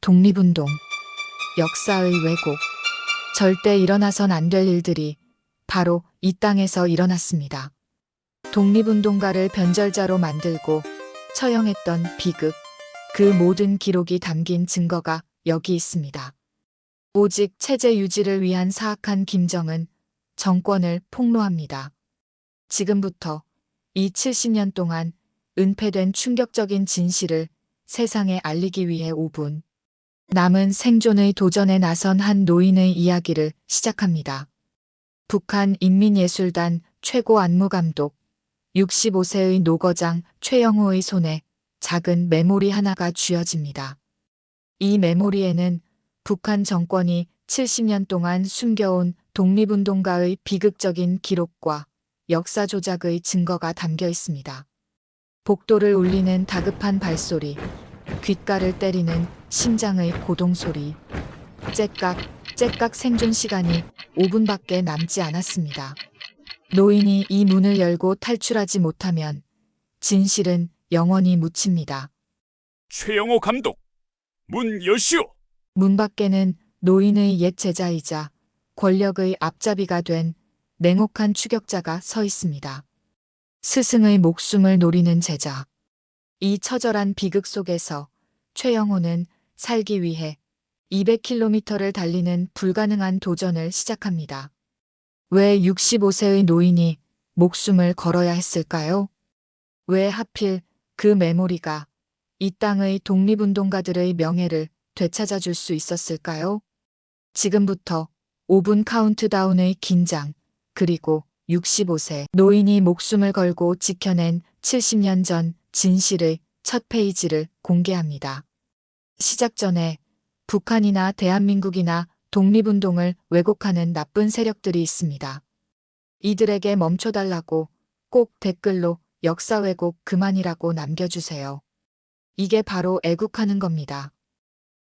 독립운동, 역사의 왜곡, 절대 일어나선 안 될 일들이 바로 이 땅에서 일어났습니다. 독립운동가를 변절자로 만들고 처형했던 비극, 그 모든 기록이 담긴 증거가 여기 있습니다. 오직 체제 유지를 위한 사악한 김정은 정권을 폭로합니다. 지금부터 이 70년 동안 은폐된 충격적인 진실을 세상에 알리기 위해 5분. 남은 생존의 도전에 나선 한 노인의 이야기를 시작합니다. 북한 인민예술단 최고 안무감독, 65세의 노거장 최영호의 손에 작은 메모리 하나가 쥐어집니다. 이 메모리에는 북한 정권이 70년 동안 숨겨온 독립운동가의 비극적인 기록과 역사 조작의 증거가 담겨 있습니다. 복도를 울리는 다급한 발소리, 귓가를 때리는 심장의 고동소리, 째깍 생존 시간이 5분밖에 남지 않았습니다. 노인이 이 문을 열고 탈출하지 못하면 진실은 영원히 묻힙니다. 최영호 감독, 문 여시오. 문 밖에는 노인의 옛 제자이자 권력의 앞잡이가 된 냉혹한 추격자가 서 있습니다. 스승의 목숨을 노리는 제자. 이 처절한 비극 속에서 최영호는 살기 위해 200km를 달리는 불가능한 도전을 시작합니다. 왜 65세의 노인이 목숨을 걸어야 했을까요? 왜 하필 그 메모리가 이 땅의 독립운동가들의 명예를 되찾아 줄 수 있었을까요? 지금부터 5분 카운트다운의 긴장, 그리고 65세 노인이 목숨을 걸고 지켜낸 70년 전 진실의 첫 페이지를 공개합니다. 시작 전에 북한이나 대한민국이나 독립운동을 왜곡하는 나쁜 세력들이 있습니다. 이들에게 멈춰달라고 꼭 댓글로 역사 왜곡 그만이라고 남겨주세요. 이게 바로 애국하는 겁니다.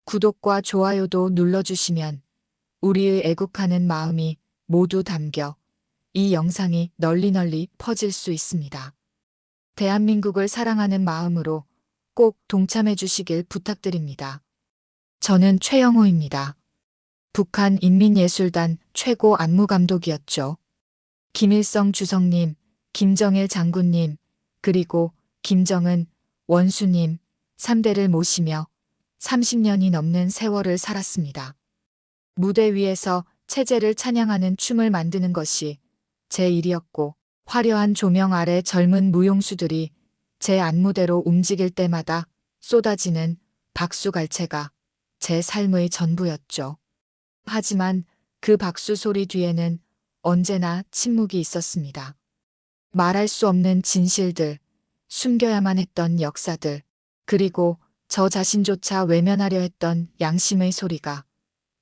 구독과 좋아요도 눌러주시면 우리의 애국하는 마음이 모두 담겨 이 영상이 널리 퍼질 수 있습니다. 대한민국을 사랑하는 마음으로 꼭 동참해 주시길 부탁드립니다. 저는 최영호입니다. 북한 인민예술단 최고 안무감독이었죠. 김일성 주석님, 김정일 장군님, 그리고 김정은 원수님 3대를 모시며 30년이 넘는 세월을 살았습니다. 무대 위에서 체제를 찬양하는 춤을 만드는 것이 제 일이었고, 화려한 조명 아래 젊은 무용수들이 제 안무대로 움직일 때마다 쏟아지는 박수갈채가 제 삶의 전부였죠. 하지만 그 박수 소리 뒤에는 언제나 침묵이 있었습니다. 말할 수 없는 진실들, 숨겨야만 했던 역사들, 그리고 저 자신조차 외면하려 했던 양심의 소리가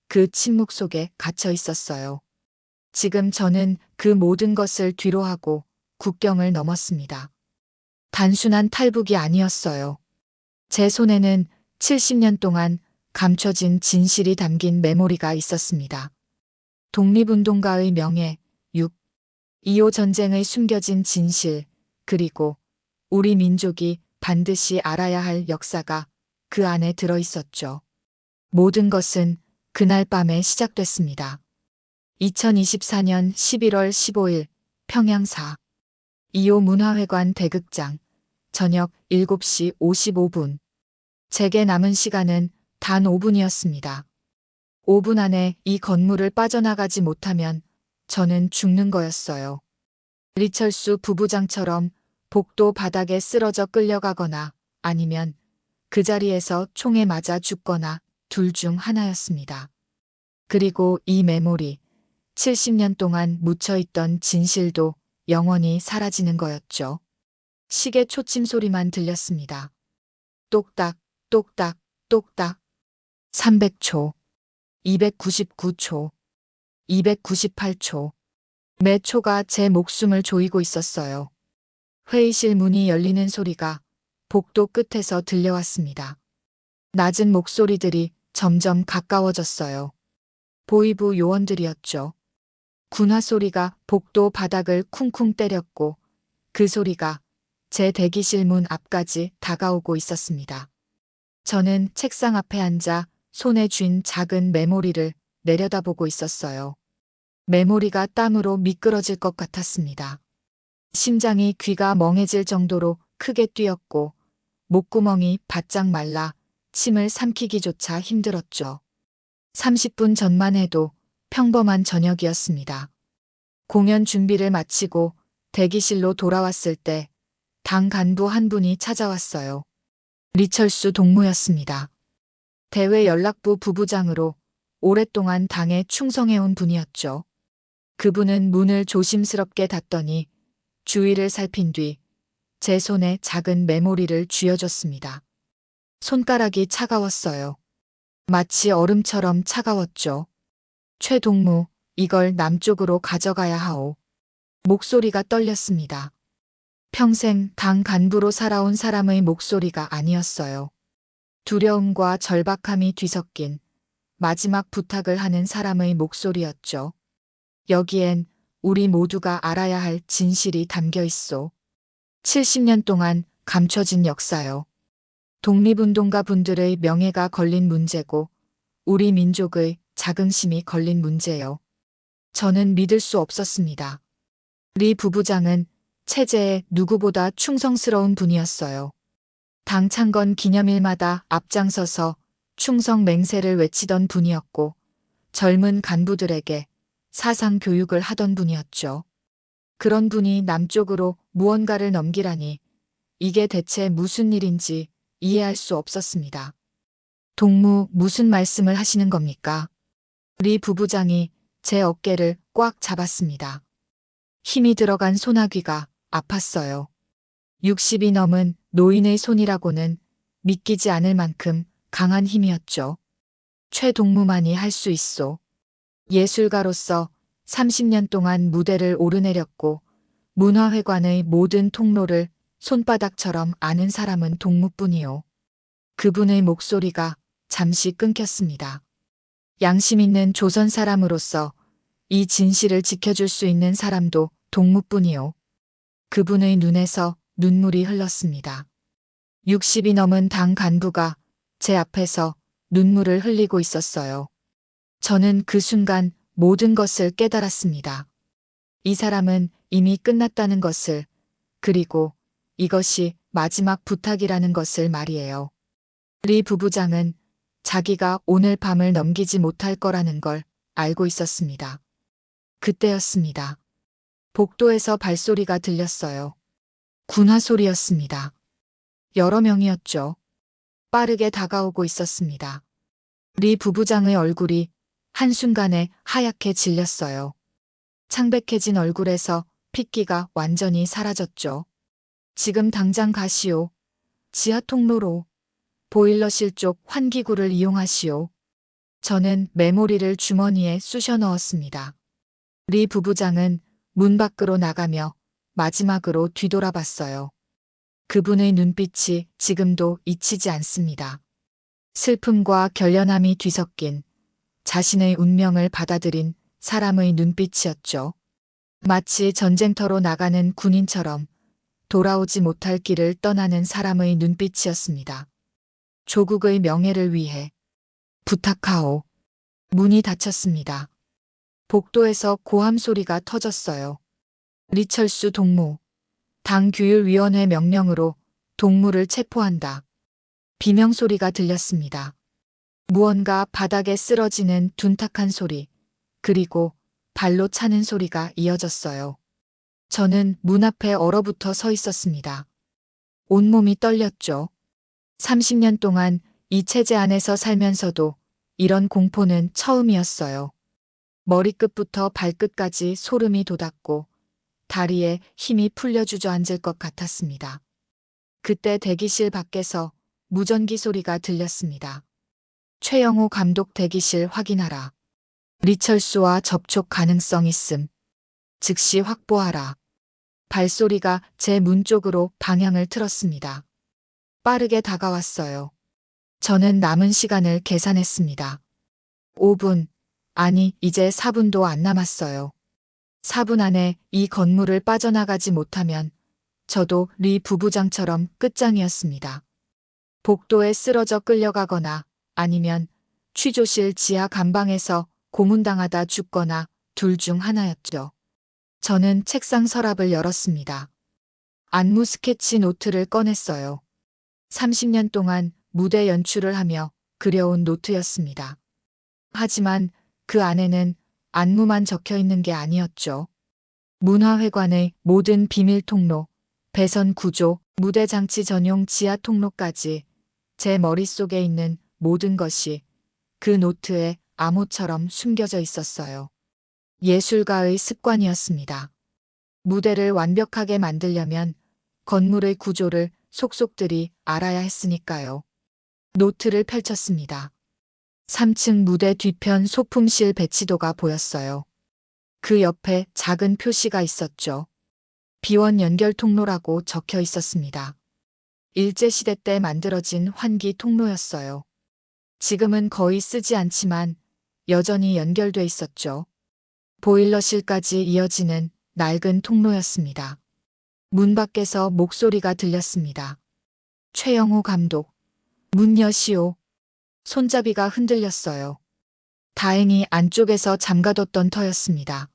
그 침묵 속에 갇혀 있었어요. 지금 저는 그 모든 것을 뒤로하고 국경을 넘었습니다. 단순한 탈북이 아니었어요. 제 손에는 70년 동안 감춰진 진실이 담긴 메모리가 있었습니다. 독립운동가의 명예, 6.25 전쟁의 숨겨진 진실, 그리고 우리 민족이 반드시 알아야 할 역사가 그 안에 들어 있었죠. 모든 것은 그날 밤에 시작됐습니다. 2024년 11월 15일 평양 4.25 문화회관 대극장 저녁 7시 55분. 제게 남은 시간은 단 5분이었습니다. 5분 안에 이 건물을 빠져나가지 못하면 저는 죽는 거였어요. 리철수 부부장처럼 복도 바닥에 쓰러져 끌려가거나 아니면 그 자리에서 총에 맞아 죽거나 둘 중 하나였습니다. 그리고 이 메모리, 70년 동안 묻혀있던 진실도 영원히 사라지는 거였죠. 시계 초침 소리만 들렸습니다. 똑딱, 똑딱, 똑딱. 300초, 299초, 298초. 매 초가 제 목숨을 조이고 있었어요. 회의실 문이 열리는 소리가 복도 끝에서 들려왔습니다. 낮은 목소리들이 점점 가까워졌어요. 보위부 요원들이었죠. 군화 소리가 복도 바닥을 쿵쿵 때렸고 그 소리가 제 대기실 문 앞까지 다가오고 있었습니다. 저는 책상 앞에 앉아 손에 쥔 작은 메모리를 내려다보고 있었어요. 메모리가 땀으로 미끄러질 것 같았습니다. 심장이 귀가 멍해질 정도로 크게 뛰었고 목구멍이 바짝 말라 침을 삼키기조차 힘들었죠. 30분 전만 해도 평범한 저녁이었습니다. 공연 준비를 마치고 대기실로 돌아왔을 때 당 간부 한 분이 찾아왔어요. 리철수 동무였습니다. 대외연락부 부부장으로 오랫동안 당에 충성해온 분이었죠. 그분은 문을 조심스럽게 닫더니 주위를 살핀 뒤 제 손에 작은 메모리를 쥐어줬습니다. 손가락이 차가웠어요. 마치 얼음처럼 차가웠죠. 최 동무, 이걸 남쪽으로 가져가야 하오. 목소리가 떨렸습니다. 평생 당 간부로 살아온 사람의 목소리가 아니었어요. 두려움과 절박함이 뒤섞인 마지막 부탁을 하는 사람의 목소리였죠. 여기엔 우리 모두가 알아야 할 진실이 담겨 있어. 70년 동안 감춰진 역사요. 독립운동가 분들의 명예가 걸린 문제고 우리 민족의 자긍심이 걸린 문제요. 저는 믿을 수 없었습니다. 리 부부장은 체제에 누구보다 충성스러운 분이었어요. 당 창건 기념일마다 앞장서서 충성 맹세를 외치던 분이었고 젊은 간부들에게 사상 교육을 하던 분이었죠. 그런 분이 남쪽으로 무언가를 넘기라니 이게 대체 무슨 일인지 이해할 수 없었습니다. 동무, 무슨 말씀을 하시는 겁니까? 리 부부장이 제 어깨를 꽉 잡았습니다. 힘이 들어간 소나귀가 아팠어요. 60이 넘은 노인의 손이라고는 믿기지 않을 만큼 강한 힘이었죠. 최 동무만이 할 수 있어. 예술가로서 30년 동안 무대를 오르내렸고 문화회관의 모든 통로를 손바닥처럼 아는 사람은 동무뿐이요. 그분의 목소리가 잠시 끊겼습니다. 양심 있는 조선 사람으로서 이 진실을 지켜줄 수 있는 사람도 동무뿐이요. 그분의 눈에서 눈물이 흘렀습니다. 60이 넘은 당 간부가 제 앞에서 눈물을 흘리고 있었어요. 저는 그 순간 모든 것을 깨달았습니다. 이 사람은 이미 끝났다는 것을, 그리고 이것이 마지막 부탁이라는 것을 말이에요. 리 부부장은 자기가 오늘 밤을 넘기지 못할 거라는 걸 알고 있었습니다. 그때였습니다. 복도에서 발소리가 들렸어요. 군화 소리였습니다. 여러 명이었죠. 빠르게 다가오고 있었습니다. 리 부부장의 얼굴이 한순간에 하얗게 질렸어요. 창백해진 얼굴에서 핏기가 완전히 사라졌죠. 지금 당장 가시오. 지하 통로로. 보일러실 쪽 환기구를 이용하시오. 저는 메모리를 주머니에 쑤셔 넣었습니다. 리 부부장은 문 밖으로 나가며 마지막으로 뒤돌아봤어요. 그분의 눈빛이 지금도 잊히지 않습니다. 슬픔과 결연함이 뒤섞인 자신의 운명을 받아들인 사람의 눈빛이었죠. 마치 전쟁터로 나가는 군인처럼 돌아오지 못할 길을 떠나는 사람의 눈빛이었습니다. 조국의 명예를 위해 부탁하오. 문이 닫혔습니다. 복도에서 고함 소리가 터졌어요. 리철수 동무. 당규율위원회 명령으로 동무를 체포한다. 비명 소리가 들렸습니다. 무언가 바닥에 쓰러지는 둔탁한 소리, 그리고 발로 차는 소리가 이어졌어요. 저는 문 앞에 얼어붙어 서 있었습니다. 온몸이 떨렸죠. 30년 동안 이 체제 안에서 살면서도 이런 공포는 처음이었어요. 머리끝부터 발끝까지 소름이 돋았고 다리에 힘이 풀려 주저앉을 것 같았습니다. 그때 대기실 밖에서 무전기 소리가 들렸습니다. 최영호 감독 대기실 확인하라. 리철수와 접촉 가능성 있음. 즉시 확보하라. 발소리가 제 문 쪽으로 방향을 틀었습니다. 빠르게 다가왔어요. 저는 남은 시간을 계산했습니다. 5분, 아니 이제 4분도 안 남았어요. 4분 안에 이 건물을 빠져나가지 못하면 저도 리 부부장처럼 끝장이었습니다. 복도에 쓰러져 끌려가거나 아니면 취조실 지하 감방에서 고문당하다 죽거나 둘 중 하나였죠. 저는 책상 서랍을 열었습니다. 안무 스케치 노트를 꺼냈어요. 30년 동안 무대 연출을 하며 그려온 노트였습니다. 하지만 그 안에는 안무만 적혀 있는 게 아니었죠. 문화회관의 모든 비밀 통로, 배선 구조, 무대 장치 전용 지하 통로까지 제 머릿속에 있는 모든 것이 그 노트에 암호처럼 숨겨져 있었어요. 예술가의 습관이었습니다. 무대를 완벽하게 만들려면 건물의 구조를 속속들이 알아야 했으니까요. 노트를 펼쳤습니다. 3층 무대 뒤편 소품실 배치도가 보였어요. 그 옆에 작은 표시가 있었죠. 비원 연결 통로라고 적혀 있었습니다. 일제시대 때 만들어진 환기 통로였어요. 지금은 거의 쓰지 않지만 여전히 연결돼 있었죠. 보일러실까지 이어지는 낡은 통로였습니다. 문 밖에서 목소리가 들렸습니다. 최영호 감독, 문 여시오. 손잡이가 흔들렸어요. 다행히 안쪽에서 잠가뒀던 터였습니다.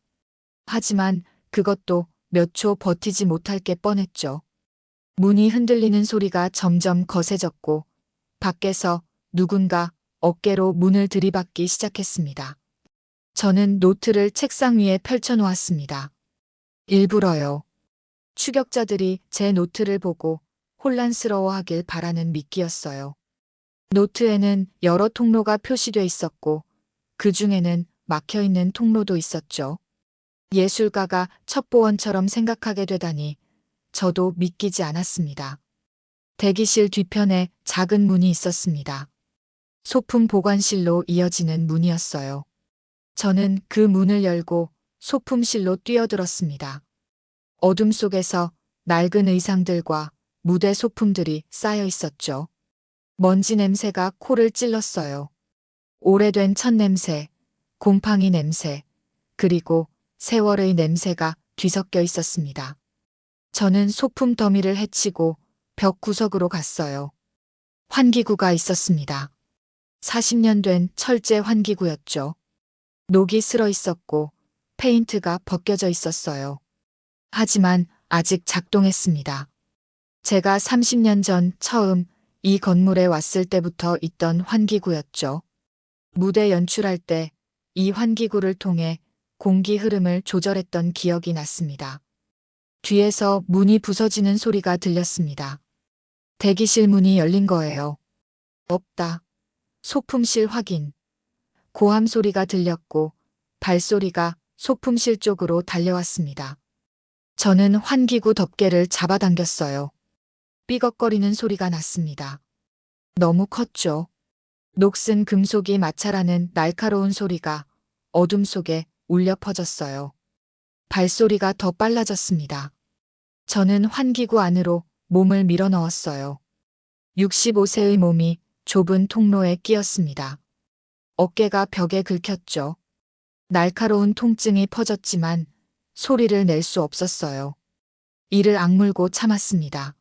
하지만 그것도 몇 초 버티지 못할 게 뻔했죠. 문이 흔들리는 소리가 점점 거세졌고 밖에서 누군가 어깨로 문을 들이받기 시작했습니다. 저는 노트를 책상 위에 펼쳐놓았습니다. 일부러요. 추격자들이 제 노트를 보고 혼란스러워하길 바라는 미끼였어요. 노트에는 여러 통로가 표시돼 있었고 그 중에는 막혀있는 통로도 있었죠. 예술가가 첩보원처럼 생각하게 되다니 저도 믿기지 않았습니다. 대기실 뒤편에 작은 문이 있었습니다. 소품 보관실로 이어지는 문이었어요. 저는 그 문을 열고 소품실로 뛰어들었습니다. 어둠 속에서 낡은 의상들과 무대 소품들이 쌓여 있었죠. 먼지 냄새가 코를 찔렀어요. 오래된 첫 냄새, 곰팡이 냄새, 그리고 세월의 냄새가 뒤섞여 있었습니다. 저는 소품 더미를 헤치고 벽 구석으로 갔어요. 환기구가 있었습니다. 40년 된 철제 환기구였죠. 녹이 슬어 있었고 페인트가 벗겨져 있었어요. 하지만 아직 작동했습니다. 제가 30년 전 처음 이 건물에 왔을 때부터 있던 환기구였죠. 무대 연출할 때 이 환기구를 통해 공기 흐름을 조절했던 기억이 났습니다. 뒤에서 문이 부서지는 소리가 들렸습니다. 대기실 문이 열린 거예요. 없다. 소품실 확인. 고함 소리가 들렸고 발소리가 소품실 쪽으로 달려왔습니다. 저는 환기구 덮개를 잡아당겼어요. 삐걱거리는 소리가 났습니다. 너무 컸죠. 녹슨 금속이 마찰하는 날카로운 소리가 어둠 속에 울려 퍼졌어요. 발소리가 더 빨라졌습니다. 저는 환기구 안으로 몸을 밀어 넣었어요. 65세의 몸이 좁은 통로에 끼었습니다. 어깨가 벽에 긁혔죠. 날카로운 통증이 퍼졌지만 소리를 낼 수 없었어요. 이를 악물고 참았습니다.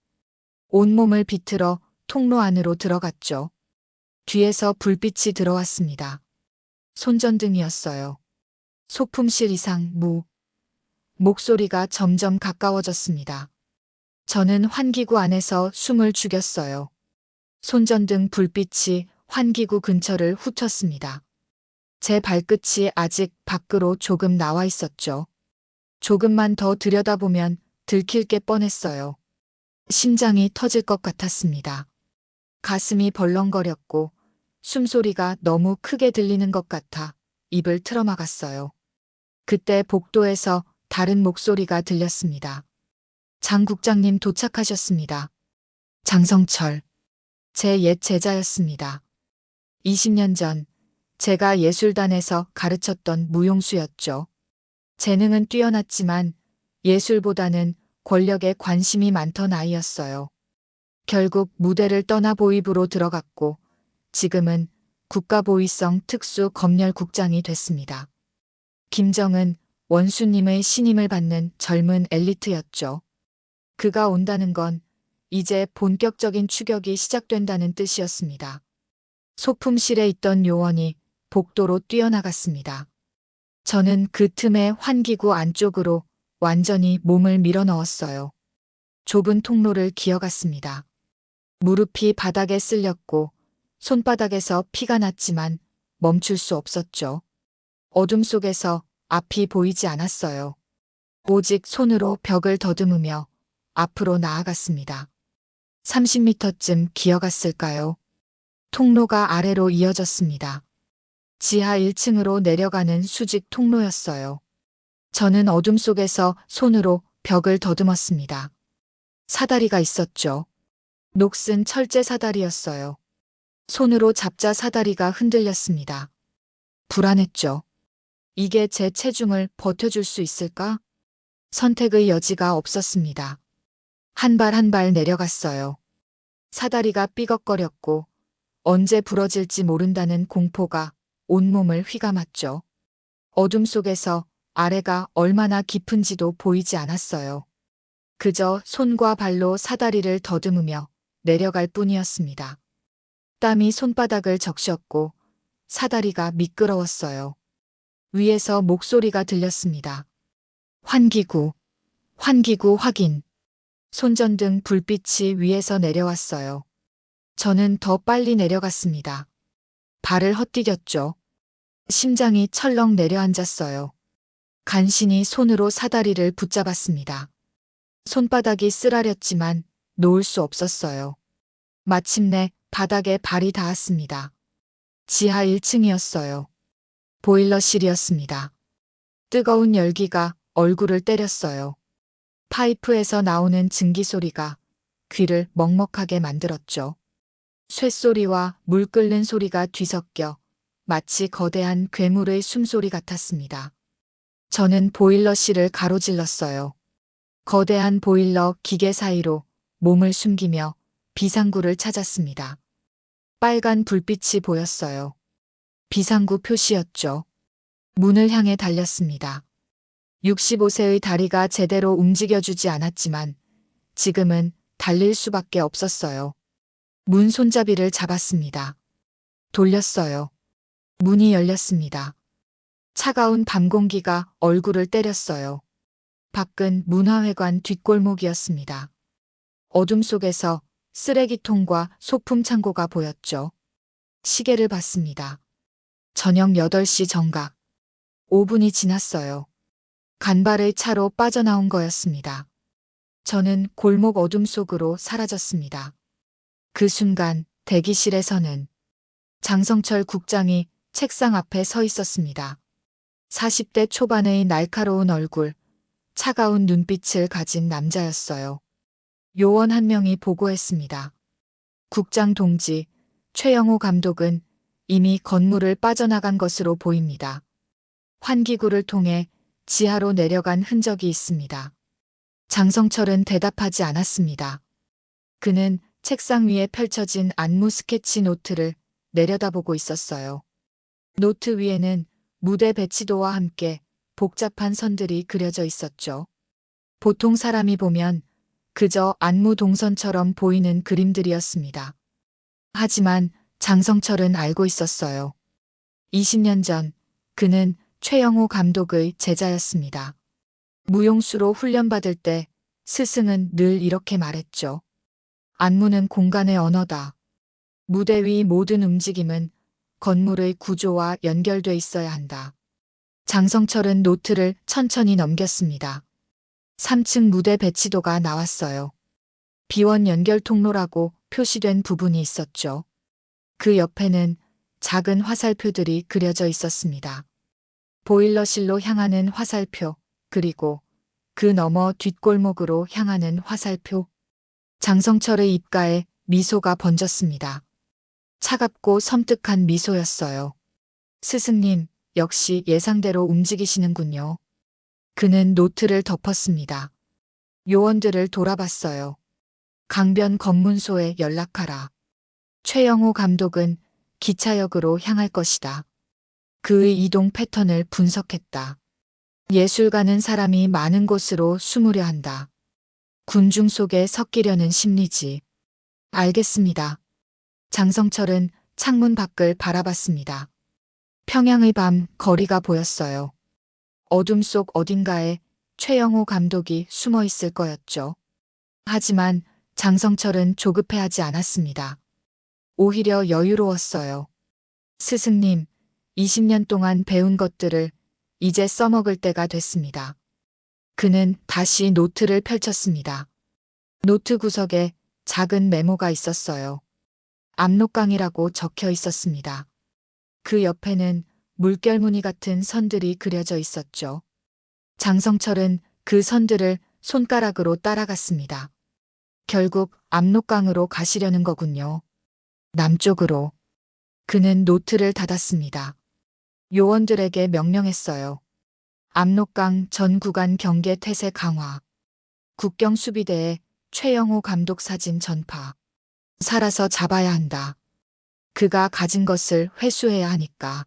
온몸을 비틀어 통로 안으로 들어갔죠. 뒤에서 불빛이 들어왔습니다. 손전등이었어요. 소품실 이상 무. 목소리가 점점 가까워졌습니다. 저는 환기구 안에서 숨을 죽였어요. 손전등 불빛이 환기구 근처를 훑었습니다. 제 발끝이 아직 밖으로 조금 나와 있었죠. 조금만 더 들여다보면 들킬 게 뻔했어요. 심장이 터질 것 같았습니다. 가슴이 벌렁거렸고 숨소리가 너무 크게 들리는 것 같아 입을 틀어막았어요. 그때 복도에서 다른 목소리가 들렸습니다. 장 국장님 도착하셨습니다. 장성철. 제 옛 제자였습니다. 20년 전 제가 예술단에서 가르쳤던 무용수였죠. 재능은 뛰어났지만 예술보다는 권력에 관심이 많던 아이였어요. 결국 무대를 떠나 보위부로 들어갔고 지금은 국가보위성 특수검열국장이 됐습니다. 김정은 원수님의 신임을 받는 젊은 엘리트였죠. 그가 온다는 건 이제 본격적인 추격이 시작된다는 뜻이었습니다. 소품실에 있던 요원이 복도로 뛰어나갔습니다. 저는 그 틈에 환기구 안쪽으로 완전히 몸을 밀어 넣었어요. 좁은 통로를 기어갔습니다. 무릎이 바닥에 쓸렸고 손바닥에서 피가 났지만 멈출 수 없었죠. 어둠 속에서 앞이 보이지 않았어요. 오직 손으로 벽을 더듬으며 앞으로 나아갔습니다. 30m쯤 기어갔을까요? 통로가 아래로 이어졌습니다. 지하 1층으로 내려가는 수직 통로였어요. 저는 어둠 속에서 손으로 벽을 더듬었습니다. 사다리가 있었죠. 녹슨 철제 사다리였어요. 손으로 잡자 사다리가 흔들렸습니다. 불안했죠. 이게 제 체중을 버텨줄 수 있을까? 선택의 여지가 없었습니다. 한 발 한 발 내려갔어요. 사다리가 삐걱거렸고 언제 부러질지 모른다는 공포가 온몸을 휘감았죠. 어둠 속에서 아래가 얼마나 깊은지도 보이지 않았어요. 그저 손과 발로 사다리를 더듬으며 내려갈 뿐이었습니다. 땀이 손바닥을 적셨고 사다리가 미끄러웠어요. 위에서 목소리가 들렸습니다. 환기구, 환기구 확인. 손전등 불빛이 위에서 내려왔어요. 저는 더 빨리 내려갔습니다. 발을 헛디뎠죠. 심장이 철렁 내려앉았어요. 간신히 손으로 사다리를 붙잡았습니다. 손바닥이 쓰라렸지만 놓을 수 없었어요. 마침내 바닥에 발이 닿았습니다. 지하 1층이었어요. 보일러실이었습니다. 뜨거운 열기가 얼굴을 때렸어요. 파이프에서 나오는 증기 소리가 귀를 먹먹하게 만들었죠. 쇳소리와 물 끓는 소리가 뒤섞여 마치 거대한 괴물의 숨소리 같았습니다. 저는 보일러실을 가로질렀어요. 거대한 보일러 기계 사이로 몸을 숨기며 비상구를 찾았습니다. 빨간 불빛이 보였어요. 비상구 표시였죠. 문을 향해 달렸습니다. 65세의 다리가 제대로 움직여주지 않았지만 지금은 달릴 수밖에 없었어요. 문 손잡이를 잡았습니다. 돌렸어요. 문이 열렸습니다. 차가운 밤 공기가 얼굴을 때렸어요. 밖은 문화회관 뒷골목이었습니다. 어둠 속에서 쓰레기통과 소품 창고가 보였죠. 시계를 봤습니다. 저녁 8시 정각. 5분이 지났어요. 간발의 차로 빠져나온 거였습니다. 저는 골목 어둠 속으로 사라졌습니다. 그 순간 대기실에서는 장성철 국장이 책상 앞에 서 있었습니다. 40대 초반의 날카로운 얼굴, 차가운 눈빛을 가진 남자였어요. 요원 한 명이 보고했습니다. 국장 동지, 최영호 감독은 이미 건물을 빠져나간 것으로 보입니다. 환기구를 통해 지하로 내려간 흔적이 있습니다. 장성철은 대답하지 않았습니다. 그는 책상 위에 펼쳐진 안무 스케치 노트를 내려다보고 있었어요. 노트 위에는 무대 배치도와 함께 복잡한 선들이 그려져 있었죠. 보통 사람이 보면 그저 안무 동선처럼 보이는 그림들이었습니다. 하지만 장성철은 알고 있었어요. 20년 전 그는 최영호 감독의 제자였습니다. 무용수로 훈련받을 때 스승은 늘 이렇게 말했죠. 안무는 공간의 언어다. 무대 위 모든 움직임은 건물의 구조와 연결돼 있어야 한다. 장성철은 노트를 천천히 넘겼습니다. 3층 무대 배치도가 나왔어요. 비원 연결 통로라고 표시된 부분이 있었죠. 그 옆에는 작은 화살표들이 그려져 있었습니다. 보일러실로 향하는 화살표, 그리고 그 너머 뒷골목으로 향하는 화살표. 장성철의 입가에 미소가 번졌습니다. 차갑고 섬뜩한 미소였어요. 스승님, 역시 예상대로 움직이시는군요. 그는 노트를 덮었습니다. 요원들을 돌아봤어요. 강변 검문소에 연락하라. 최영호 감독은 기차역으로 향할 것이다. 그의 이동 패턴을 분석했다. 예술가는 사람이 많은 곳으로 숨으려 한다. 군중 속에 섞이려는 심리지. 알겠습니다. 장성철은 창문 밖을 바라봤습니다. 평양의 밤 거리가 보였어요. 어둠 속 어딘가에 최영호 감독이 숨어 있을 거였죠. 하지만 장성철은 조급해하지 않았습니다. 오히려 여유로웠어요. 스승님, 20년 동안 배운 것들을 이제 써먹을 때가 됐습니다. 그는 다시 노트를 펼쳤습니다. 노트 구석에 작은 메모가 있었어요. 압록강이라고 적혀 있었습니다. 그 옆에는 물결무늬 같은 선들이 그려져 있었죠. 장성철은 그 선들을 손가락으로 따라갔습니다. 결국 압록강으로 가시려는 거군요. 남쪽으로. 그는 노트를 닫았습니다. 요원들에게 명령했어요. 압록강 전 구간 경계 태세 강화. 국경수비대에 최영호 감독 사진 전파. 살아서 잡아야 한다. 그가 가진 것을 회수해야 하니까.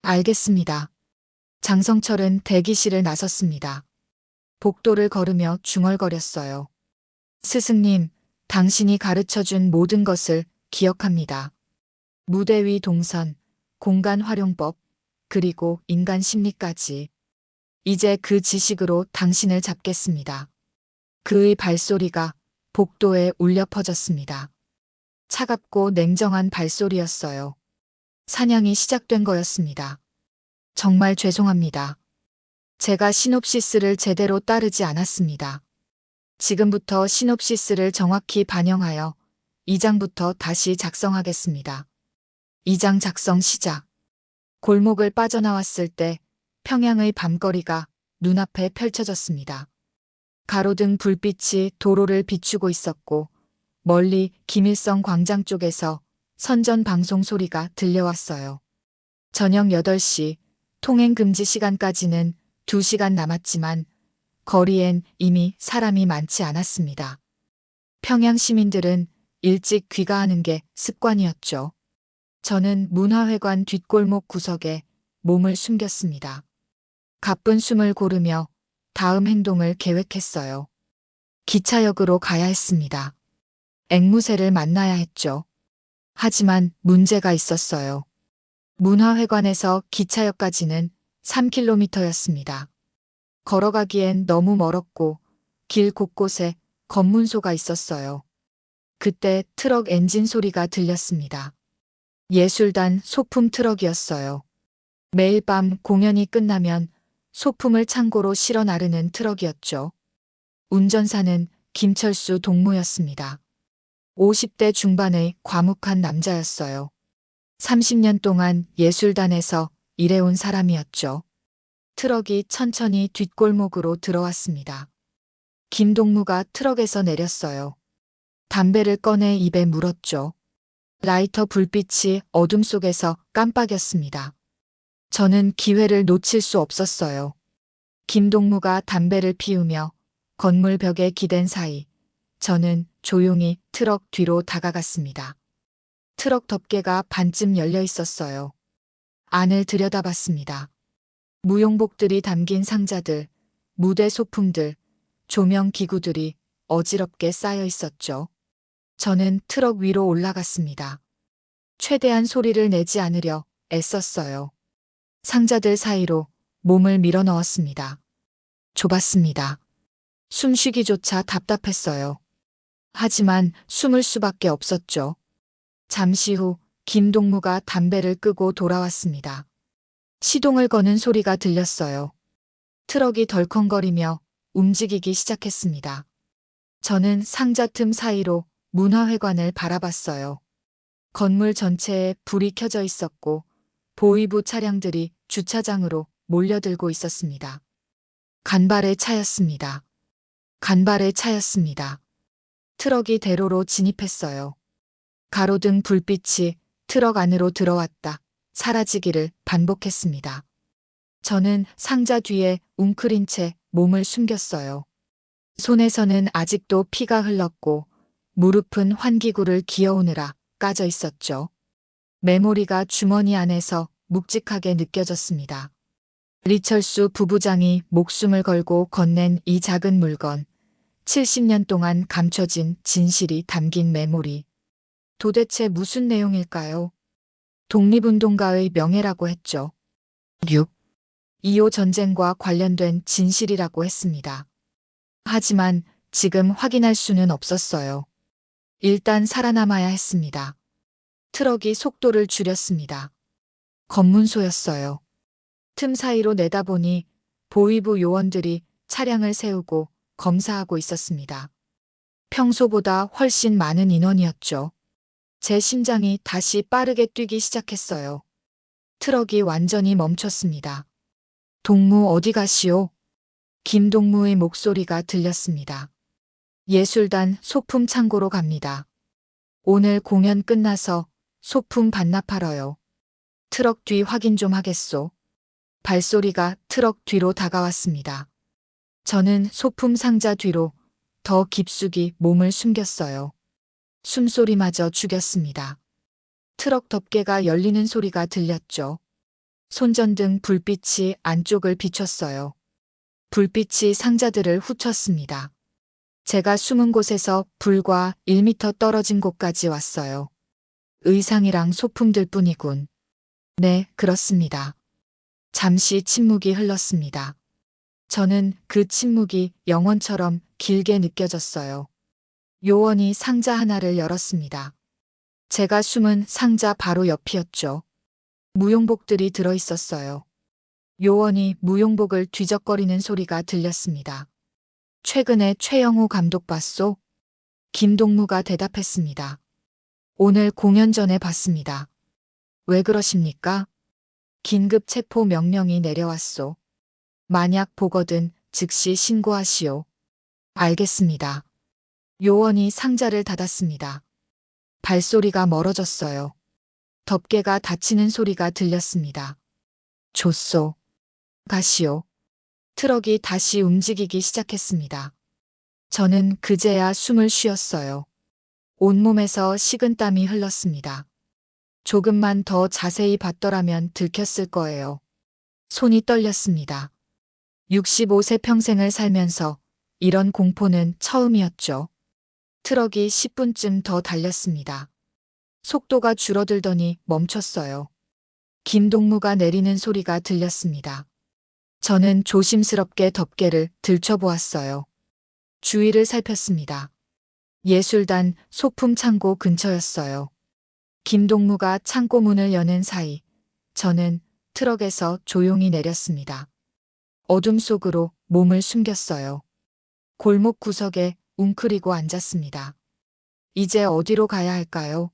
알겠습니다. 장성철은 대기실을 나섰습니다. 복도를 걸으며 중얼거렸어요. 스승님, 당신이 가르쳐준 모든 것을 기억합니다. 무대 위 동선, 공간 활용법, 그리고 인간 심리까지. 이제 그 지식으로 당신을 잡겠습니다. 그의 발소리가 복도에 울려 퍼졌습니다. 차갑고 냉정한 발소리였어요. 사냥이 시작된 거였습니다. 정말 죄송합니다. 제가 시놉시스를 제대로 따르지 않았습니다. 지금부터 시놉시스를 정확히 반영하여 2장부터 다시 작성하겠습니다. 2장 작성 시작. 골목을 빠져나왔을 때 평양의 밤거리가 눈앞에 펼쳐졌습니다. 가로등 불빛이 도로를 비추고 있었고 멀리 김일성 광장 쪽에서 선전 방송 소리가 들려왔어요. 저녁 8시 통행 금지 시간까지는 2시간 남았지만 거리엔 이미 사람이 많지 않았습니다. 평양 시민들은 일찍 귀가하는 게 습관이었죠. 저는 문화회관 뒷골목 구석에 몸을 숨겼습니다. 가쁜 숨을 고르며 다음 행동을 계획했어요. 기차역으로 가야 했습니다. 앵무새를 만나야 했죠. 하지만 문제가 있었어요. 문화회관에서 기차역까지는 3km였습니다. 걸어가기엔 너무 멀었고 길 곳곳에 검문소가 있었어요. 그때 트럭 엔진 소리가 들렸습니다. 예술단 소품 트럭이었어요. 매일 밤 공연이 끝나면 소품을 창고로 실어 나르는 트럭이었죠. 운전사는 김철수 동무였습니다. 50대 중반의 과묵한 남자였어요. 30년 동안 예술단에서 일해온 사람이었죠. 트럭이 천천히 뒷골목으로 들어왔습니다. 김동무가 트럭에서 내렸어요. 담배를 꺼내 입에 물었죠. 라이터 불빛이 어둠 속에서 깜빡였습니다. 저는 기회를 놓칠 수 없었어요. 김동무가 담배를 피우며 건물 벽에 기댄 사이 저는 조용히 트럭 뒤로 다가갔습니다. 트럭 덮개가 반쯤 열려 있었어요. 안을 들여다봤습니다. 무용복들이 담긴 상자들, 무대 소품들, 조명 기구들이 어지럽게 쌓여 있었죠. 저는 트럭 위로 올라갔습니다. 최대한 소리를 내지 않으려 애썼어요. 상자들 사이로 몸을 밀어 넣었습니다. 좁았습니다. 숨쉬기조차 답답했어요. 하지만 숨을 수밖에 없었죠. 잠시 후 김동무가 담배를 끄고 돌아왔습니다. 시동을 거는 소리가 들렸어요. 트럭이 덜컹거리며 움직이기 시작했습니다. 저는 상자 틈 사이로 문화회관을 바라봤어요. 건물 전체에 불이 켜져 있었고 보위부 차량들이 주차장으로 몰려들고 있었습니다. 간발의 차였습니다. 간발의 차였습니다. 트럭이 대로로 진입했어요. 가로등 불빛이 트럭 안으로 들어왔다 사라지기를 반복했습니다. 저는 상자 뒤에 웅크린 채 몸을 숨겼어요. 손에서는 아직도 피가 흘렀고 무릎은 환기구를 기어오느라 까져 있었죠. 메모리가 주머니 안에서 묵직하게 느껴졌습니다. 리철수 부부장이 목숨을 걸고 건넨 이 작은 물건, 70년 동안 감춰진 진실이 담긴 메모리. 도대체 무슨 내용일까요? 독립운동가의 명예라고 했죠. 6. 2.5 전쟁과 관련된 진실이라고 했습니다. 하지만 지금 확인할 수는 없었어요. 일단 살아남아야 했습니다. 트럭이 속도를 줄였습니다. 검문소였어요. 틈 사이로 내다보니 보위부 요원들이 차량을 세우고 검사하고 있었습니다. 평소보다 훨씬 많은 인원이었죠. 제 심장이 다시 빠르게 뛰기 시작했어요. 트럭이 완전히 멈췄습니다. 동무 어디 가시오? 김동무의 목소리가 들렸습니다. 예술단 소품 창고로 갑니다. 오늘 공연 끝나서 소품 반납하러요. 트럭 뒤 확인 좀 하겠소. 발소리가 트럭 뒤로 다가왔습니다. 저는 소품 상자 뒤로 더 깊숙이 몸을 숨겼어요. 숨소리마저 죽였습니다. 트럭 덮개가 열리는 소리가 들렸죠. 손전등 불빛이 안쪽을 비췄어요. 불빛이 상자들을 훑었습니다. 제가 숨은 곳에서 불과 1미터 떨어진 곳까지 왔어요. 의상이랑 소품들 뿐이군. 네, 그렇습니다. 잠시 침묵이 흘렀습니다. 저는 그 침묵이 영원처럼 길게 느껴졌어요. 요원이 상자 하나를 열었습니다. 제가 숨은 상자 바로 옆이었죠. 무용복들이 들어 있었어요. 요원이 무용복을 뒤적거리는 소리가 들렸습니다. 최근에 최영호 감독 봤소? 김동무가 대답했습니다. 오늘 공연 전에 봤습니다. 왜 그러십니까? 긴급 체포 명령이 내려왔소. 만약 보거든 즉시 신고하시오. 알겠습니다. 요원이 상자를 닫았습니다. 발소리가 멀어졌어요. 덮개가 닫히는 소리가 들렸습니다. 줬소. 가시오. 트럭이 다시 움직이기 시작했습니다. 저는 그제야 숨을 쉬었어요. 온몸에서 식은땀이 흘렀습니다. 조금만 더 자세히 봤더라면 들켰을 거예요. 손이 떨렸습니다. 65세 평생을 살면서 이런 공포는 처음이었죠. 트럭이 10분쯤 더 달렸습니다. 속도가 줄어들더니 멈췄어요. 김동무가 내리는 소리가 들렸습니다. 저는 조심스럽게 덮개를 들춰보았어요. 주위를 살폈습니다. 예술단 소품 창고 근처였어요. 김동무가 창고 문을 여는 사이 저는 트럭에서 조용히 내렸습니다. 어둠 속으로 몸을 숨겼어요. 골목 구석에 웅크리고 앉았습니다. 이제 어디로 가야 할까요?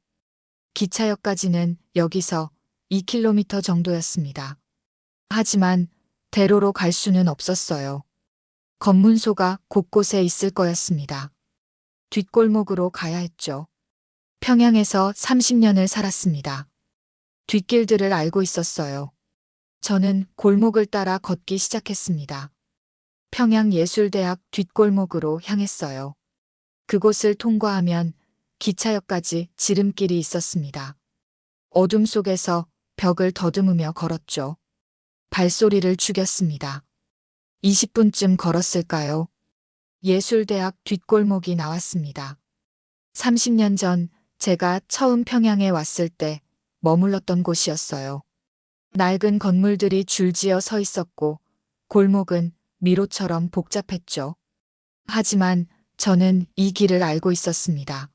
기차역까지는 여기서 2km 정도였습니다. 하지만 대로로 갈 수는 없었어요. 검문소가 곳곳에 있을 거였습니다. 뒷골목으로 가야 했죠. 평양에서 30년을 살았습니다. 뒷길들을 알고 있었어요. 저는 골목을 따라 걷기 시작했습니다. 평양예술대학 뒷골목으로 향했어요. 그곳을 통과하면 기차역까지 지름길이 있었습니다. 어둠 속에서 벽을 더듬으며 걸었죠. 발소리를 죽였습니다. 20분쯤 걸었을까요? 예술대학 뒷골목이 나왔습니다. 30년 전 제가 처음 평양에 왔을 때 머물렀던 곳이었어요. 낡은 건물들이 줄지어 서 있었고 골목은 미로처럼 복잡했죠. 하지만 저는 이 길을 알고 있었습니다.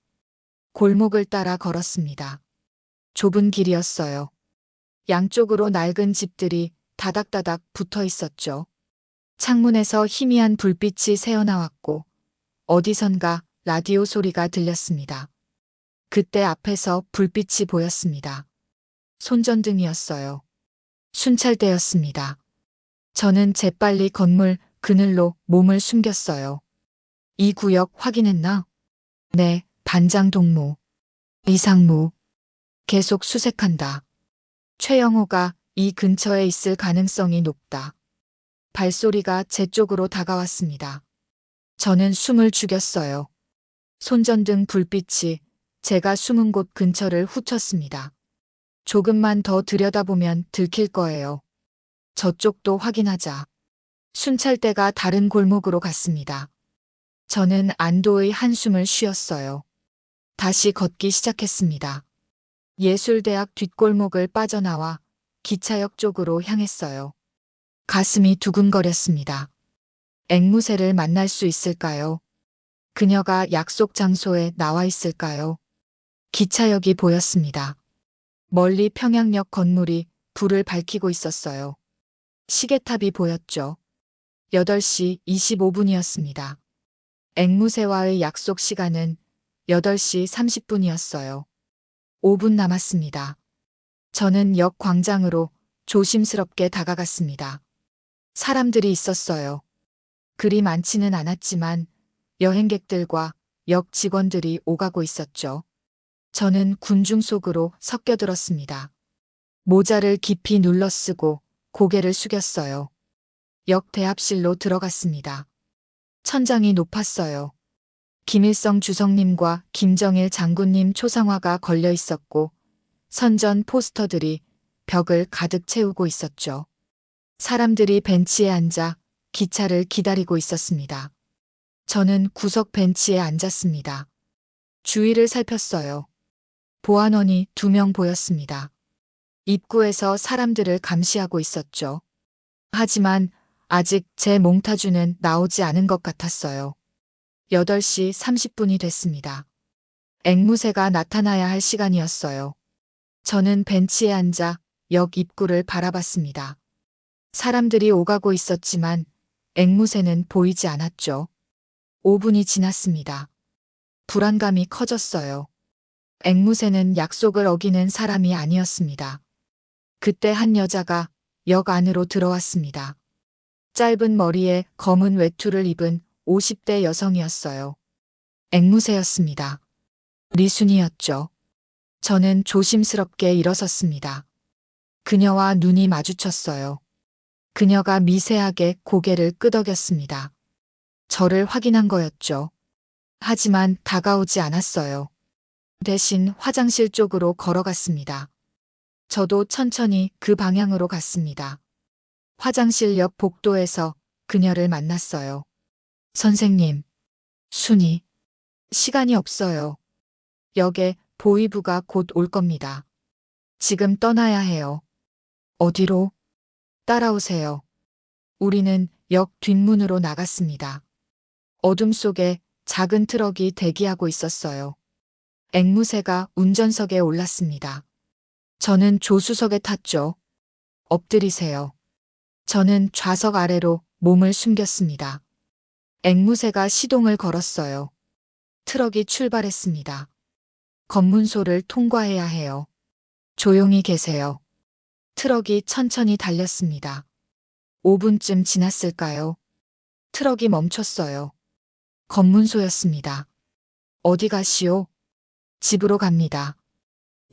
골목을 따라 걸었습니다. 좁은 길이었어요. 양쪽으로 낡은 집들이 다닥다닥 붙어 있었죠. 창문에서 희미한 불빛이 새어나왔고 어디선가 라디오 소리가 들렸습니다. 그때 앞에서 불빛이 보였습니다. 손전등이었어요. 순찰대였습니다. 저는 재빨리 건물 그늘로 몸을 숨겼어요. 이 구역 확인했나? 네, 반장 동무. 이상무. 계속 수색한다. 최영호가 이 근처에 있을 가능성이 높다. 발소리가 제 쪽으로 다가왔습니다. 저는 숨을 죽였어요. 손전등 불빛이 제가 숨은 곳 근처를 훑었습니다. 조금만 더 들여다보면 들킬 거예요. 저쪽도 확인하자. 순찰대가 다른 골목으로 갔습니다. 저는 안도의 한숨을 쉬었어요. 다시 걷기 시작했습니다. 예술대학 뒷골목을 빠져나와 기차역 쪽으로 향했어요. 가슴이 두근거렸습니다. 앵무새를 만날 수 있을까요? 그녀가 약속 장소에 나와 있을까요? 기차역이 보였습니다. 멀리 평양역 건물이 불을 밝히고 있었어요. 시계탑이 보였죠. 8시 25분이었습니다. 앵무새와의 약속 시간은 8시 30분이었어요. 5분 남았습니다. 저는 역 광장으로 조심스럽게 다가갔습니다. 사람들이 있었어요. 그리 많지는 않았지만 여행객들과 역 직원들이 오가고 있었죠. 저는 군중 속으로 섞여들었습니다. 모자를 깊이 눌러 쓰고 고개를 숙였어요. 역 대합실로 들어갔습니다. 천장이 높았어요. 김일성 주석님과 김정일 장군님 초상화가 걸려 있었고 선전 포스터들이 벽을 가득 채우고 있었죠. 사람들이 벤치에 앉아 기차를 기다리고 있었습니다. 저는 구석 벤치에 앉았습니다. 주위를 살폈어요. 보안원이 2명 보였습니다. 입구에서 사람들을 감시하고 있었죠. 하지만 아직 제 몽타주는 나오지 않은 것 같았어요. 8시 30분이 됐습니다. 앵무새가 나타나야 할 시간이었어요. 저는 벤치에 앉아 역 입구를 바라봤습니다. 사람들이 오가고 있었지만 앵무새는 보이지 않았죠. 5분이 지났습니다. 불안감이 커졌어요. 앵무새는 약속을 어기는 사람이 아니었습니다. 그때 한 여자가 역 안으로 들어왔습니다. 짧은 머리에 검은 외투를 입은 50대 여성이었어요. 앵무새였습니다. 리순이었죠. 저는 조심스럽게 일어섰습니다. 그녀와 눈이 마주쳤어요. 그녀가 미세하게 고개를 끄덕였습니다. 저를 확인한 거였죠. 하지만 다가오지 않았어요. 대신 화장실 쪽으로 걸어갔습니다. 저도 천천히 그 방향으로 갔습니다. 화장실 옆 복도에서 그녀를 만났어요. 선생님, 순이, 시간이 없어요. 역에 보위부가 곧 올 겁니다. 지금 떠나야 해요. 어디로? 따라오세요. 우리는 역 뒷문으로 나갔습니다. 어둠 속에 작은 트럭이 대기하고 있었어요. 앵무새가 운전석에 올랐습니다. 저는 조수석에 탔죠. 엎드리세요. 저는 좌석 아래로 몸을 숨겼습니다. 앵무새가 시동을 걸었어요. 트럭이 출발했습니다. 검문소를 통과해야 해요. 조용히 계세요. 트럭이 천천히 달렸습니다. 5분쯤 지났을까요? 트럭이 멈췄어요. 검문소였습니다. 어디 가시오? 집으로 갑니다.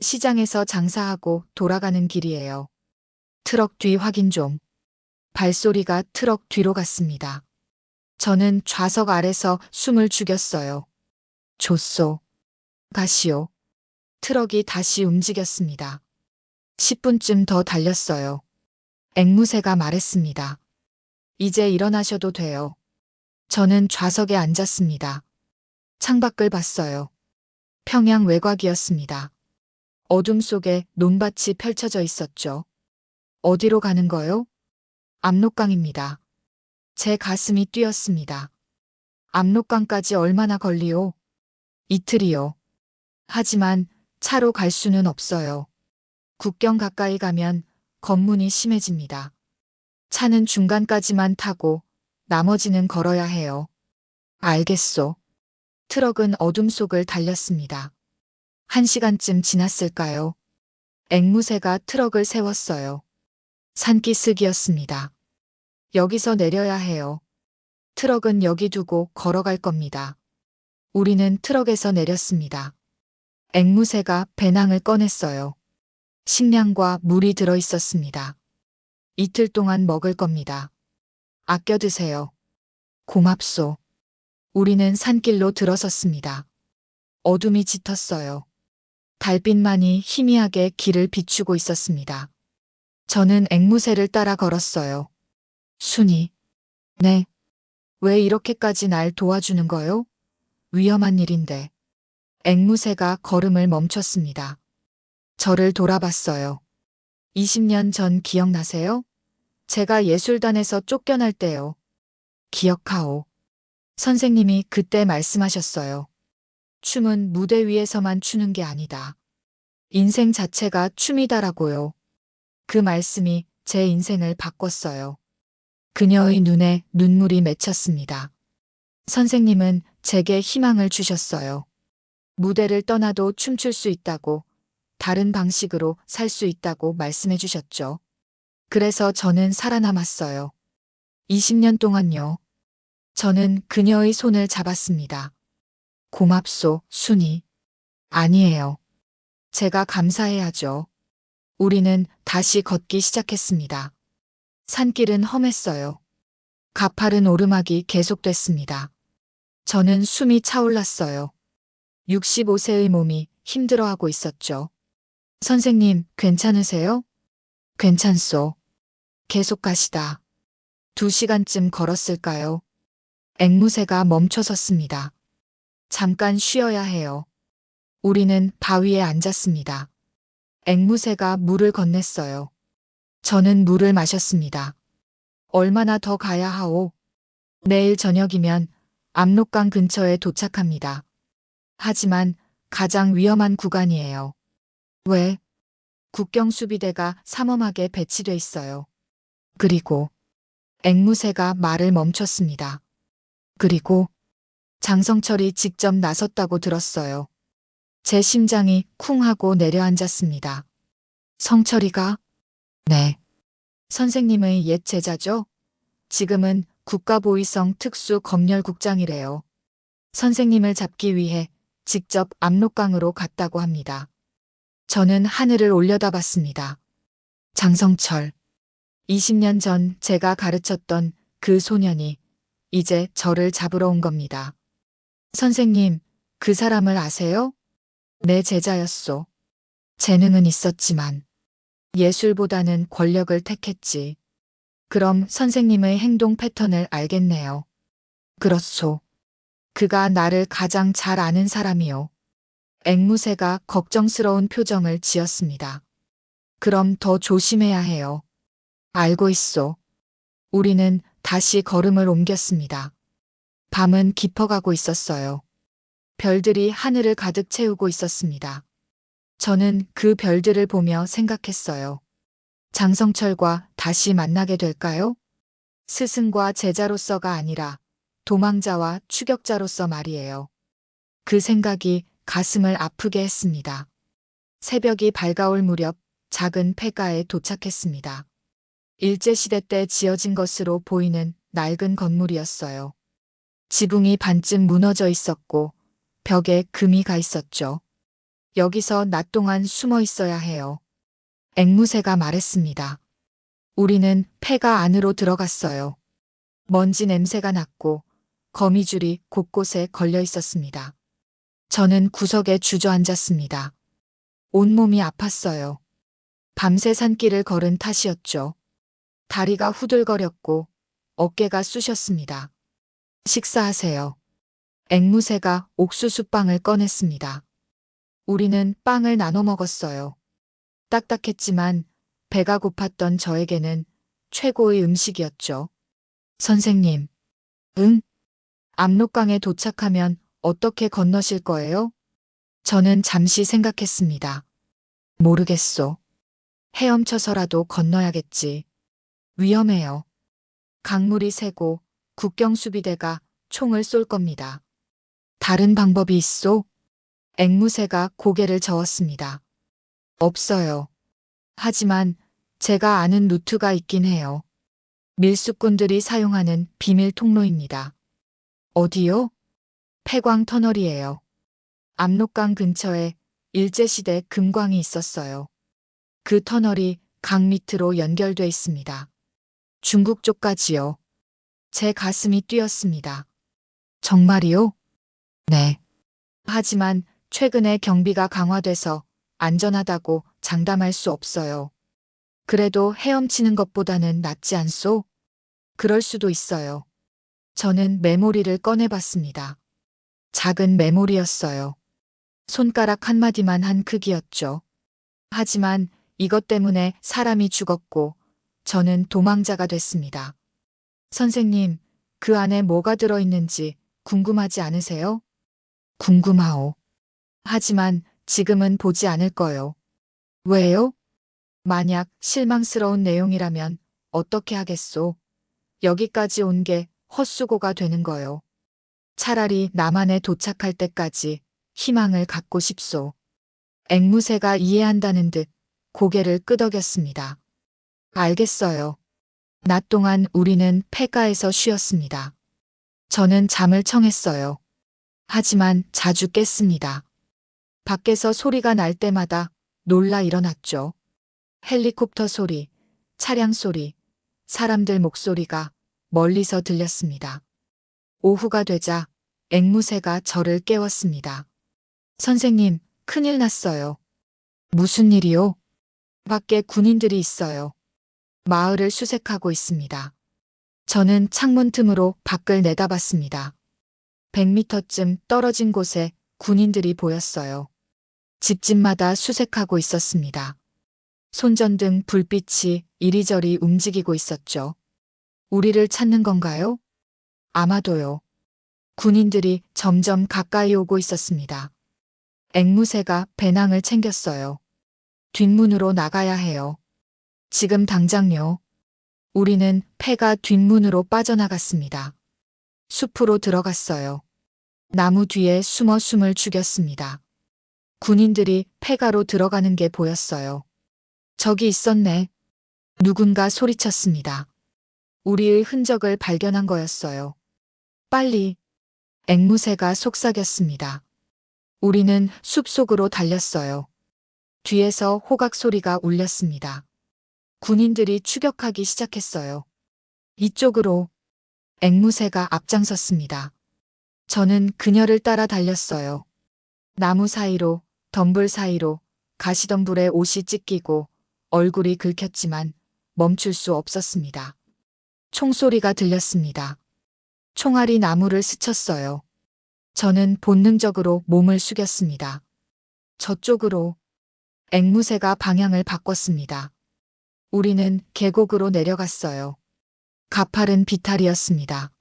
시장에서 장사하고 돌아가는 길이에요. 트럭 뒤 확인 좀. 발소리가 트럭 뒤로 갔습니다. 저는 좌석 아래서 숨을 죽였어요. 좋소. 가시오. 트럭이 다시 움직였습니다. 10분쯤 더 달렸어요. 앵무새가 말했습니다. 이제 일어나셔도 돼요. 저는 좌석에 앉았습니다. 창밖을 봤어요. 평양 외곽이었습니다. 어둠 속에 논밭이 펼쳐져 있었죠. 어디로 가는 거요? 압록강입니다. 제 가슴이 뛰었습니다. 압록강까지 얼마나 걸리오? 이틀이요. 하지만 차로 갈 수는 없어요. 국경 가까이 가면 검문이 심해집니다. 차는 중간까지만 타고 나머지는 걸어야 해요. 알겠소. 트럭은 어둠 속을 달렸습니다. 1시간쯤 지났을까요? 앵무새가 트럭을 세웠어요. 산기슭이었습니다. 여기서 내려야 해요. 트럭은 여기 두고 걸어갈 겁니다. 우리는 트럭에서 내렸습니다. 앵무새가 배낭을 꺼냈어요. 식량과 물이 들어 있었습니다. 이틀 동안 먹을 겁니다. 아껴 드세요. 고맙소. 우리는 산길로 들어섰습니다. 어둠이 짙었어요. 달빛만이 희미하게 길을 비추고 있었습니다. 저는 앵무새를 따라 걸었어요. 순이. 네. 왜 이렇게까지 날 도와주는 거요? 위험한 일인데. 앵무새가 걸음을 멈췄습니다. 저를 돌아봤어요. 20년 전 기억나세요? 제가 예술단에서 쫓겨날 때요. 기억하오. 선생님이 그때 말씀하셨어요. 춤은 무대 위에서만 추는 게 아니다. 인생 자체가 춤이다라고요. 그 말씀이 제 인생을 바꿨어요. 그녀의 눈에 눈물이 맺혔습니다. 선생님은 제게 희망을 주셨어요. 무대를 떠나도 춤출 수 있다고, 다른 방식으로 살 수 있다고 말씀해 주셨죠. 그래서 저는 살아남았어요. 20년 동안요. 저는 그녀의 손을 잡았습니다. 고맙소, 순이. 아니에요. 제가 감사해야죠. 우리는 다시 걷기 시작했습니다. 산길은 험했어요. 가파른 오르막이 계속됐습니다. 저는 숨이 차올랐어요. 65세의 몸이 힘들어하고 있었죠. 선생님, 괜찮으세요? 괜찮소. 계속 가시다. 2시간쯤 걸었을까요? 앵무새가 멈춰섰습니다. 잠깐 쉬어야 해요. 우리는 바위에 앉았습니다. 앵무새가 물을 건넸어요. 저는 물을 마셨습니다. 얼마나 더 가야 하오? 내일 저녁이면 압록강 근처에 도착합니다. 하지만 가장 위험한 구간이에요. 왜? 국경수비대가 삼엄하게 배치돼 있어요. 그리고 앵무새가 말을 멈췄습니다. 그리고 장성철이 직접 나섰다고 들었어요. 제 심장이 쿵 하고 내려앉았습니다. 성철이가? 네. 선생님의 옛 제자죠? 지금은 국가보위성 특수검열국장이래요. 선생님을 잡기 위해 직접 압록강으로 갔다고 합니다. 저는 하늘을 올려다봤습니다. 장성철. 20년 전 제가 가르쳤던 그 소년이 이제 저를 잡으러 온 겁니다. 선생님, 그 사람을 아세요? 내 제자였소. 재능은 있었지만 예술보다는 권력을 택했지. 그럼 선생님의 행동 패턴을 알겠네요. 그렇소. 그가 나를 가장 잘 아는 사람이요. 앵무새가 걱정스러운 표정을 지었습니다. 그럼 더 조심해야 해요. 알고 있소. 우리는 다시 걸음을 옮겼습니다. 밤은 깊어가고 있었어요. 별들이 하늘을 가득 채우고 있었습니다. 저는 그 별들을 보며 생각했어요. 장성철과 다시 만나게 될까요? 스승과 제자로서가 아니라 도망자와 추격자로서 말이에요. 그 생각이 가슴을 아프게 했습니다. 새벽이 밝아올 무렵 작은 폐가에 도착했습니다. 일제시대 때 지어진 것으로 보이는 낡은 건물이었어요. 지붕이 반쯤 무너져 있었고 벽에 금이 가 있었죠. 여기서 낮 동안 숨어 있어야 해요. 앵무새가 말했습니다. 우리는 폐가 안으로 들어갔어요. 먼지 냄새가 났고 거미줄이 곳곳에 걸려 있었습니다. 저는 구석에 주저앉았습니다. 온몸이 아팠어요. 밤새 산길을 걸은 탓이었죠. 다리가 후들거렸고 어깨가 쑤셨습니다. 식사하세요. 앵무새가 옥수수빵을 꺼냈습니다. 우리는 빵을 나눠 먹었어요. 딱딱했지만 배가 고팠던 저에게는 최고의 음식이었죠. 선생님, 응? 압록강에 도착하면 어떻게 건너실 거예요? 저는 잠시 생각했습니다. 모르겠소. 헤엄쳐서라도 건너야겠지. 위험해요. 강물이 새고 국경수비대가 총을 쏠 겁니다. 다른 방법이 있소? 앵무새가 고개를 저었습니다. 없어요. 하지만 제가 아는 루트가 있긴 해요. 밀수꾼들이 사용하는 비밀 통로입니다. 어디요? 폐광 터널이에요. 압록강 근처에 일제시대 금광이 있었어요. 그 터널이 강 밑으로 연결돼 있습니다. 중국 쪽까지요. 제 가슴이 뛰었습니다. 정말이요? 네. 하지만 최근에 경비가 강화돼서 안전하다고 장담할 수 없어요. 그래도 헤엄치는 것보다는 낫지 않소? 그럴 수도 있어요. 저는 메모리를 꺼내봤습니다. 작은 메모리였어요. 손가락 한마디만 한 크기였죠. 하지만 이것 때문에 사람이 죽었고 저는 도망자가 됐습니다. 선생님, 그 안에 뭐가 들어있는지 궁금하지 않으세요? 궁금하오. 하지만 지금은 보지 않을 거요. 왜요? 만약 실망스러운 내용이라면 어떻게 하겠소? 여기까지 온 게 헛수고가 되는 거요. 차라리 남한에 도착할 때까지 희망을 갖고 싶소. 앵무새가 이해한다는 듯 고개를 끄덕였습니다. 알겠어요. 낮 동안 우리는 폐가에서 쉬었습니다. 저는 잠을 청했어요. 하지만 자주 깼습니다. 밖에서 소리가 날 때마다 놀라 일어났죠. 헬리콥터 소리, 차량 소리, 사람들 목소리가 멀리서 들렸습니다. 오후가 되자 앵무새가 저를 깨웠습니다. 선생님, 큰일 났어요. 무슨 일이요? 밖에 군인들이 있어요. 마을을 수색하고 있습니다. 저는 창문 틈으로 밖을 내다봤습니다. 100m쯤 떨어진 곳에 군인들이 보였어요. 집집마다 수색하고 있었습니다. 손전등 불빛이 이리저리 움직이고 있었죠. 우리를 찾는 건가요? 아마도요. 군인들이 점점 가까이 오고 있었습니다. 앵무새가 배낭을 챙겼어요. 뒷문으로 나가야 해요. 지금 당장요. 우리는 폐가 뒷문으로 빠져나갔습니다. 숲으로 들어갔어요. 나무 뒤에 숨어 숨을 죽였습니다. 군인들이 폐가로 들어가는 게 보였어요. 저기 있었네. 누군가 소리쳤습니다. 우리의 흔적을 발견한 거였어요. 빨리. 앵무새가 속삭였습니다. 우리는 숲속으로 달렸어요. 뒤에서 호각 소리가 울렸습니다. 군인들이 추격하기 시작했어요. 이쪽으로. 앵무새가 앞장섰습니다. 저는 그녀를 따라 달렸어요. 나무 사이로, 덤불 사이로, 가시덤불에 옷이 찢기고 얼굴이 긁혔지만 멈출 수 없었습니다. 총소리가 들렸습니다. 총알이 나무를 스쳤어요. 저는 본능적으로 몸을 숙였습니다. 저쪽으로. 앵무새가 방향을 바꿨습니다. 우리는 계곡으로 내려갔어요. 가파른 비탈이었습니다.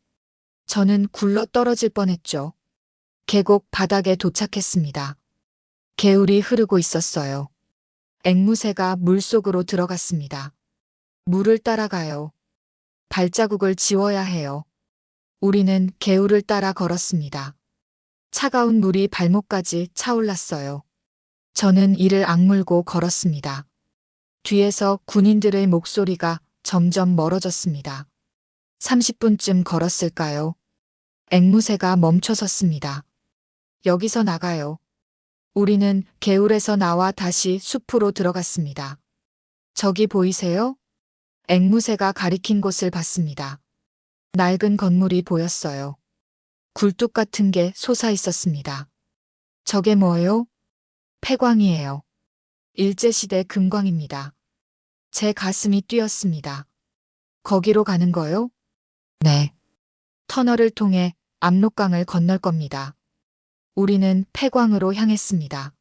저는 굴러 떨어질 뻔했죠. 계곡 바닥에 도착했습니다. 개울이 흐르고 있었어요. 앵무새가 물속으로 들어갔습니다. 물을 따라가요. 발자국을 지워야 해요. 우리는 개울을 따라 걸었습니다. 차가운 물이 발목까지 차올랐어요. 저는 이를 악물고 걸었습니다. 뒤에서 군인들의 목소리가 점점 멀어졌습니다. 30분쯤 걸었을까요? 앵무새가 멈춰섰습니다. 여기서 나가요. 우리는 개울에서 나와 다시 숲으로 들어갔습니다. 저기 보이세요? 앵무새가 가리킨 곳을 봤습니다. 낡은 건물이 보였어요. 굴뚝 같은 게 솟아 있었습니다. 저게 뭐예요? 폐광이에요. 일제시대 금광입니다. 제 가슴이 뛰었습니다. 거기로 가는 거요? 네. 터널을 통해 압록강을 건널 겁니다. 우리는 폐광으로 향했습니다.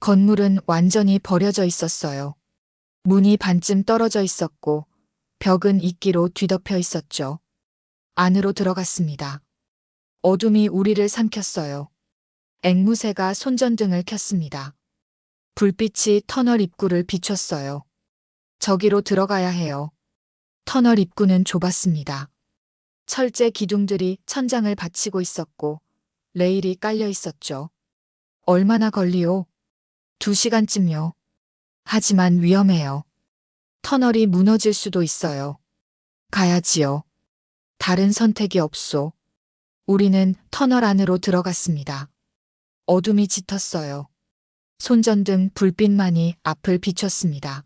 건물은 완전히 버려져 있었어요. 문이 반쯤 떨어져 있었고 벽은 이끼로 뒤덮여 있었죠. 안으로 들어갔습니다. 어둠이 우리를 삼켰어요. 앵무새가 손전등을 켰습니다. 불빛이 터널 입구를 비췄어요. 저기로 들어가야 해요. 터널 입구는 좁았습니다. 철제 기둥들이 천장을 받치고 있었고 레일이 깔려 있었죠. 얼마나 걸리요? 2시간쯤요. 하지만 위험해요. 터널이 무너질 수도 있어요. 가야지요. 다른 선택이 없소. 우리는 터널 안으로 들어갔습니다. 어둠이 짙었어요. 손전등 불빛만이 앞을 비췄습니다.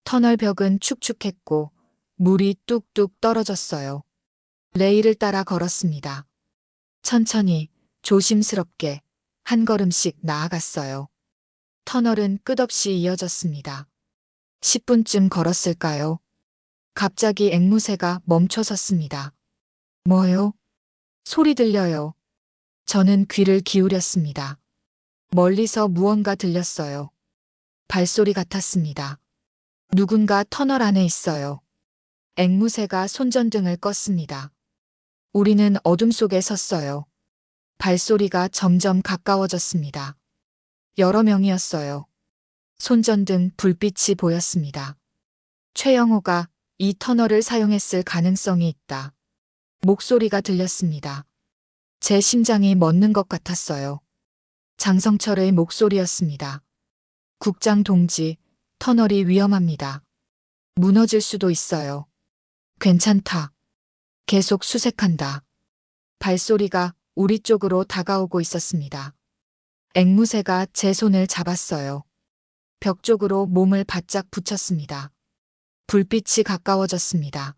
터널 벽은 축축했고 물이 뚝뚝 떨어졌어요. 레일을 따라 걸었습니다. 천천히, 조심스럽게 한 걸음씩 나아갔어요. 터널은 끝없이 이어졌습니다. 10분쯤 걸었을까요? 갑자기 앵무새가 멈춰 섰습니다. 뭐요? 소리 들려요. 저는 귀를 기울였습니다. 멀리서 무언가 들렸어요. 발소리 같았습니다. 누군가 터널 안에 있어요. 앵무새가 손전등을 껐습니다. 우리는 어둠 속에 섰어요. 발소리가 점점 가까워졌습니다. 여러 명이었어요. 손전등 불빛이 보였습니다. 최영호가 이 터널을 사용했을 가능성이 있다. 목소리가 들렸습니다. 제 심장이 멎는 것 같았어요. 장성철의 목소리였습니다. 국장 동지, 터널이 위험합니다. 무너질 수도 있어요. 괜찮다. 계속 수색한다. 발소리가 우리 쪽으로 다가오고 있었습니다. 앵무새가 제 손을 잡았어요. 벽 쪽으로 몸을 바짝 붙였습니다. 불빛이 가까워졌습니다.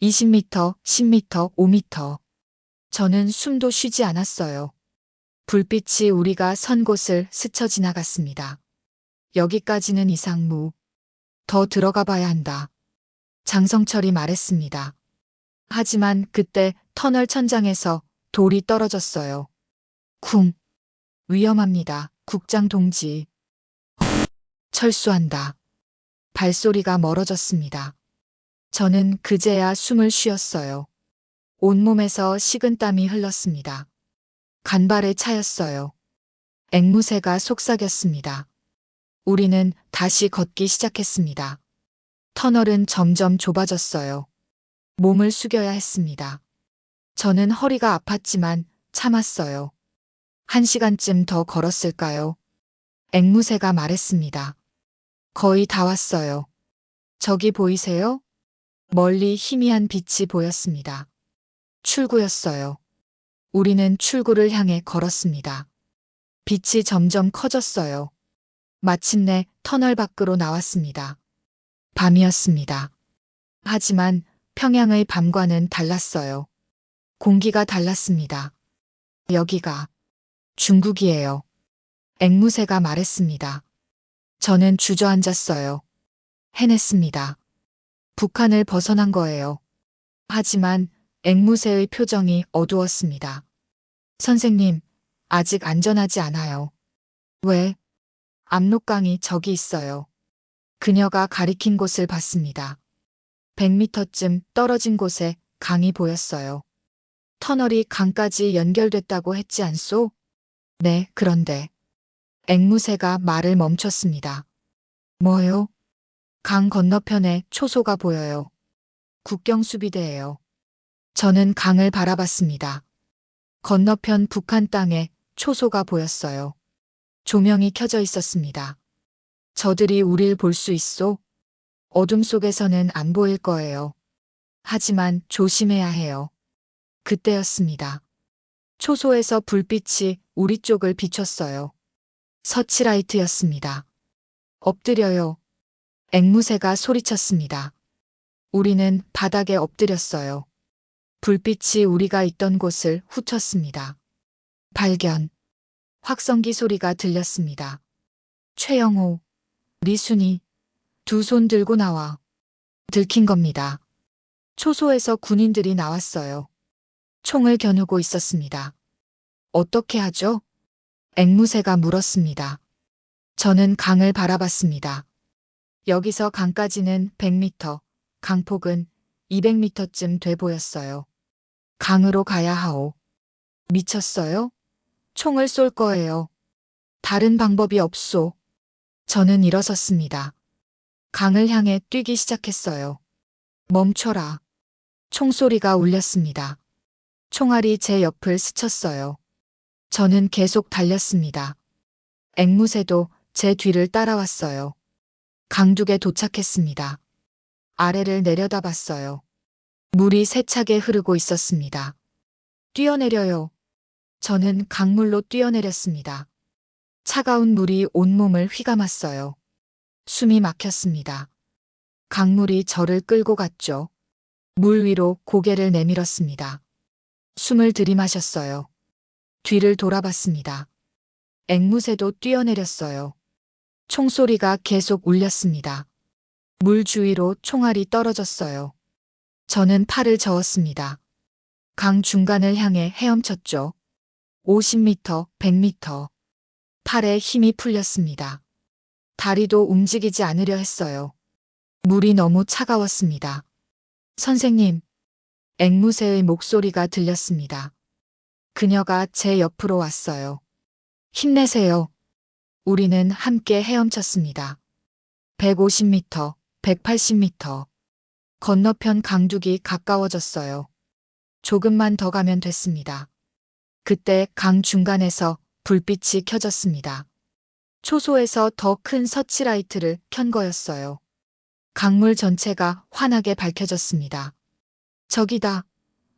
20m, 10m, 5m. 저는 숨도 쉬지 않았어요. 불빛이 우리가 선 곳을 스쳐 지나갔습니다. 여기까지는 이상무. 더 들어가 봐야 한다. 장성철이 말했습니다. 하지만 그때 터널 천장에서 돌이 떨어졌어요. 쿵. 위험합니다, 국장 동지. 철수한다. 발소리가 멀어졌습니다. 저는 그제야 숨을 쉬었어요. 온몸에서 식은땀이 흘렀습니다. 간발에 차였어요. 앵무새가 속삭였습니다. 우리는 다시 걷기 시작했습니다. 터널은 점점 좁아졌어요. 몸을 숙여야 했습니다. 저는 허리가 아팠지만 참았어요. 1시간쯤 더 걸었을까요? 앵무새가 말했습니다. 거의 다 왔어요. 저기 보이세요? 멀리 희미한 빛이 보였습니다. 출구였어요. 우리는 출구를 향해 걸었습니다. 빛이 점점 커졌어요. 마침내 터널 밖으로 나왔습니다. 밤이었습니다. 하지만 평양의 밤과는 달랐어요. 공기가 달랐습니다. 여기가 중국이에요. 앵무새가 말했습니다. 저는 주저앉았어요. 해냈습니다. 북한을 벗어난 거예요. 하지만 앵무새의 표정이 어두웠습니다. 선생님, 아직 안전하지 않아요. 왜? 압록강이 저기 있어요. 그녀가 가리킨 곳을 봤습니다. 100m쯤 떨어진 곳에 강이 보였어요. 터널이 강까지 연결됐다고 했지 않소? 네, 그런데. 앵무새가 말을 멈췄습니다. 뭐요? 강 건너편에 초소가 보여요. 국경수비대예요. 저는 강을 바라봤습니다. 건너편 북한 땅에 초소가 보였어요. 조명이 켜져 있었습니다. 저들이 우릴 볼 수 있소? 어둠 속에서는 안 보일 거예요. 하지만 조심해야 해요. 그때였습니다. 초소에서 불빛이 우리 쪽을 비췄어요. 서치라이트였습니다. 엎드려요. 앵무새가 소리쳤습니다. 우리는 바닥에 엎드렸어요. 불빛이 우리가 있던 곳을 훑었습니다. 발견. 확성기 소리가 들렸습니다. 최영호, 리순이, 두 손 들고 나와. 들킨 겁니다. 초소에서 군인들이 나왔어요. 총을 겨누고 있었습니다. 어떻게 하죠? 앵무새가 물었습니다. 저는 강을 바라봤습니다. 여기서 강까지는 100m, 강폭은 200m쯤 돼 보였어요. 강으로 가야 하오. 미쳤어요? 총을 쏠 거예요. 다른 방법이 없소. 저는 일어섰습니다. 강을 향해 뛰기 시작했어요. 멈춰라. 총소리가 울렸습니다. 총알이 제 옆을 스쳤어요. 저는 계속 달렸습니다. 앵무새도 제 뒤를 따라왔어요. 강둑에 도착했습니다. 아래를 내려다봤어요. 물이 세차게 흐르고 있었습니다. 뛰어내려요. 저는 강물로 뛰어내렸습니다. 차가운 물이 온몸을 휘감았어요. 숨이 막혔습니다. 강물이 저를 끌고 갔죠. 물 위로 고개를 내밀었습니다. 숨을 들이마셨어요. 뒤를 돌아봤습니다. 앵무새도 뛰어내렸어요. 총소리가 계속 울렸습니다. 물 주위로 총알이 떨어졌어요. 저는 팔을 저었습니다. 강 중간을 향해 헤엄쳤죠. 50m, 100m. 팔에 힘이 풀렸습니다. 다리도 움직이지 않으려 했어요. 물이 너무 차가웠습니다. 선생님, 앵무새의 목소리가 들렸습니다. 그녀가 제 옆으로 왔어요. 힘내세요. 우리는 함께 헤엄쳤습니다. 150m, 180m. 건너편 강둑이 가까워졌어요. 조금만 더 가면 됐습니다. 그때 강 중간에서 불빛이 켜졌습니다. 초소에서 더 큰 서치라이트를 켠 거였어요. 강물 전체가 환하게 밝혀졌습니다. 저기다.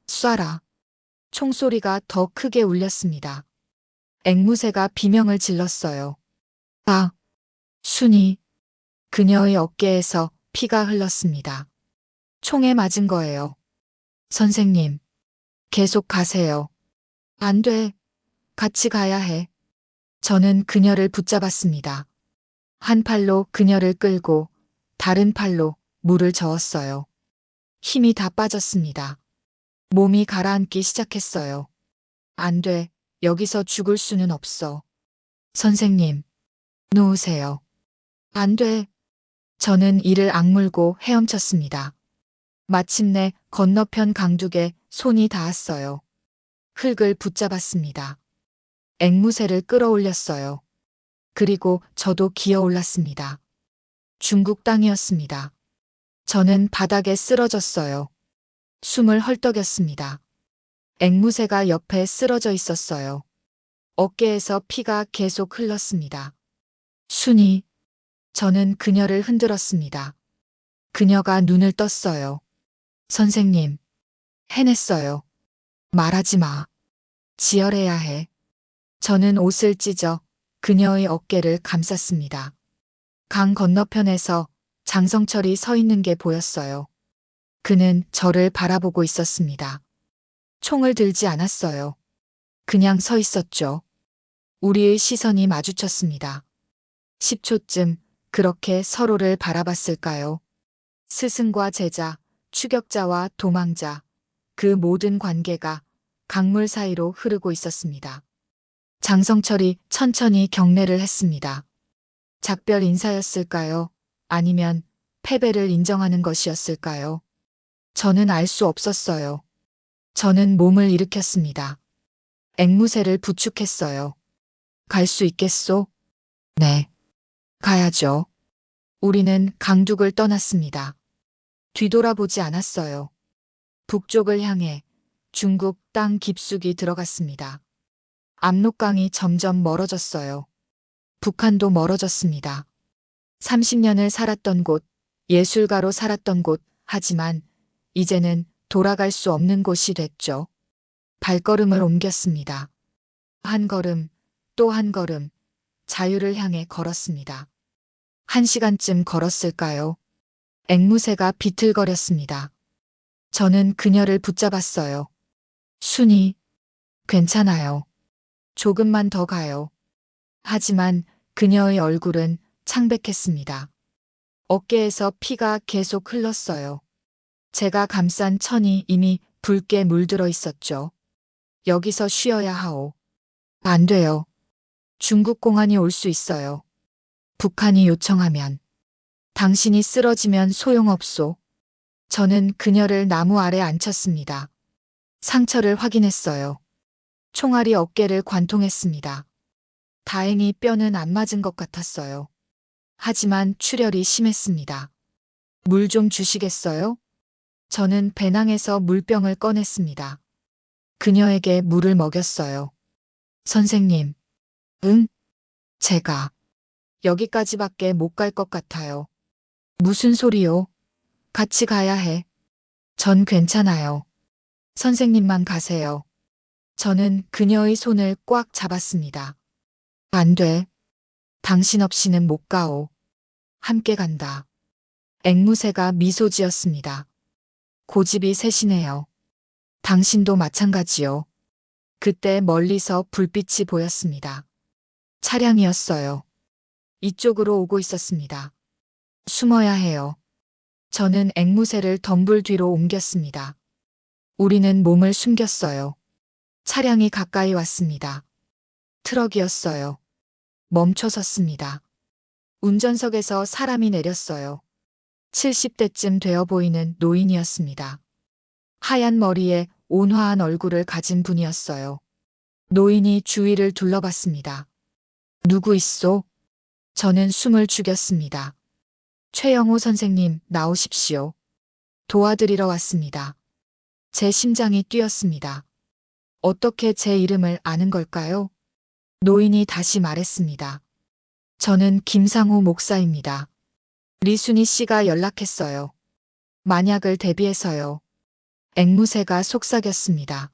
쏴라. 총소리가 더 크게 울렸습니다. 앵무새가 비명을 질렀어요. 아, 순이. 그녀의 어깨에서 피가 흘렀습니다. 총에 맞은 거예요. 선생님, 계속 가세요. 안 돼. 같이 가야 해. 저는 그녀를 붙잡았습니다. 한 팔로 그녀를 끌고 다른 팔로 물을 저었어요. 힘이 다 빠졌습니다. 몸이 가라앉기 시작했어요. 안 돼. 여기서 죽을 수는 없어. 선생님, 누우세요. 안 돼. 저는 이를 악물고 헤엄쳤습니다. 마침내 건너편 강둑에 손이 닿았어요. 흙을 붙잡았습니다. 앵무새를 끌어올렸어요. 그리고 저도 기어 올랐습니다. 중국 땅이었습니다. 저는 바닥에 쓰러졌어요. 숨을 헐떡였습니다. 앵무새가 옆에 쓰러져 있었어요. 어깨에서 피가 계속 흘렀습니다. 순이. 저는 그녀를 흔들었습니다. 그녀가 눈을 떴어요. 선생님. 해냈어요. 말하지 마. 지혈해야 해. 저는 옷을 찢어 그녀의 어깨를 감쌌습니다. 강 건너편에서 장성철이 서 있는 게 보였어요. 그는 저를 바라보고 있었습니다. 총을 들지 않았어요. 그냥 서 있었죠. 우리의 시선이 마주쳤습니다. 10초쯤 그렇게 서로를 바라봤을까요? 스승과 제자, 추격자와 도망자, 그 모든 관계가 강물 사이로 흐르고 있었습니다. 장성철이 천천히 경례를 했습니다. 작별 인사였을까요? 아니면 패배를 인정하는 것이었을까요? 저는 알 수 없었어요. 저는 몸을 일으켰습니다. 앵무새를 부축했어요. 갈 수 있겠소? 네. 가야죠. 우리는 강둑을 떠났습니다. 뒤돌아보지 않았어요. 북쪽을 향해 중국 땅 깊숙이 들어갔습니다. 압록강이 점점 멀어졌어요. 북한도 멀어졌습니다. 30년을 살았던 곳, 예술가로 살았던 곳, 하지만 이제는 돌아갈 수 없는 곳이 됐죠. 발걸음을 옮겼습니다. 한 걸음, 또 한 걸음, 자유를 향해 걸었습니다. 1시간쯤 걸었을까요? 앵무새가 비틀거렸습니다. 저는 그녀를 붙잡았어요. 순이, 괜찮아요. 조금만 더 가요. 하지만 그녀의 얼굴은 창백했습니다. 어깨에서 피가 계속 흘렀어요. 제가 감싼 천이 이미 붉게 물들어 있었죠. 여기서 쉬어야 하오. 안 돼요. 중국 공안이 올 수 있어요. 북한이 요청하면. 당신이 쓰러지면 소용없소. 저는 그녀를 나무 아래 앉혔습니다. 상처를 확인했어요. 총알이 어깨를 관통했습니다. 다행히 뼈는 안 맞은 것 같았어요. 하지만 출혈이 심했습니다. 물 좀 주시겠어요? 저는 배낭에서 물병을 꺼냈습니다. 그녀에게 물을 먹였어요. 선생님. 응? 제가 여기까지밖에 못 갈 것 같아요. 무슨 소리요? 같이 가야 해. 전 괜찮아요. 선생님만 가세요. 저는 그녀의 손을 꽉 잡았습니다. 안 돼. 당신 없이는 못 가오. 함께 간다. 앵무새가 미소 지었습니다. 고집이 세시네요. 당신도 마찬가지요. 그때 멀리서 불빛이 보였습니다. 차량이었어요. 이쪽으로 오고 있었습니다. 숨어야 해요. 저는 앵무새를 덤불 뒤로 옮겼습니다. 우리는 몸을 숨겼어요. 차량이 가까이 왔습니다. 트럭이었어요. 멈춰 섰습니다. 운전석에서 사람이 내렸어요. 70대쯤 되어 보이는 노인이었습니다. 하얀 머리에 온화한 얼굴을 가진 분이었어요. 노인이 주위를 둘러봤습니다. 누구 있소? 저는 숨을 죽였습니다. 최영호 선생님, 나오십시오. 도와드리러 왔습니다. 제 심장이 뛰었습니다. 어떻게 제 이름을 아는 걸까요? 노인이 다시 말했습니다. 저는 김상호 목사입니다. 리순이 씨가 연락했어요. 만약을 대비해서요. 앵무새가 속삭였습니다.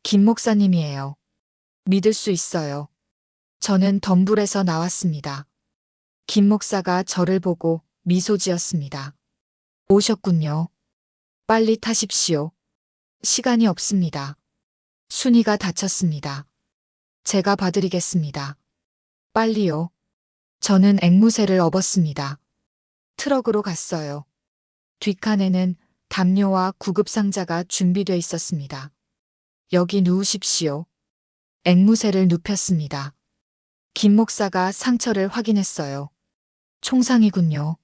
김 목사님이에요. 믿을 수 있어요. 저는 덤불에서 나왔습니다. 김 목사가 저를 보고 미소 지었습니다. 오셨군요. 빨리 타십시오. 시간이 없습니다. 순이가 다쳤습니다. 제가 봐드리겠습니다. 빨리요. 저는 앵무새를 업었습니다. 트럭으로 갔어요. 뒷칸에는 담요와 구급상자가 준비돼 있었습니다. 여기 누우십시오. 앵무새를 눕혔습니다. 김 목사가 상처를 확인했어요. 총상이군요.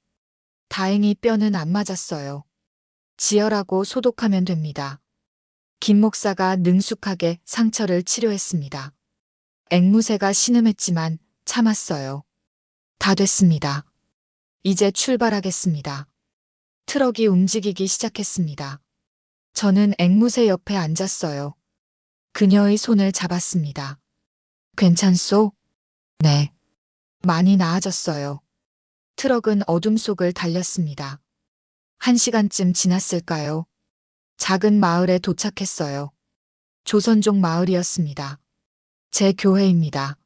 다행히 뼈는 안 맞았어요. 지혈하고 소독하면 됩니다. 김 목사가 능숙하게 상처를 치료했습니다. 앵무새가 신음했지만 참았어요. 다 됐습니다. 이제 출발하겠습니다. 트럭이 움직이기 시작했습니다. 저는 앵무새 옆에 앉았어요. 그녀의 손을 잡았습니다. 괜찮소? 네. 많이 나아졌어요. 트럭은 어둠 속을 달렸습니다. 1시간쯤 지났을까요? 작은 마을에 도착했어요. 조선족 마을이었습니다. 제 교회입니다.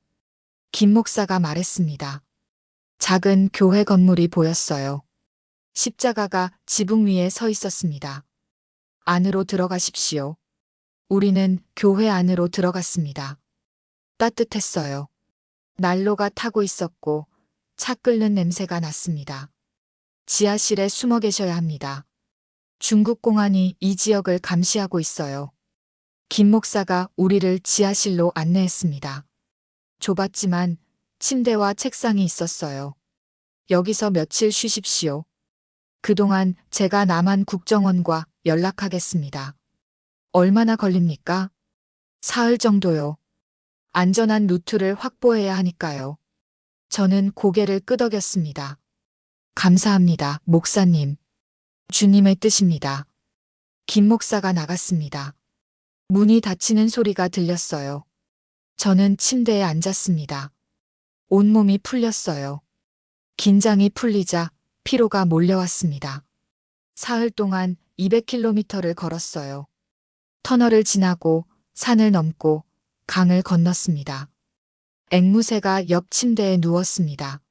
김 목사가 말했습니다. 작은 교회 건물이 보였어요. 십자가가 지붕 위에 서 있었습니다. 안으로 들어가십시오. 우리는 교회 안으로 들어갔습니다. 따뜻했어요. 난로가 타고 있었고 차 끓는 냄새가 났습니다. 지하실에 숨어 계셔야 합니다. 중국 공안이 이 지역을 감시하고 있어요. 김 목사가 우리를 지하실로 안내했습니다. 좁았지만 침대와 책상이 있었어요. 여기서 며칠 쉬십시오. 그동안 제가 남한 국정원과 연락하겠습니다. 얼마나 걸립니까? 사흘 정도요. 안전한 루트를 확보해야 하니까요. 저는 고개를 끄덕였습니다. 감사합니다, 목사님. 주님의 뜻입니다. 김 목사가 나갔습니다. 문이 닫히는 소리가 들렸어요. 저는 침대에 앉았습니다. 온몸이 풀렸어요. 긴장이 풀리자 피로가 몰려왔습니다. 사흘 동안 200km를 걸었어요. 터널을 지나고 산을 넘고 강을 건넜습니다. 앵무새가 옆 침대에 누웠습니다.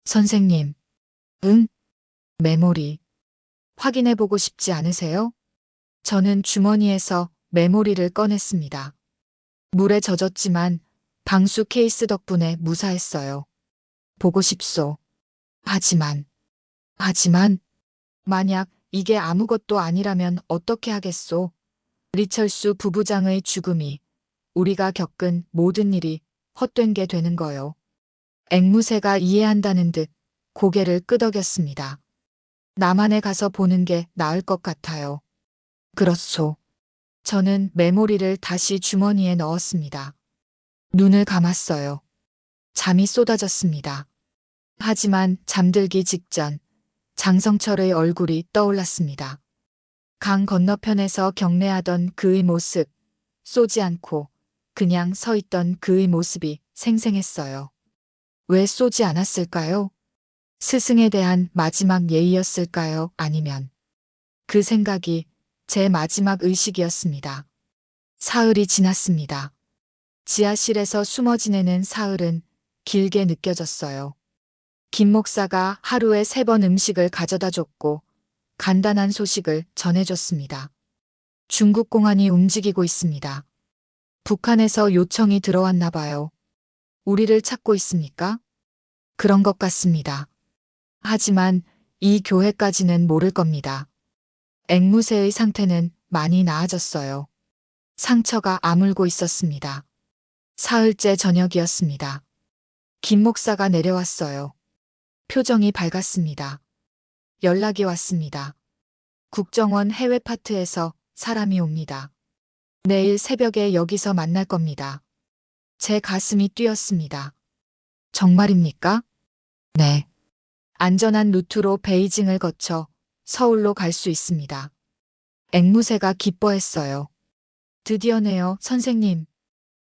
선생님. 응? 메모리. 확인해보고 싶지 않으세요? 저는 주머니에서 메모리를 꺼냈습니다. 물에 젖었지만 방수 케이스 덕분에 무사했어요. 보고 싶소. 하지만, 만약 이게 아무것도 아니라면 어떻게 하겠소? 리철수 부부장의 죽음이 우리가 겪은 모든 일이 헛된 게 되는 거요. 앵무새가 이해한다는 듯 고개를 끄덕였습니다. 남한에 가서 보는 게 나을 것 같아요. 그렇소. 저는 메모리를 다시 주머니에 넣었습니다. 눈을 감았어요. 잠이 쏟아졌습니다. 하지만 잠들기 직전 장성철의 얼굴이 떠올랐습니다. 강 건너편에서 경례하던 그의 모습, 쏘지 않고 그냥 서 있던 그의 모습이 생생했어요. 왜 쏘지 않았을까요? 스승에 대한 마지막 예의였을까요? 아니면 그 생각이 제 마지막 의식이었습니다. 사흘이 지났습니다. 지하실에서 숨어 지내는 사흘은 길게 느껴졌어요. 김 목사가 하루에 3번 음식을 가져다 줬고 간단한 소식을 전해줬습니다. 중국 공안이 움직이고 있습니다. 북한에서 요청이 들어왔나 봐요. 우리를 찾고 있습니까? 그런 것 같습니다. 하지만 이 교회까지는 모를 겁니다. 앵무새의 상태는 많이 나아졌어요. 상처가 아물고 있었습니다. 사흘째 저녁이었습니다. 김 목사가 내려왔어요. 표정이 밝았습니다. 연락이 왔습니다. 국정원 해외 파트에서 사람이 옵니다. 내일 새벽에 여기서 만날 겁니다. 제 가슴이 뛰었습니다. 정말입니까? 네. 안전한 루트로 베이징을 거쳐 서울로 갈 수 있습니다. 앵무새가 기뻐했어요. 드디어네요, 선생님.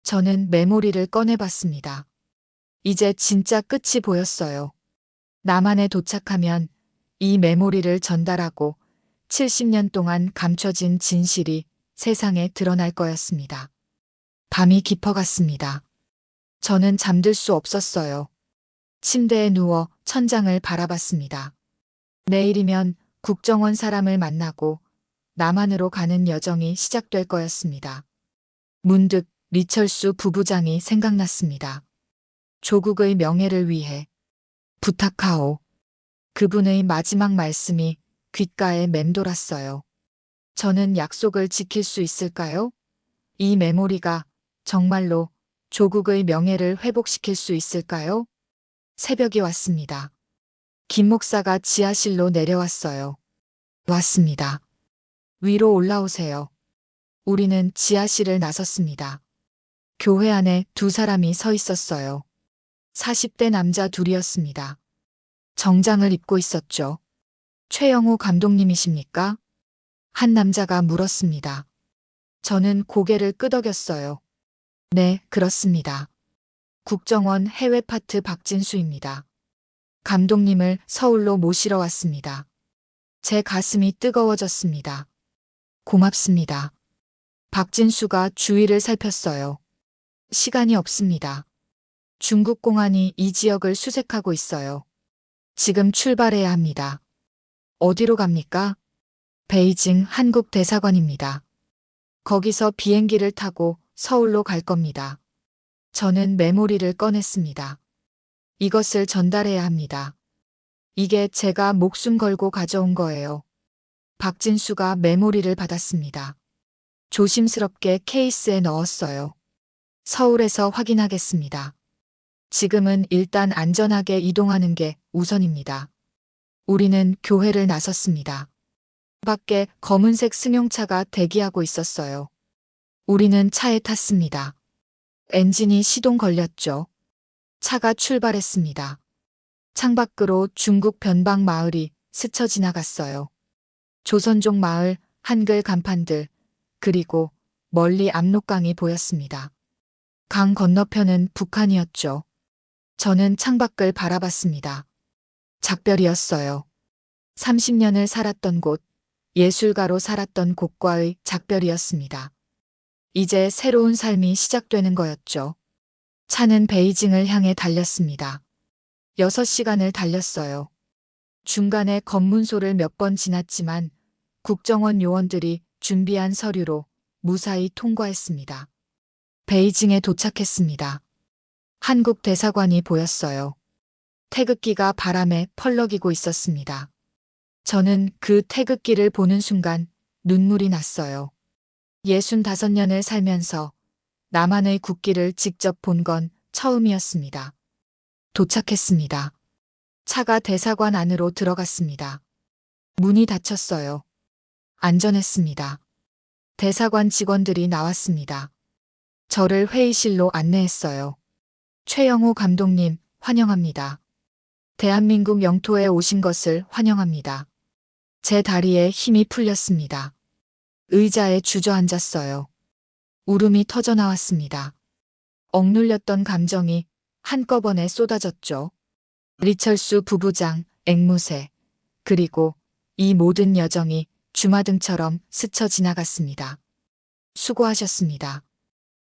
저는 메모리를 꺼내봤습니다. 이제 진짜 끝이 보였어요. 남한에 도착하면 이 메모리를 전달하고 70년 동안 감춰진 진실이 세상에 드러날 거였습니다. 밤이 깊어갔습니다. 저는 잠들 수 없었어요. 침대에 누워 천장을 바라봤습니다. 내일이면 국정원 사람을 만나고 남한으로 가는 여정이 시작될 거였습니다. 문득 리철수 부부장이 생각났습니다. 조국의 명예를 위해 부탁하오. 그분의 마지막 말씀이 귓가에 맴돌았어요. 저는 약속을 지킬 수 있을까요? 이 메모리가 정말로 조국의 명예를 회복시킬 수 있을까요? 새벽이 왔습니다. 김 목사가 지하실로 내려왔어요. 왔습니다. 위로 올라오세요. 우리는 지하실을 나섰습니다. 교회 안에 두 사람이 서 있었어요. 40대 남자 둘이었습니다. 정장을 입고 있었죠. 최영호 감독님이십니까? 한 남자가 물었습니다. 저는 고개를 끄덕였어요. 네, 그렇습니다. 국정원 해외 파트 박진수입니다. 감독님을 서울로 모시러 왔습니다. 제 가슴이 뜨거워졌습니다. 고맙습니다. 박진수가 주위를 살폈어요. 시간이 없습니다. 중국 공안이 이 지역을 수색하고 있어요. 지금 출발해야 합니다. 어디로 갑니까? 베이징 한국 대사관입니다. 거기서 비행기를 타고 서울로 갈 겁니다. 저는 메모리를 꺼냈습니다. 이것을 전달해야 합니다. 이게 제가 목숨 걸고 가져온 거예요. 박진수가 메모리를 받았습니다. 조심스럽게 케이스에 넣었어요. 서울에서 확인하겠습니다. 지금은 일단 안전하게 이동하는 게 우선입니다. 우리는 교회를 나섰습니다. 밖에 검은색 승용차가 대기하고 있었어요. 우리는 차에 탔습니다. 엔진이 시동 걸렸죠. 차가 출발했습니다. 창밖으로 중국 변방 마을이 스쳐 지나갔어요. 조선족 마을, 한글 간판들, 그리고 멀리 압록강이 보였습니다. 강 건너편은 북한이었죠. 저는 창밖을 바라봤습니다. 작별이었어요. 30년을 살았던 곳, 예술가로 살았던 곳과의 작별이었습니다. 이제 새로운 삶이 시작되는 거였죠. 차는 베이징을 향해 달렸습니다. 6시간을 달렸어요. 중간에 검문소를 몇 번 지났지만 국정원 요원들이 준비한 서류로 무사히 통과했습니다. 베이징에 도착했습니다. 한국 대사관이 보였어요. 태극기가 바람에 펄럭이고 있었습니다. 저는 그 태극기를 보는 순간 눈물이 났어요. 65년을 살면서 남한의 국기를 직접 본 건 처음이었습니다. 도착했습니다. 차가 대사관 안으로 들어갔습니다. 문이 닫혔어요. 안전했습니다. 대사관 직원들이 나왔습니다. 저를 회의실로 안내했어요. 최영호 감독님, 환영합니다. 대한민국 영토에 오신 것을 환영합니다. 제 다리에 힘이 풀렸습니다. 의자에 주저앉았어요. 울음이 터져나왔습니다. 억눌렸던 감정이 한꺼번에 쏟아졌죠. 리철수 부부장, 앵무새, 그리고 이 모든 여정이 주마등처럼 스쳐 지나갔습니다. 수고하셨습니다.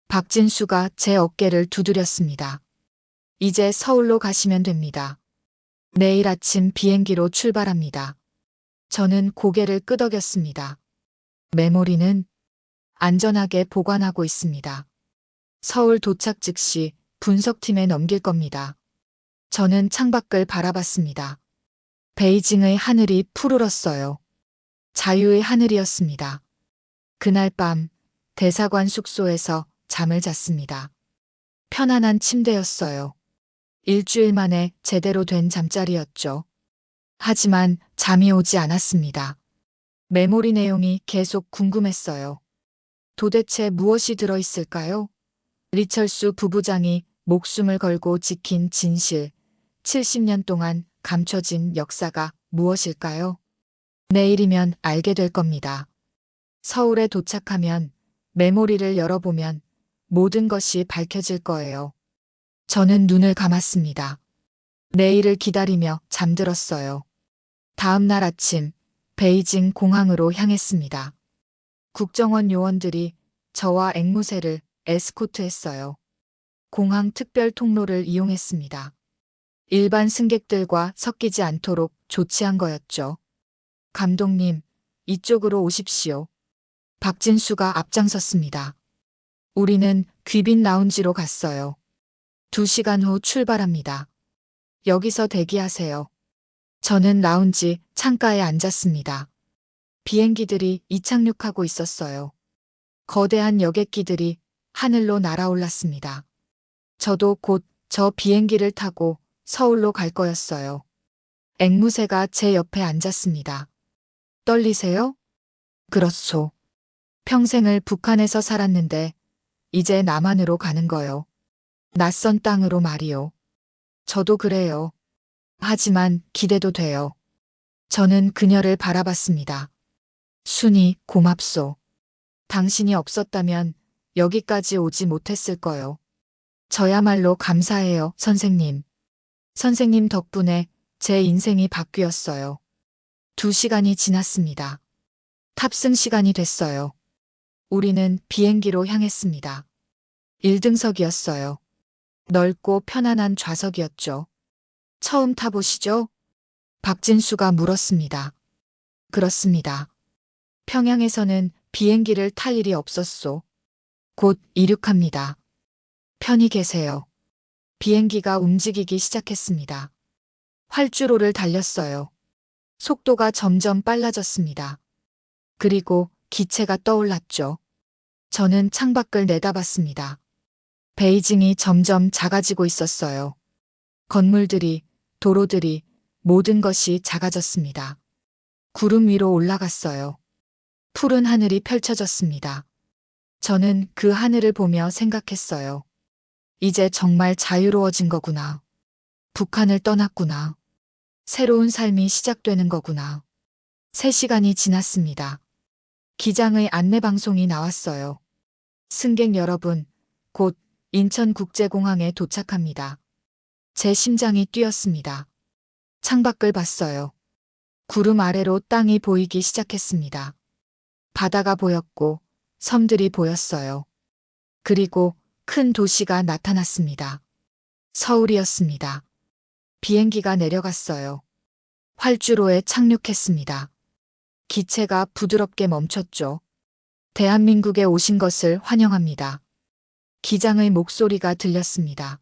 박진수가 제 어깨를 두드렸습니다. 이제 서울로 가시면 됩니다. 내일 아침 비행기로 출발합니다. 저는 고개를 끄덕였습니다. 메모리는 안전하게 보관하고 있습니다. 서울 도착 즉시 분석팀에 넘길 겁니다. 저는 창밖을 바라봤습니다. 베이징의 하늘이 푸르렀어요. 자유의 하늘이었습니다. 그날 밤 대사관 숙소에서 잠을 잤습니다. 편안한 침대였어요. 일주일 만에 제대로 된 잠자리였죠. 하지만 잠이 오지 않았습니다. 메모리 내용이 계속 궁금했어요. 도대체 무엇이 들어있을까요? 리철수 부부장이 목숨을 걸고 지킨 진실, 70년 동안 감춰진 역사가 무엇일까요? 내일이면 알게 될 겁니다. 서울에 도착하면 메모리를 열어보면 모든 것이 밝혀질 거예요. 저는 눈을 감았습니다. 내일을 기다리며 잠들었어요. 다음 날 아침, 베이징 공항으로 향했습니다. 국정원 요원들이 저와 앵무새를 에스코트했어요. 공항 특별 통로를 이용했습니다. 일반 승객들과 섞이지 않도록 조치한 거였죠. 감독님, 이쪽으로 오십시오. 박진수가 앞장섰습니다. 우리는 귀빈 라운지로 갔어요. 2시간 후 출발합니다. 여기서 대기하세요. 저는 라운지 창가에 앉았습니다. 비행기들이 이착륙하고 있었어요. 거대한 여객기들이 하늘로 날아올랐습니다. 저도 곧 저 비행기를 타고 서울로 갈 거였어요. 앵무새가 제 옆에 앉았습니다. 떨리세요? 그렇소. 평생을 북한에서 살았는데 이제 남한으로 가는 거요. 낯선 땅으로 말이요. 저도 그래요. 하지만 기대도 돼요. 저는 그녀를 바라봤습니다. 순이 고맙소. 당신이 없었다면 여기까지 오지 못했을 거요. 저야말로 감사해요, 선생님. 선생님 덕분에 제 인생이 바뀌었어요. 2시간이 지났습니다. 탑승 시간이 됐어요. 우리는 비행기로 향했습니다. 1등석이었어요. 넓고 편안한 좌석이었죠. 처음 타보시죠? 박진수가 물었습니다. 그렇습니다. 평양에서는 비행기를 탈 일이 없었소. 곧 이륙합니다. 편히 계세요. 비행기가 움직이기 시작했습니다. 활주로를 달렸어요. 속도가 점점 빨라졌습니다. 그리고 기체가 떠올랐죠. 저는 창밖을 내다봤습니다. 베이징이 점점 작아지고 있었어요. 건물들이, 도로들이, 모든 것이 작아졌습니다. 구름 위로 올라갔어요. 푸른 하늘이 펼쳐졌습니다. 저는 그 하늘을 보며 생각했어요. 이제 정말 자유로워진 거구나. 북한을 떠났구나. 새로운 삶이 시작되는 거구나. 3시간이 지났습니다. 기장의 안내방송이 나왔어요. 승객 여러분, 곧 인천국제공항에 도착합니다. 제 심장이 뛰었습니다. 창밖을 봤어요. 구름 아래로 땅이 보이기 시작했습니다. 바다가 보였고 섬들이 보였어요. 그리고 큰 도시가 나타났습니다. 서울이었습니다. 비행기가 내려갔어요. 활주로에 착륙했습니다. 기체가 부드럽게 멈췄죠. 대한민국에 오신 것을 환영합니다. 기장의 목소리가 들렸습니다.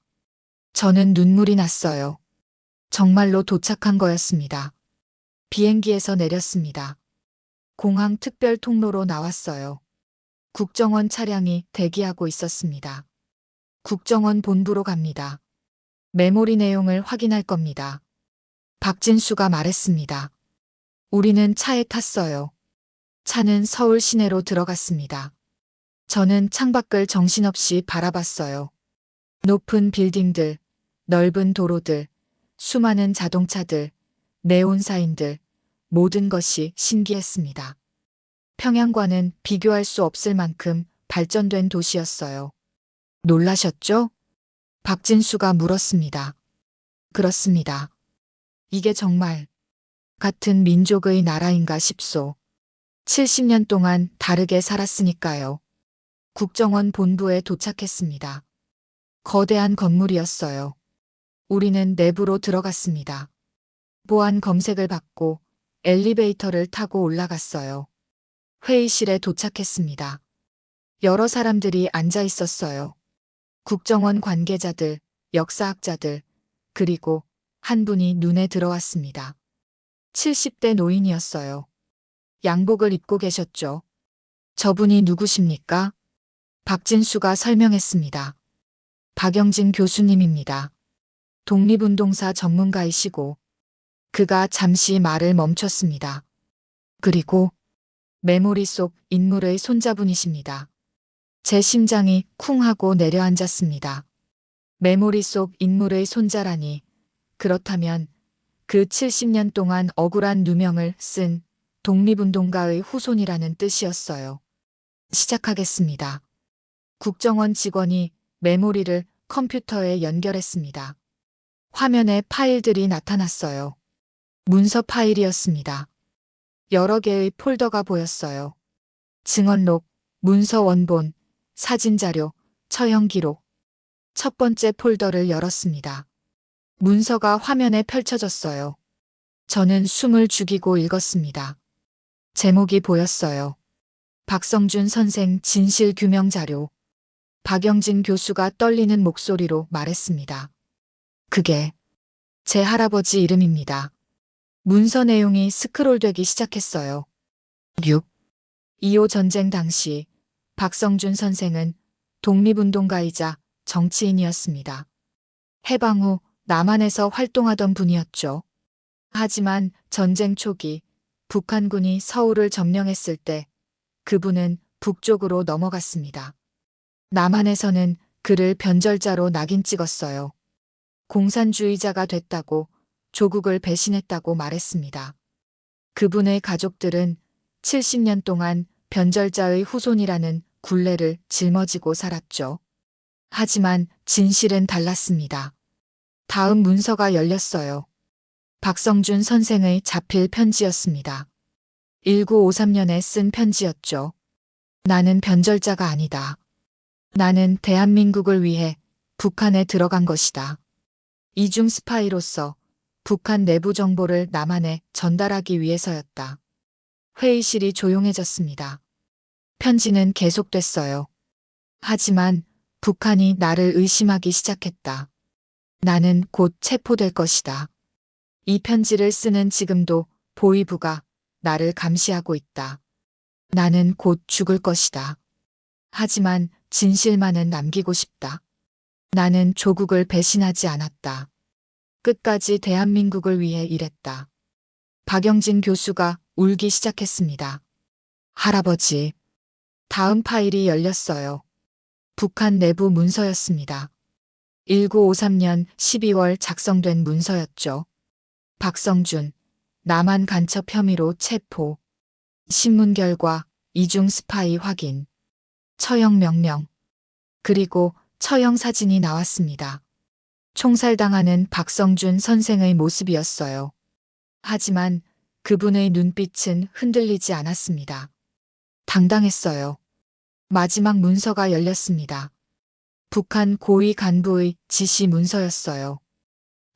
저는 눈물이 났어요. 정말로 도착한 거였습니다. 비행기에서 내렸습니다. 공항 특별 통로로 나왔어요. 국정원 차량이 대기하고 있었습니다. 국정원 본부로 갑니다. 메모리 내용을 확인할 겁니다. 박진수가 말했습니다. 우리는 차에 탔어요. 차는 서울 시내로 들어갔습니다. 저는 창밖을 정신없이 바라봤어요. 높은 빌딩들, 넓은 도로들, 수많은 자동차들, 네온사인들, 모든 것이 신기했습니다. 평양과는 비교할 수 없을 만큼 발전된 도시였어요. 놀라셨죠? 박진수가 물었습니다. 그렇습니다. 이게 정말 같은 민족의 나라인가 싶소. 70년 동안 다르게 살았으니까요. 국정원 본부에 도착했습니다. 거대한 건물이었어요. 우리는 내부로 들어갔습니다. 보안 검색을 받고 엘리베이터를 타고 올라갔어요. 회의실에 도착했습니다. 여러 사람들이 앉아 있었어요. 국정원 관계자들, 역사학자들, 그리고 한 분이 눈에 들어왔습니다. 70대 노인이었어요. 양복을 입고 계셨죠. 저분이 누구십니까? 박진수가 설명했습니다. 박영진 교수님입니다. 독립운동사 전문가이시고 그가 잠시 말을 멈췄습니다. 그리고 메모리 속 인물의 손자분이십니다. 제 심장이 쿵 하고 내려앉았습니다. 메모리 속 인물의 손자라니 그렇다면 그 70년 동안 억울한 누명을 쓴 독립운동가의 후손이라는 뜻이었어요. 시작하겠습니다. 국정원 직원이 메모리를 컴퓨터에 연결했습니다. 화면에 파일들이 나타났어요. 문서 파일이었습니다. 여러 개의 폴더가 보였어요. 증언록, 문서 원본, 사진자료, 처형 기록. 첫 번째 폴더를 열었습니다. 문서가 화면에 펼쳐졌어요. 저는 숨을 죽이고 읽었습니다. 제목이 보였어요. 박성준 선생 진실 규명 자료. 박영진 교수가 떨리는 목소리로 말했습니다. 그게 제 할아버지 이름입니다. 문서 내용이 스크롤되기 시작했어요. 6. 2.5 전쟁 당시 박성준 선생은 독립운동가이자 정치인이었습니다. 해방 후 남한에서 활동하던 분이었죠. 하지만 전쟁 초기 북한군이 서울을 점령했을 때 그분은 북쪽으로 넘어갔습니다. 남한에서는 그를 변절자로 낙인 찍었어요. 공산주의자가 됐다고 조국을 배신했다고 말했습니다. 그분의 가족들은 70년 동안 변절자의 후손이라는 굴레를 짊어지고 살았죠. 하지만 진실은 달랐습니다. 다음 문서가 열렸어요. 박성준 선생의 자필 편지였습니다. 1953년에 쓴 편지였죠. 나는 변절자가 아니다. 나는 대한민국을 위해 북한에 들어간 것이다. 이중 스파이로서 북한 내부 정보를 남한에 전달하기 위해서였다. 회의실이 조용해졌습니다. 편지는 계속됐어요. 하지만 북한이 나를 의심하기 시작했다. 나는 곧 체포될 것이다. 이 편지를 쓰는 지금도 보위부가 나를 감시하고 있다. 나는 곧 죽을 것이다. 하지만 진실만은 남기고 싶다. 나는 조국을 배신하지 않았다. 끝까지 대한민국을 위해 일했다. 박영진 교수가 울기 시작했습니다. 할아버지. 다음 파일이 열렸어요. 북한 내부 문서였습니다. 1953년 12월 작성된 문서였죠. 박성준, 남한 간첩 혐의로 체포. 신문 결과 이중 스파이 확인. 처형 명령. 그리고 처형 사진이 나왔습니다. 총살당하는 박성준 선생의 모습이었어요. 하지만 그분의 눈빛은 흔들리지 않았습니다. 당당했어요. 마지막 문서가 열렸습니다. 북한 고위 간부의 지시 문서였어요.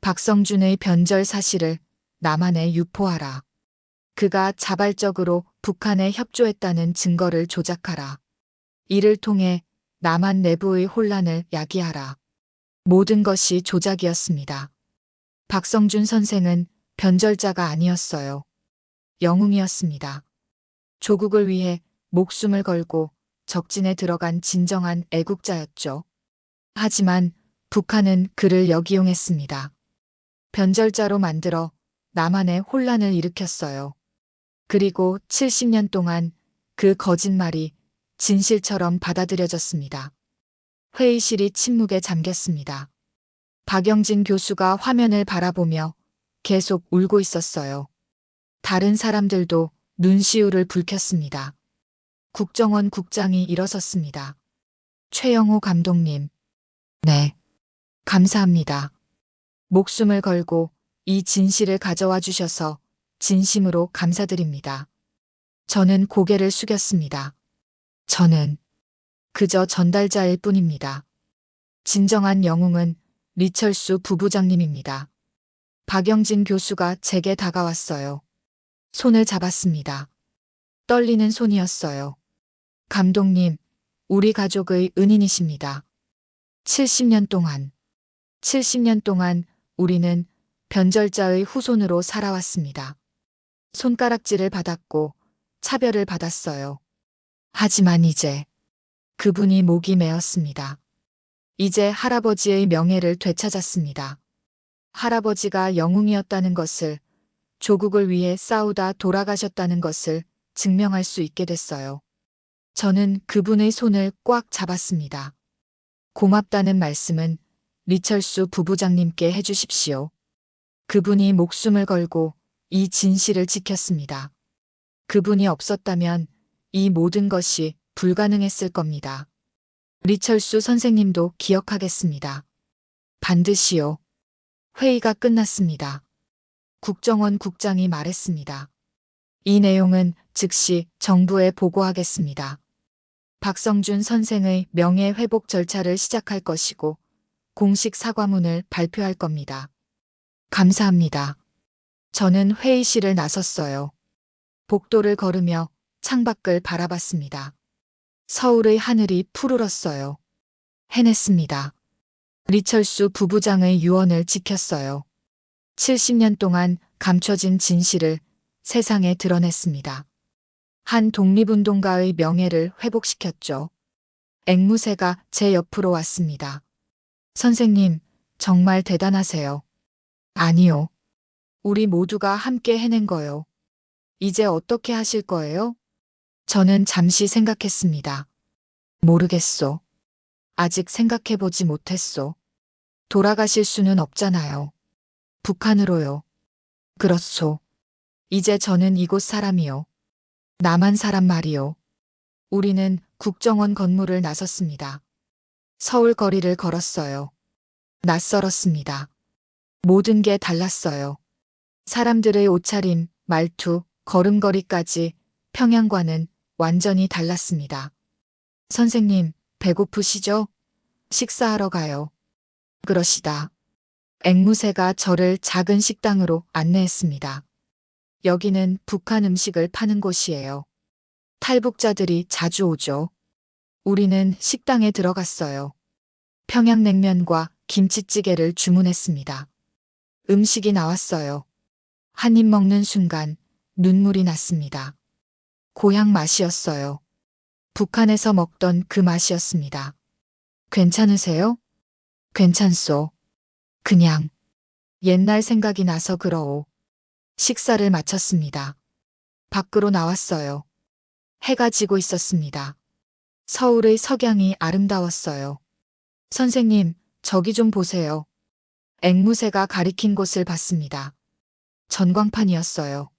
박성준의 변절 사실을 남한에 유포하라. 그가 자발적으로 북한에 협조했다는 증거를 조작하라. 이를 통해 남한 내부의 혼란을 야기하라. 모든 것이 조작이었습니다. 박성준 선생은 변절자가 아니었어요. 영웅이었습니다. 조국을 위해 목숨을 걸고 적진에 들어간 진정한 애국자였죠. 하지만 북한은 그를 역이용했습니다. 변절자로 만들어 남한에 혼란을 일으켰어요. 그리고 70년 동안 그 거짓말이 진실처럼 받아들여졌습니다. 회의실이 침묵에 잠겼습니다. 박영진 교수가 화면을 바라보며 계속 울고 있었어요. 다른 사람들도 눈시울을 붉혔습니다. 국정원 국장이 일어섰습니다. 최영호 감독님. 네. 감사합니다. 목숨을 걸고 이 진실을 가져와 주셔서 진심으로 감사드립니다. 저는 고개를 숙였습니다. 저는 그저 전달자일 뿐입니다. 진정한 영웅은 리철수 부부장님입니다. 박영진 교수가 제게 다가왔어요. 손을 잡았습니다. 떨리는 손이었어요. 감독님, 우리 가족의 은인이십니다. 70년 동안 우리는 변절자의 후손으로 살아왔습니다. 손가락질을 받았고 차별을 받았어요. 하지만 이제 그분이 목이 메었습니다. 이제 할아버지의 명예를 되찾았습니다. 할아버지가 영웅이었다는 것을, 조국을 위해 싸우다 돌아가셨다는 것을 증명할 수 있게 됐어요. 저는 그분의 손을 꽉 잡았습니다. 고맙다는 말씀은 리철수 부부장님께 해주십시오. 그분이 목숨을 걸고 이 진실을 지켰습니다. 그분이 없었다면 이 모든 것이 불가능했을 겁니다. 리철수 선생님도 기억하겠습니다. 반드시요. 회의가 끝났습니다. 국정원 국장이 말했습니다. 이 내용은 즉시 정부에 보고하겠습니다. 박성준 선생의 명예회복 절차를 시작할 것이고 공식 사과문을 발표할 겁니다. 감사합니다. 저는 회의실을 나섰어요. 복도를 걸으며 창밖을 바라봤습니다. 서울의 하늘이 푸르렀어요. 해냈습니다. 리철수 부부장의 유언을 지켰어요. 70년 동안 감춰진 진실을 세상에 드러냈습니다. 한 독립운동가의 명예를 회복시켰죠. 앵무새가 제 옆으로 왔습니다. 선생님, 정말 대단하세요. 아니요. 우리 모두가 함께 해낸 거요. 이제 어떻게 하실 거예요? 저는 잠시 생각했습니다. 모르겠소. 아직 생각해보지 못했소. 돌아가실 수는 없잖아요. 북한으로요. 그렇소. 이제 저는 이곳 사람이요. 남한 사람 말이요. 우리는 국정원 건물을 나섰습니다. 서울 거리를 걸었어요. 낯설었습니다. 모든 게 달랐어요. 사람들의 옷차림, 말투, 걸음걸이까지 평양과는 완전히 달랐습니다. 선생님, 배고프시죠? 식사하러 가요. 그러시다. 앵무새가 저를 작은 식당으로 안내했습니다. 여기는 북한 음식을 파는 곳이에요. 탈북자들이 자주 오죠. 우리는 식당에 들어갔어요. 평양냉면과 김치찌개를 주문했습니다. 음식이 나왔어요. 한 입 먹는 순간 눈물이 났습니다. 고향 맛이었어요. 북한에서 먹던 그 맛이었습니다. 괜찮으세요? 괜찮소. 그냥 옛날 생각이 나서 그러오. 식사를 마쳤습니다. 밖으로 나왔어요. 해가 지고 있었습니다. 서울의 석양이 아름다웠어요. 선생님, 저기 좀 보세요. 앵무새가 가리킨 곳을 봤습니다. 전광판이었어요.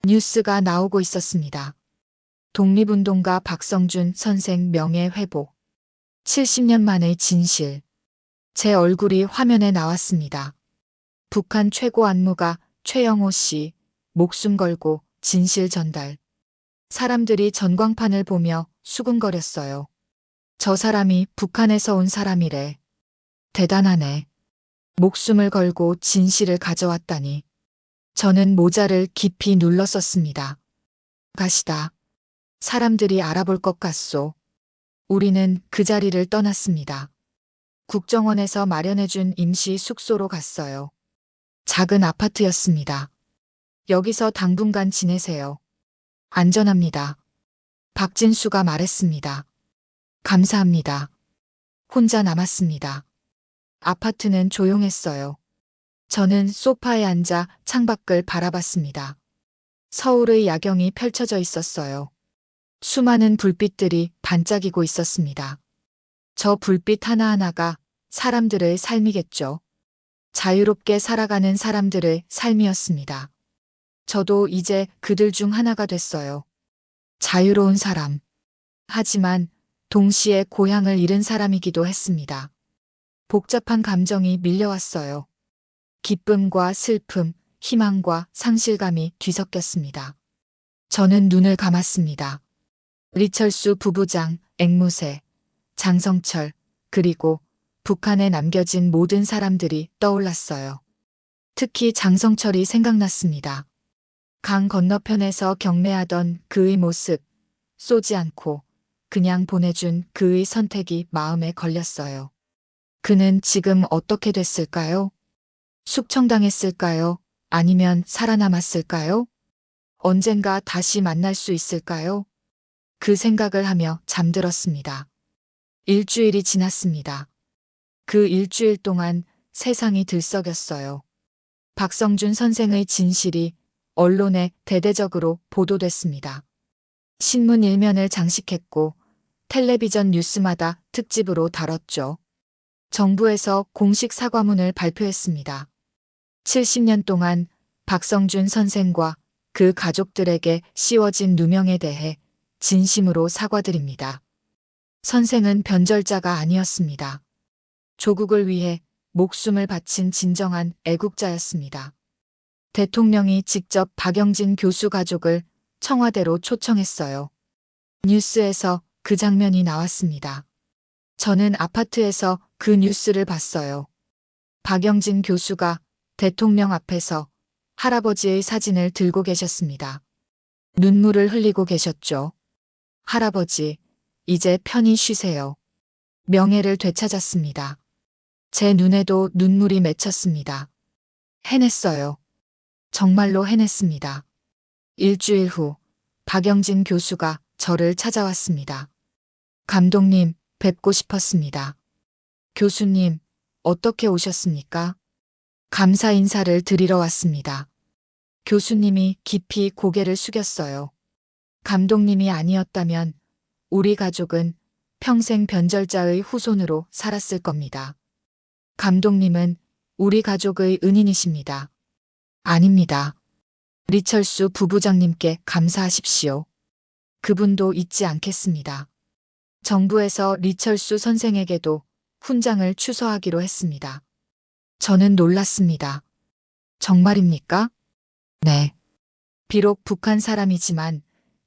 뉴스가 나오고 있었습니다. 독립운동가 박성준 선생 명예회복. 70년 만의 진실. 제 얼굴이 화면에 나왔습니다. 북한 최고 안무가 최영호 씨, 목숨 걸고 진실 전달. 사람들이 전광판을 보며 수군거렸어요. 저 사람이 북한에서 온 사람이래. 대단하네. 목숨을 걸고 진실을 가져왔다니. 저는 모자를 깊이 눌렀었습니다. 가시다. 사람들이 알아볼 것 같소. 우리는 그 자리를 떠났습니다. 국정원에서 마련해준 임시 숙소로 갔어요. 작은 아파트였습니다. 여기서 당분간 지내세요. 안전합니다. 박진수가 말했습니다. 감사합니다. 혼자 남았습니다. 아파트는 조용했어요. 저는 소파에 앉아 창밖을 바라봤습니다. 서울의 야경이 펼쳐져 있었어요. 수많은 불빛들이 반짝이고 있었습니다. 저 불빛 하나하나가 사람들의 삶이겠죠. 자유롭게 살아가는 사람들의 삶이었습니다. 저도 이제 그들 중 하나가 됐어요. 자유로운 사람. 하지만 동시에 고향을 잃은 사람이기도 했습니다. 복잡한 감정이 밀려왔어요. 기쁨과 슬픔, 희망과 상실감이 뒤섞였습니다. 저는 눈을 감았습니다. 리철수 부부장, 앵무새, 장성철, 그리고 북한에 남겨진 모든 사람들이 떠올랐어요. 특히 장성철이 생각났습니다. 강 건너편에서 경례하던 그의 모습, 쏘지 않고 그냥 보내준 그의 선택이 마음에 걸렸어요. 그는 지금 어떻게 됐을까요? 숙청당했을까요? 아니면 살아남았을까요? 언젠가 다시 만날 수 있을까요? 그 생각을 하며 잠들었습니다. 일주일이 지났습니다. 그 일주일 동안 세상이 들썩였어요. 박성준 선생의 진실이 언론에 대대적으로 보도됐습니다. 신문 일면을 장식했고 텔레비전 뉴스마다 특집으로 다뤘죠. 정부에서 공식 사과문을 발표했습니다. 70년 동안 박성준 선생과 그 가족들에게 씌워진 누명에 대해 진심으로 사과드립니다. 선생은 변절자가 아니었습니다. 조국을 위해 목숨을 바친 진정한 애국자였습니다. 대통령이 직접 박영진 교수 가족을 청와대로 초청했어요. 뉴스에서 그 장면이 나왔습니다. 저는 아파트에서 그 뉴스를 봤어요. 박영진 교수가 대통령 앞에서 할아버지의 사진을 들고 계셨습니다. 눈물을 흘리고 계셨죠. 할아버지, 이제 편히 쉬세요. 명예를 되찾았습니다. 제 눈에도 눈물이 맺혔습니다. 해냈어요. 정말로 해냈습니다. 일주일 후 박영진 교수가 저를 찾아왔습니다. 감독님, 뵙고 싶었습니다. 교수님, 어떻게 오셨습니까? 감사 인사를 드리러 왔습니다. 교수님이 깊이 고개를 숙였어요. 감독님이 아니었다면 우리 가족은 평생 변절자의 후손으로 살았을 겁니다. 감독님은 우리 가족의 은인이십니다. 아닙니다. 리철수 부부장님께 감사하십시오. 그분도 잊지 않겠습니다. 정부에서 리철수 선생에게도 훈장을 추서하기로 했습니다. 저는 놀랐습니다. 정말입니까? 네. 비록 북한 사람이지만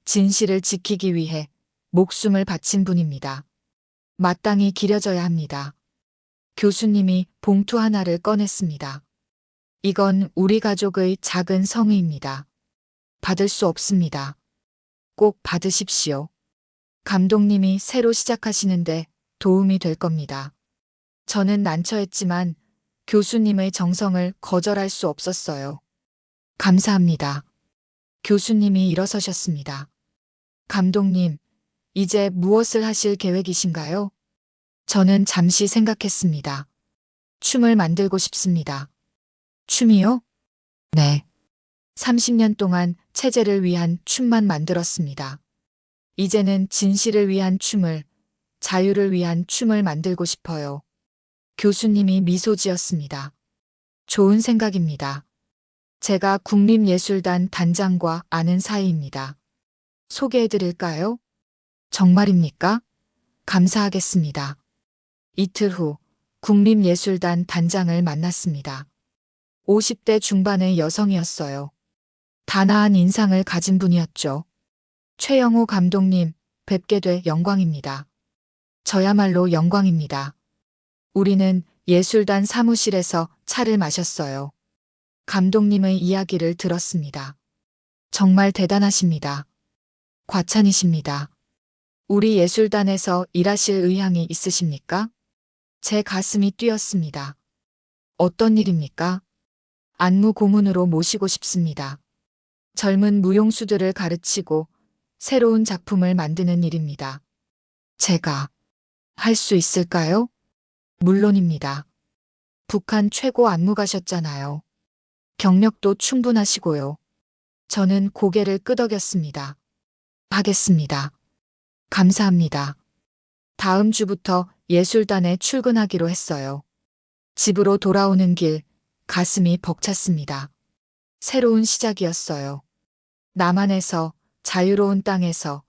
진실을 지키기 위해 목숨을 바친 분입니다. 마땅히 기려져야 합니다. 교수님이 봉투 하나를 꺼냈습니다. 이건 우리 가족의 작은 성의입니다. 받을 수 없습니다. 꼭 받으십시오. 감독님이 새로 시작하시는데 도움이 될 겁니다. 저는 난처했지만 교수님의 정성을 거절할 수 없었어요. 감사합니다. 교수님이 일어서셨습니다. 감독님, 이제 무엇을 하실 계획이신가요? 저는 잠시 생각했습니다. 춤을 만들고 싶습니다. 춤이요? 네. 30년 동안 체제를 위한 춤만 만들었습니다. 이제는 진실을 위한 춤을, 자유를 위한 춤을 만들고 싶어요. 교수님이 미소 지었습니다. 좋은 생각입니다. 제가 국립예술단 단장과 아는 사이입니다. 소개해 드릴까요? 정말입니까? 감사하겠습니다. 이틀 후 국립예술단 단장을 만났습니다. 50대 중반의 여성이었어요. 단아한 인상을 가진 분이었죠. 최영호 감독님, 뵙게 돼 영광입니다. 저야말로 영광입니다. 우리는 예술단 사무실에서 차를 마셨어요. 감독님의 이야기를 들었습니다. 정말 대단하십니다. 과찬이십니다. 우리 예술단에서 일하실 의향이 있으십니까? 제 가슴이 뛰었습니다. 어떤 일입니까? 안무 고문으로 모시고 싶습니다. 젊은 무용수들을 가르치고 새로운 작품을 만드는 일입니다. 제가 할 수 있을까요? 물론입니다. 북한 최고 안무가셨잖아요. 경력도 충분하시고요. 저는 고개를 끄덕였습니다. 하겠습니다. 감사합니다. 다음 주부터 예술단에 출근하기로 했어요. 집으로 돌아오는 길, 가슴이 벅찼습니다. 새로운 시작이었어요. 남한에서, 자유로운 땅에서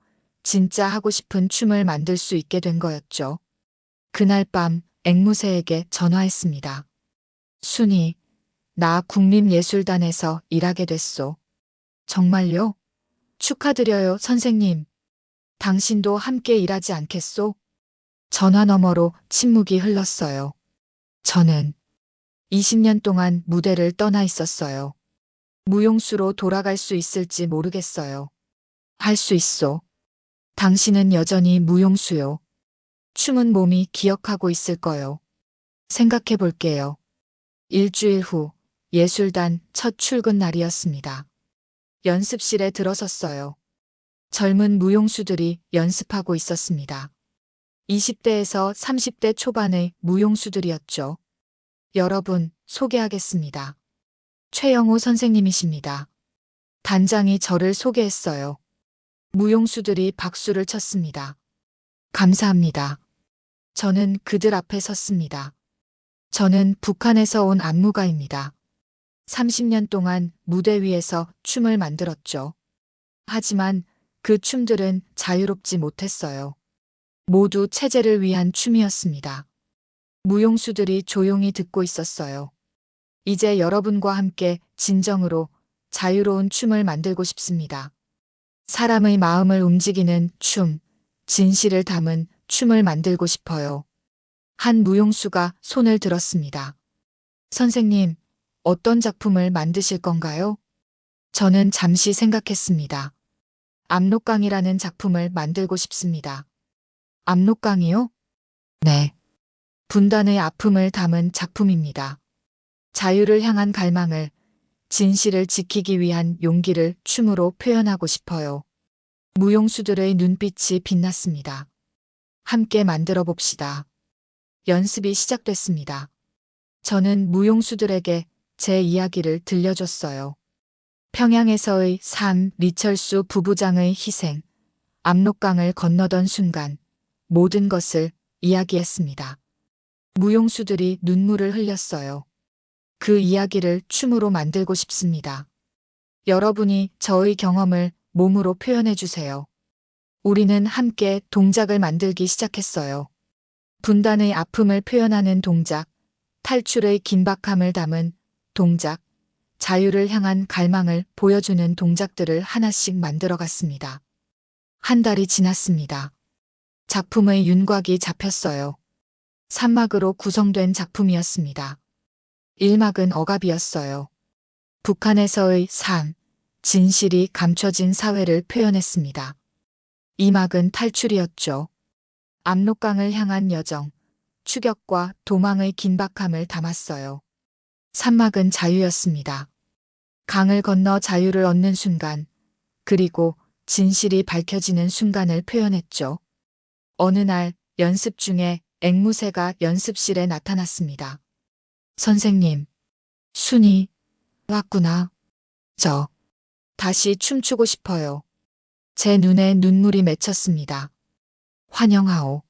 진짜 하고 싶은 춤을 만들 수 있게 된 거였죠. 그날 밤 앵무새에게 전화했습니다. 순이, 나 국립예술단에서 일하게 됐소. 정말요? 축하드려요, 선생님. 당신도 함께 일하지 않겠소? 전화 너머로 침묵이 흘렀어요. 저는 20년 동안 무대를 떠나 있었어요. 무용수로 돌아갈 수 있을지 모르겠어요. 할 수 있소. 당신은 여전히 무용수요. 춤은 몸이 기억하고 있을 거요. 생각해 볼게요. 일주일 후 예술단 첫 출근 날이었습니다. 연습실에 들어섰어요. 젊은 무용수들이 연습하고 있었습니다. 20대에서 30대 초반의 무용수들이었죠. 여러분, 소개하겠습니다. 최영호 선생님이십니다. 단장이 저를 소개했어요. 무용수들이 박수를 쳤습니다. 감사합니다. 저는 그들 앞에 섰습니다. 저는 북한에서 온 안무가입니다. 30년 동안 무대 위에서 춤을 만들었죠. 하지만 그 춤들은 자유롭지 못했어요. 모두 체제를 위한 춤이었습니다. 무용수들이 조용히 듣고 있었어요. 이제 여러분과 함께 진정으로 자유로운 춤을 만들고 싶습니다. 사람의 마음을 움직이는 춤, 진실을 담은 춤을 만들고 싶어요. 한 무용수가 손을 들었습니다. 선생님, 어떤 작품을 만드실 건가요? 저는 잠시 생각했습니다. 압록강이라는 작품을 만들고 싶습니다. 압록강이요? 네. 분단의 아픔을 담은 작품입니다. 자유를 향한 갈망을, 진실을 지키기 위한 용기를 춤으로 표현하고 싶어요. 무용수들의 눈빛이 빛났습니다. 함께 만들어 봅시다. 연습이 시작됐습니다. 저는 무용수들에게 제 이야기를 들려줬어요. 평양에서의 삶, 리철수 부부장의 희생, 압록강을 건너던 순간 모든 것을 이야기했습니다. 무용수들이 눈물을 흘렸어요. 그 이야기를 춤으로 만들고 싶습니다. 여러분이 저의 경험을 몸으로 표현해 주세요. 우리는 함께 동작을 만들기 시작했어요. 분단의 아픔을 표현하는 동작, 탈출의 긴박함을 담은 동작, 자유를 향한 갈망을 보여주는 동작들을 하나씩 만들어 갔습니다. 한 달이 지났습니다. 작품의 윤곽이 잡혔어요. 3막으로 구성된 작품이었습니다. 1막은 억압이었어요. 북한에서의 삶, 진실이 감춰진 사회를 표현했습니다. 2막은 탈출이었죠. 압록강을 향한 여정, 추격과 도망의 긴박함을 담았어요. 3막은 자유였습니다. 강을 건너 자유를 얻는 순간, 그리고 진실이 밝혀지는 순간을 표현했죠. 어느 날 연습 중에 앵무새가 연습실에 나타났습니다. 선생님, 순이 왔구나. 저 다시 춤추고 싶어요. 제 눈에 눈물이 맺혔습니다. 환영하오.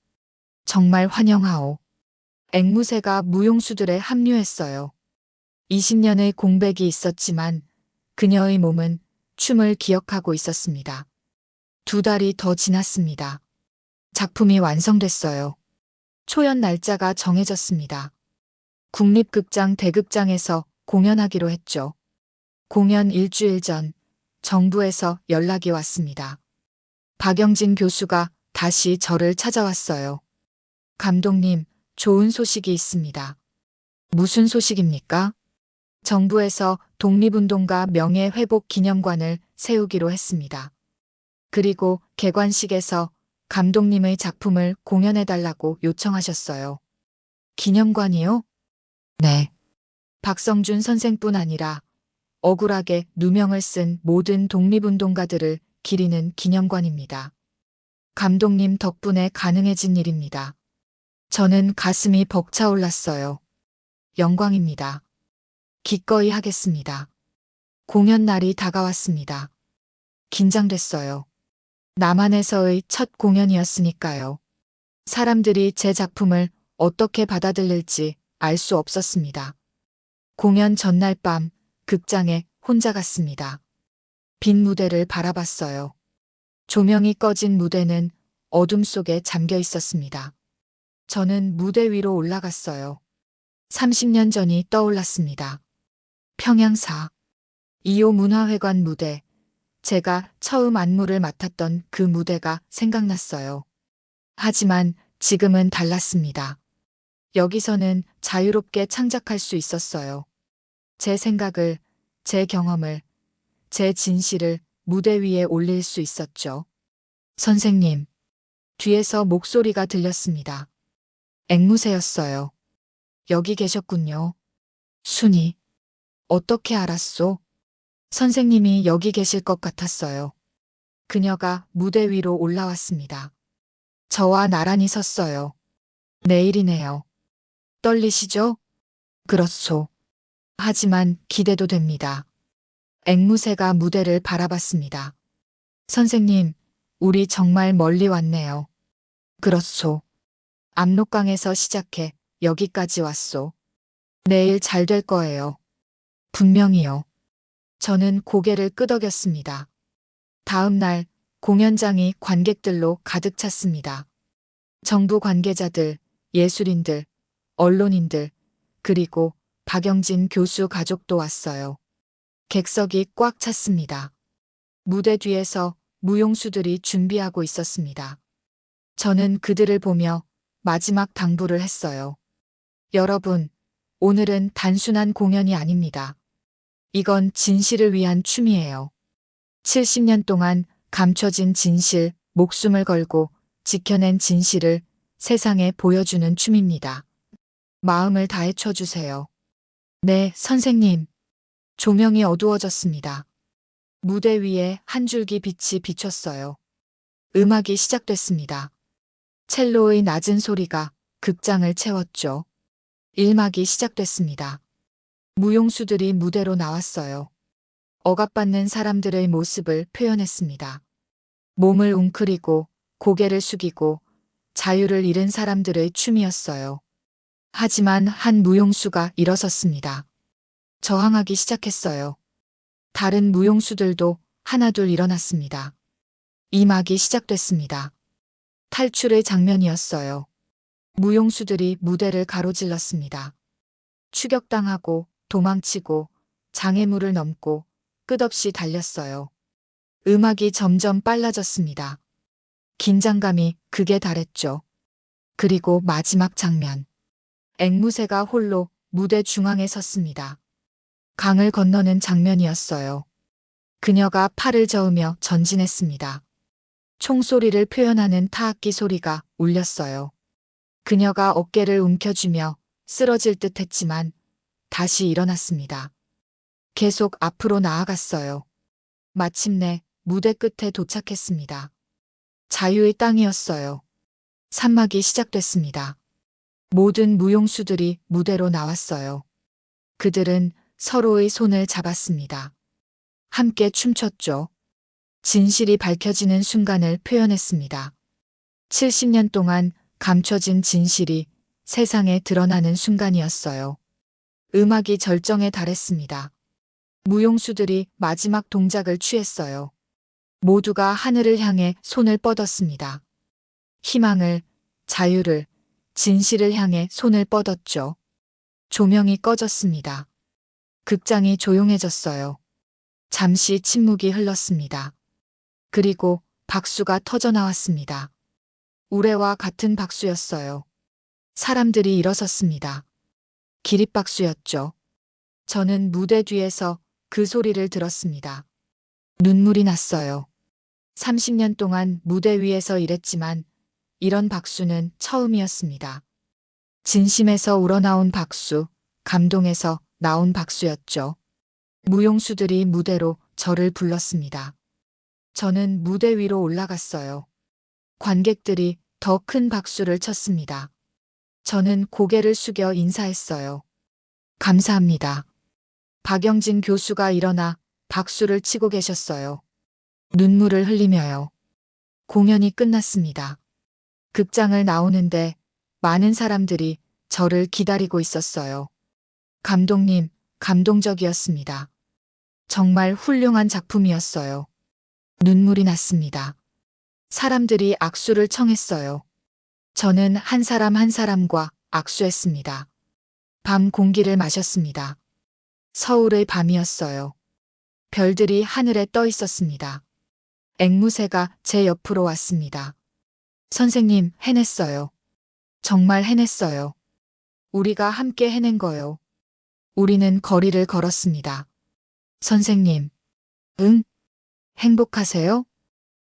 정말 환영하오. 앵무새가 무용수들에 합류했어요. 20년의 공백이 있었지만 그녀의 몸은 춤을 기억하고 있었습니다. 2달이 더 지났습니다. 작품이 완성됐어요. 초연 날짜가 정해졌습니다. 국립극장 대극장에서 공연하기로 했죠. 공연 일주일 전 정부에서 연락이 왔습니다. 박영진 교수가 다시 저를 찾아왔어요. 감독님, 좋은 소식이 있습니다. 무슨 소식입니까? 정부에서 독립운동가 명예회복 기념관을 세우기로 했습니다. 그리고 개관식에서 감독님의 작품을 공연해달라고 요청하셨어요. 기념관이요? 네. 박성준 선생뿐 아니라 억울하게 누명을 쓴 모든 독립운동가들을 기리는 기념관입니다. 감독님 덕분에 가능해진 일입니다. 저는 가슴이 벅차올랐어요. 영광입니다. 기꺼이 하겠습니다. 공연 날이 다가왔습니다. 긴장됐어요. 남한에서의 첫 공연이었으니까요. 사람들이 제 작품을 어떻게 받아들일지 알 수 없었습니다. 공연 전날 밤 극장에 혼자 갔습니다. 빈 무대를 바라봤어요. 조명이 꺼진 무대는 어둠 속에 잠겨 있었습니다. 저는 무대 위로 올라갔어요. 30년 전이 떠올랐습니다. 평양사 2호 문화회관 무대. 제가 처음 안무를 맡았던 그 무대가 생각났어요. 하지만 지금은 달랐습니다. 여기서는 자유롭게 창작할 수 있었어요. 제 생각을, 제 경험을, 제 진실을 무대 위에 올릴 수 있었죠. 선생님, 뒤에서 목소리가 들렸습니다. 앵무새였어요. 여기 계셨군요. 순이, 어떻게 알았소? 선생님이 여기 계실 것 같았어요. 그녀가 무대 위로 올라왔습니다. 저와 나란히 섰어요. 내일이네요. 떨리시죠? 그렇소. 하지만 기대도 됩니다. 앵무새가 무대를 바라봤습니다. 선생님, 우리 정말 멀리 왔네요. 그렇소. 압록강에서 시작해 여기까지 왔소. 내일 잘 될 거예요. 분명히요. 저는 고개를 끄덕였습니다. 다음 날 공연장이 관객들로 가득 찼습니다. 정부 관계자들, 예술인들, 언론인들, 그리고 박영진 교수 가족도 왔어요. 객석이 꽉 찼습니다. 무대 뒤에서 무용수들이 준비하고 있었습니다. 저는 그들을 보며 마지막 당부를 했어요. 여러분, 오늘은 단순한 공연이 아닙니다. 이건 진실을 위한 춤이에요. 70년 동안 감춰진 진실, 목숨을 걸고 지켜낸 진실을 세상에 보여주는 춤입니다. 마음을 다해 춰주세요. 네, 선생님. 조명이 어두워졌습니다. 무대 위에 한 줄기 빛이 비쳤어요. 음악이 시작됐습니다. 첼로의 낮은 소리가 극장을 채웠죠. 1막이 시작됐습니다. 무용수들이 무대로 나왔어요. 억압받는 사람들의 모습을 표현했습니다. 몸을 웅크리고 고개를 숙이고 자유를 잃은 사람들의 춤이었어요. 하지만 한 무용수가 일어섰습니다. 저항하기 시작했어요. 다른 무용수들도 하나둘 일어났습니다. 2막이 시작됐습니다. 탈출의 장면이었어요. 무용수들이 무대를 가로질렀습니다. 추격당하고 도망치고 장애물을 넘고 끝없이 달렸어요. 음악이 점점 빨라졌습니다. 긴장감이 극에 달했죠. 그리고 마지막 장면. 앵무새가 홀로 무대 중앙에 섰습니다. 강을 건너는 장면이었어요. 그녀가 팔을 저으며 전진했습니다. 총소리를 표현하는 타악기 소리가 울렸어요. 그녀가 어깨를 움켜쥐며 쓰러질 듯 했지만 다시 일어났습니다. 계속 앞으로 나아갔어요. 마침내 무대 끝에 도착했습니다. 자유의 땅이었어요. 3막이 시작됐습니다. 모든 무용수들이 무대로 나왔어요. 그들은 서로의 손을 잡았습니다. 함께 춤췄죠. 진실이 밝혀지는 순간을 표현했습니다. 70년 동안 감춰진 진실이 세상에 드러나는 순간이었어요. 음악이 절정에 달했습니다. 무용수들이 마지막 동작을 취했어요. 모두가 하늘을 향해 손을 뻗었습니다. 희망을, 자유를, 진실을 향해 손을 뻗었죠. 조명이 꺼졌습니다. 극장이 조용해졌어요. 잠시 침묵이 흘렀습니다. 그리고 박수가 터져나왔습니다. 우레와 같은 박수였어요. 사람들이 일어섰습니다. 기립박수였죠. 저는 무대 뒤에서 그 소리를 들었습니다. 눈물이 났어요. 30년 동안 무대 위에서 일했지만 이런 박수는 처음이었습니다. 진심에서 우러나온 박수, 감동에서 나온 박수였죠. 무용수들이 무대로 저를 불렀습니다. 저는 무대 위로 올라갔어요. 관객들이 더 큰 박수를 쳤습니다. 저는 고개를 숙여 인사했어요. 감사합니다. 박영진 교수가 일어나 박수를 치고 계셨어요. 눈물을 흘리며요. 공연이 끝났습니다. 극장을 나오는데 많은 사람들이 저를 기다리고 있었어요. 감독님, 감동적이었습니다. 정말 훌륭한 작품이었어요. 눈물이 났습니다. 사람들이 악수를 청했어요. 저는 한 사람 한 사람과 악수했습니다. 밤 공기를 마셨습니다. 서울의 밤이었어요. 별들이 하늘에 떠 있었습니다. 앵무새가 제 옆으로 왔습니다. 선생님, 해냈어요. 정말 해냈어요. 우리가 함께 해낸 거요. 우리는 거리를 걸었습니다. 선생님, 응? 행복하세요?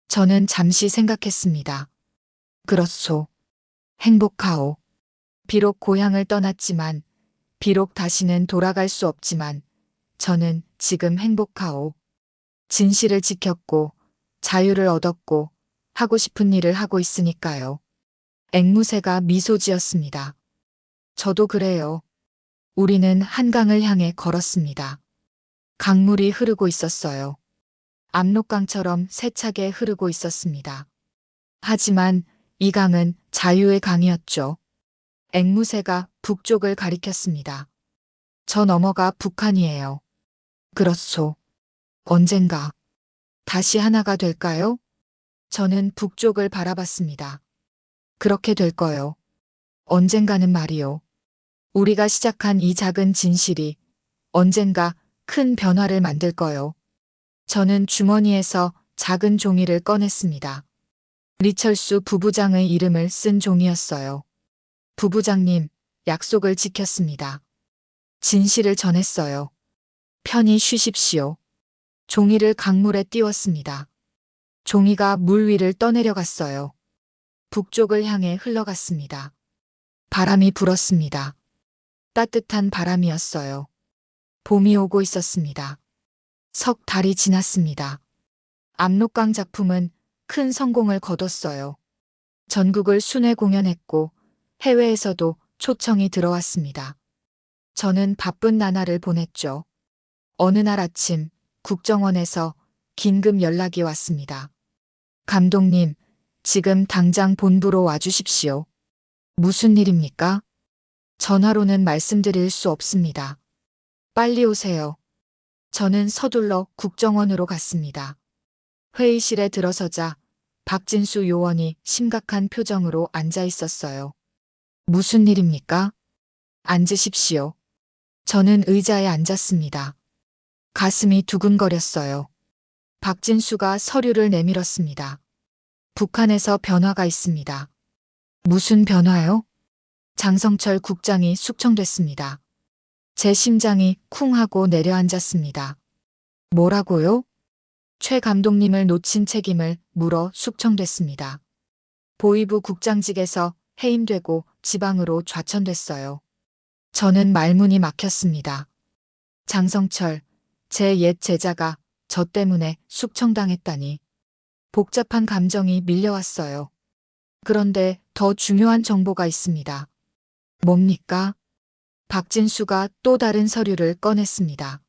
저는 잠시 생각했습니다. 그렇소. 행복하오. 비록 고향을 떠났지만, 비록 다시는 돌아갈 수 없지만, 저는 지금 행복하오. 진실을 지켰고, 자유를 얻었고, 하고 싶은 일을 하고 있으니까요. 앵무새가 미소 지었습니다. 저도 그래요. 우리는 한강을 향해 걸었습니다. 강물이 흐르고 있었어요. 압록강처럼 세차게 흐르고 있었습니다. 하지만 이 강은 자유의 강이었죠. 앵무새가 북쪽을 가리켰습니다. 저 너머가 북한이에요. 그렇소. 언젠가 다시 하나가 될까요? 저는 북쪽을 바라봤습니다. 그렇게 될 거요. 언젠가는 말이요. 우리가 시작한 이 작은 진실이 언젠가 큰 변화를 만들 거요. 저는 주머니에서 작은 종이를 꺼냈습니다. 리철수 부부장의 이름을 쓴 종이였어요. 부부장님, 약속을 지켰습니다. 진실을 전했어요. 편히 쉬십시오. 종이를 강물에 띄웠습니다. 종이가 물 위를 떠내려갔어요. 북쪽을 향해 흘러갔습니다. 바람이 불었습니다. 따뜻한 바람이었어요. 봄이 오고 있었습니다. 석 달이 지났습니다. 압록강 작품은 큰 성공을 거뒀어요. 전국을 순회 공연했고 해외에서도 초청이 들어왔습니다. 저는 바쁜 나날을 보냈죠. 어느 날 아침 국정원에서 긴급 연락이 왔습니다. 감독님, 지금 당장 본부로 와주십시오. 무슨 일입니까? 전화로는 말씀드릴 수 없습니다. 빨리 오세요. 저는 서둘러 국정원으로 갔습니다. 회의실에 들어서자 박진수 요원이 심각한 표정으로 앉아 있었어요. 무슨 일입니까? 앉으십시오. 저는 의자에 앉았습니다. 가슴이 두근거렸어요. 박진수가 서류를 내밀었습니다. 북한에서 변화가 있습니다. 무슨 변화요? 장성철 국장이 숙청됐습니다. 제 심장이 쿵 하고 내려앉았습니다. 뭐라고요? 최 감독님을 놓친 책임을 물어 숙청됐습니다. 보위부 국장직에서 해임되고 지방으로 좌천됐어요. 저는 말문이 막혔습니다. 장성철, 제 옛 제자가 저 때문에 숙청당했다니. 복잡한 감정이 밀려왔어요. 그런데 더 중요한 정보가 있습니다. 뭡니까? 박진수가 또 다른 서류를 꺼냈습니다.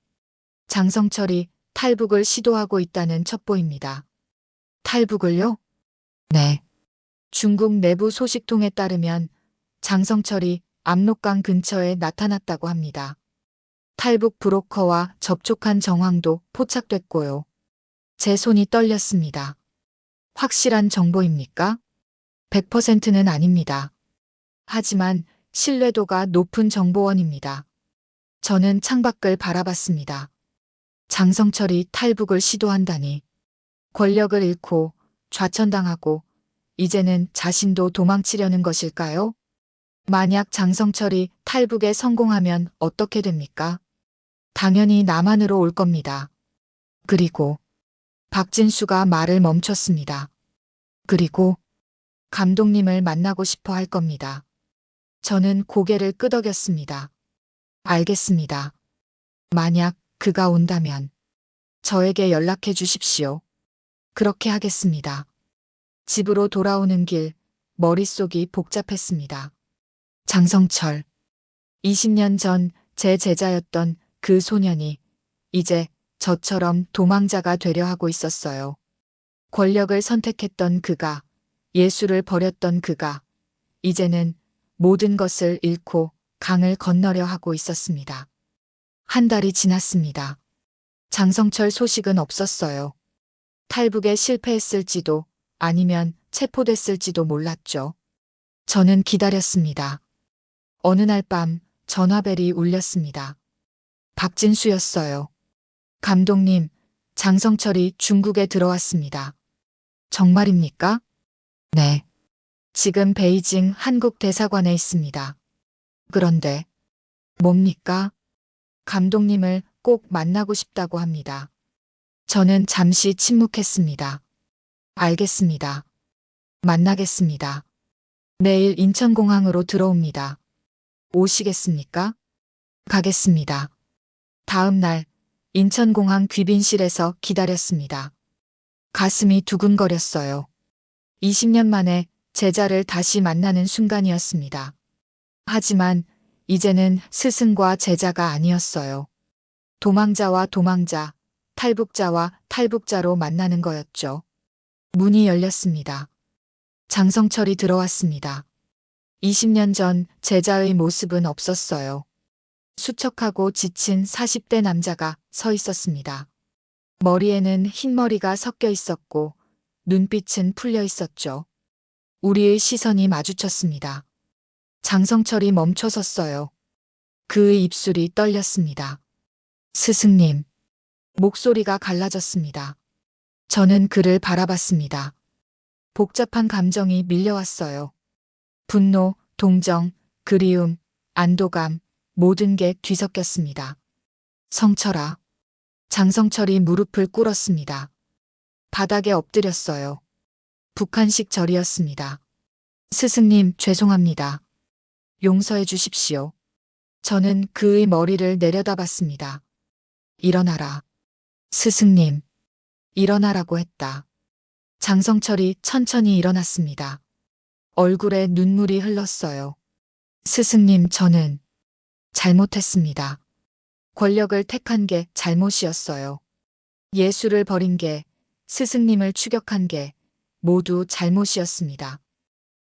장성철이 탈북을 시도하고 있다는 첩보입니다. 탈북을요? 네. 중국 내부 소식통에 따르면 장성철이 압록강 근처에 나타났다고 합니다. 탈북 브로커와 접촉한 정황도 포착됐고요. 제 손이 떨렸습니다. 확실한 정보입니까? 100%는 아닙니다. 하지만 신뢰도가 높은 정보원입니다. 저는 창밖을 바라봤습니다. 장성철이 탈북을 시도한다니. 권력을 잃고 좌천당하고 이제는 자신도 도망치려는 것일까요? 만약 장성철이 탈북에 성공하면 어떻게 됩니까? 당연히 남한으로 올 겁니다. 그리고 박진수가 말을 멈췄습니다. 그리고 감독님을 만나고 싶어 할 겁니다. 저는 고개를 끄덕였습니다. 알겠습니다. 만약 그가 온다면 저에게 연락해 주십시오. 그렇게 하겠습니다. 집으로 돌아오는 길 머릿속이 복잡했습니다. 장성철. 20년 전 제 제자였던 그 소년이 이제 저처럼 도망자가 되려 하고 있었어요. 권력을 선택했던 그가, 예술을 버렸던 그가, 이제는 모든 것을 잃고 강을 건너려 하고 있었습니다. 한 달이 지났습니다. 장성철 소식은 없었어요. 탈북에 실패했을지도 아니면 체포됐을지도 몰랐죠. 저는 기다렸습니다. 어느 날 밤 전화벨이 울렸습니다. 박진수였어요. 감독님, 장성철이 중국에 들어왔습니다. 정말입니까? 네. 지금 베이징 한국 대사관에 있습니다. 그런데 뭡니까? 감독님을 꼭 만나고 싶다고 합니다. 저는 잠시 침묵했습니다. 알겠습니다. 만나겠습니다. 내일 인천공항으로 들어옵니다. 오시겠습니까? 가겠습니다. 다음 날 인천공항 귀빈실에서 기다렸습니다. 가슴이 두근거렸어요. 20년 만에 제자를 다시 만나는 순간이었습니다. 하지만 이제는 스승과 제자가 아니었어요. 도망자와 도망자, 탈북자와 탈북자로 만나는 거였죠. 문이 열렸습니다. 장성철이 들어왔습니다. 20년 전 제자의 모습은 없었어요. 수척하고 지친 40대 남자가 서 있었습니다. 머리에는 흰머리가 섞여 있었고 눈빛은 풀려 있었죠. 우리의 시선이 마주쳤습니다. 장성철이 멈춰 섰어요. 그의 입술이 떨렸습니다. 스승님. 목소리가 갈라졌습니다. 저는 그를 바라봤습니다. 복잡한 감정이 밀려왔어요. 분노, 동정, 그리움, 안도감, 모든 게 뒤섞였습니다. 성철아. 장성철이 무릎을 꿇었습니다. 바닥에 엎드렸어요. 북한식 절이었습니다. 스승님, 죄송합니다. 용서해 주십시오. 저는 그의 머리를 내려다봤습니다. 일어나라. 스승님. 일어나라고 했다. 장성철이 천천히 일어났습니다. 얼굴에 눈물이 흘렀어요. 스승님, 저는 잘못했습니다. 권력을 택한 게 잘못이었어요. 예수를 버린 게, 스승님을 추격한 게 모두 잘못이었습니다.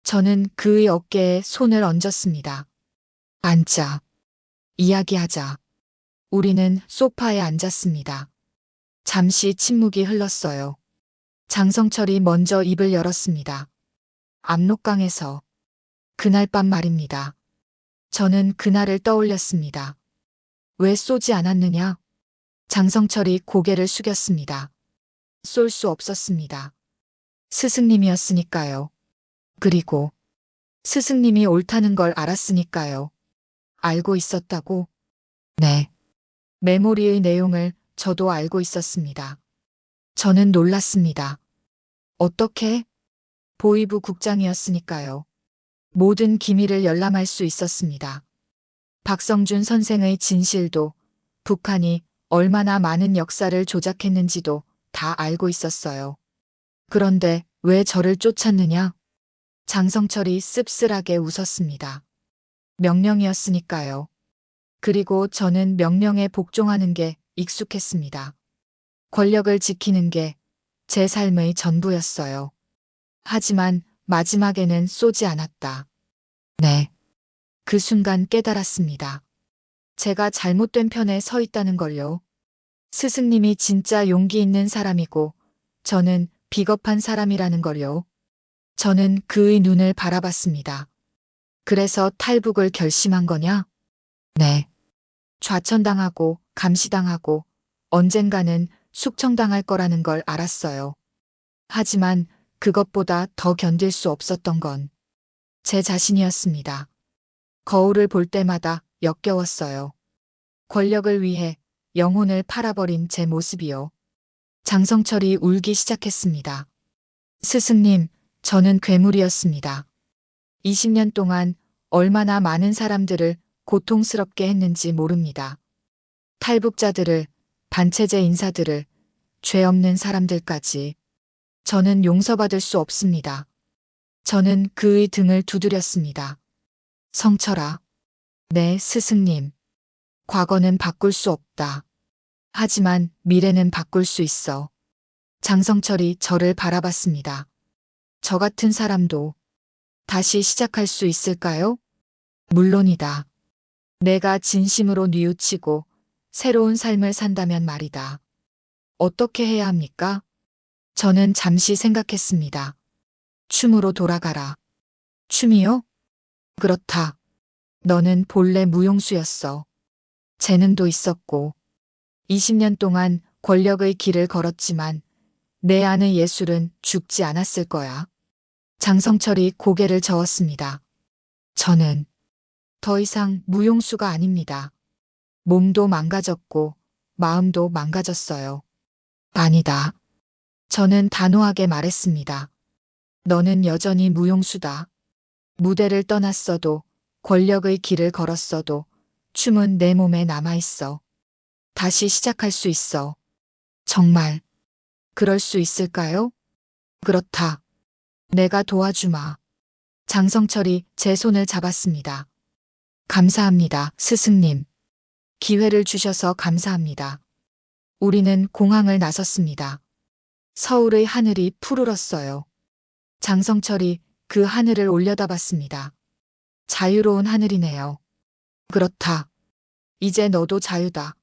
저는 그의 어깨에 손을 얹었습니다. 앉자. 이야기하자. 우리는 소파에 앉았습니다. 잠시 침묵이 흘렀어요. 장성철이 먼저 입을 열었습니다. 압록강에서. 그날 밤 말입니다. 저는 그날을 떠올렸습니다. 왜 쏘지 않았느냐? 장성철이 고개를 숙였습니다. 쏠 수 없었습니다. 스승님이었으니까요. 그리고 스승님이 옳다는 걸 알았으니까요. 알고 있었다고? 네. 메모리의 내용을 저도 알고 있었습니다. 저는 놀랐습니다. 어떻게? 보위부 국장이었으니까요. 모든 기밀을 열람할 수 있었습니다. 박성준 선생의 진실도, 북한이 얼마나 많은 역사를 조작했는지도 다 알고 있었어요. 그런데 왜 저를 쫓았느냐? 장성철이 씁쓸하게 웃었습니다. 명령이었으니까요. 그리고 저는 명령에 복종하는 게 익숙했습니다. 권력을 지키는 게 제 삶의 전부였어요. 하지만 마지막에는 쏘지 않았다. 네. 그 순간 깨달았습니다. 제가 잘못된 편에 서 있다는 걸요. 스승님이 진짜 용기 있는 사람이고 저는 비겁한 사람이라는 걸요. 저는 그의 눈을 바라봤습니다. 그래서 탈북을 결심한 거냐? 네. 좌천당하고 감시당하고 언젠가는 숙청당할 거라는 걸 알았어요. 하지만 그것보다 더 견딜 수 없었던 건 제 자신이었습니다. 거울을 볼 때마다 역겨웠어요. 권력을 위해 영혼을 팔아버린 제 모습이요. 장성철이 울기 시작했습니다. 스승님, 저는 괴물이었습니다. 20년 동안 얼마나 많은 사람들을 고통스럽게 했는지 모릅니다. 탈북자들을, 반체제 인사들을, 죄 없는 사람들까지. 저는 용서받을 수 없습니다. 저는 그의 등을 두드렸습니다. 성철아. 네, 스승님. 과거는 바꿀 수 없다. 하지만 미래는 바꿀 수 있어. 장성철이 저를 바라봤습니다. 저 같은 사람도 다시 시작할 수 있을까요? 물론이다. 내가 진심으로 뉘우치고 새로운 삶을 산다면 말이다. 어떻게 해야 합니까? 저는 잠시 생각했습니다. 춤으로 돌아가라. 춤이요? 그렇다. 너는 본래 무용수였어. 재능도 있었고 20년 동안 권력의 길을 걸었지만 내 안의 예술은 죽지 않았을 거야. 장성철이 고개를 저었습니다. 저는 더 이상 무용수가 아닙니다. 몸도 망가졌고 마음도 망가졌어요. 아니다. 저는 단호하게 말했습니다. 너는 여전히 무용수다. 무대를 떠났어도 권력의 길을 걸었어도 춤은 내 몸에 남아있어. 다시 시작할 수 있어. 정말 그럴 수 있을까요? 그렇다. 내가 도와주마. 장성철이 제 손을 잡았습니다. 감사합니다, 스승님. 기회를 주셔서 감사합니다. 우리는 공항을 나섰습니다. 서울의 하늘이 푸르렀어요. 장성철이 그 하늘을 올려다봤습니다. 자유로운 하늘이네요. 그렇다. 이제 너도 자유다.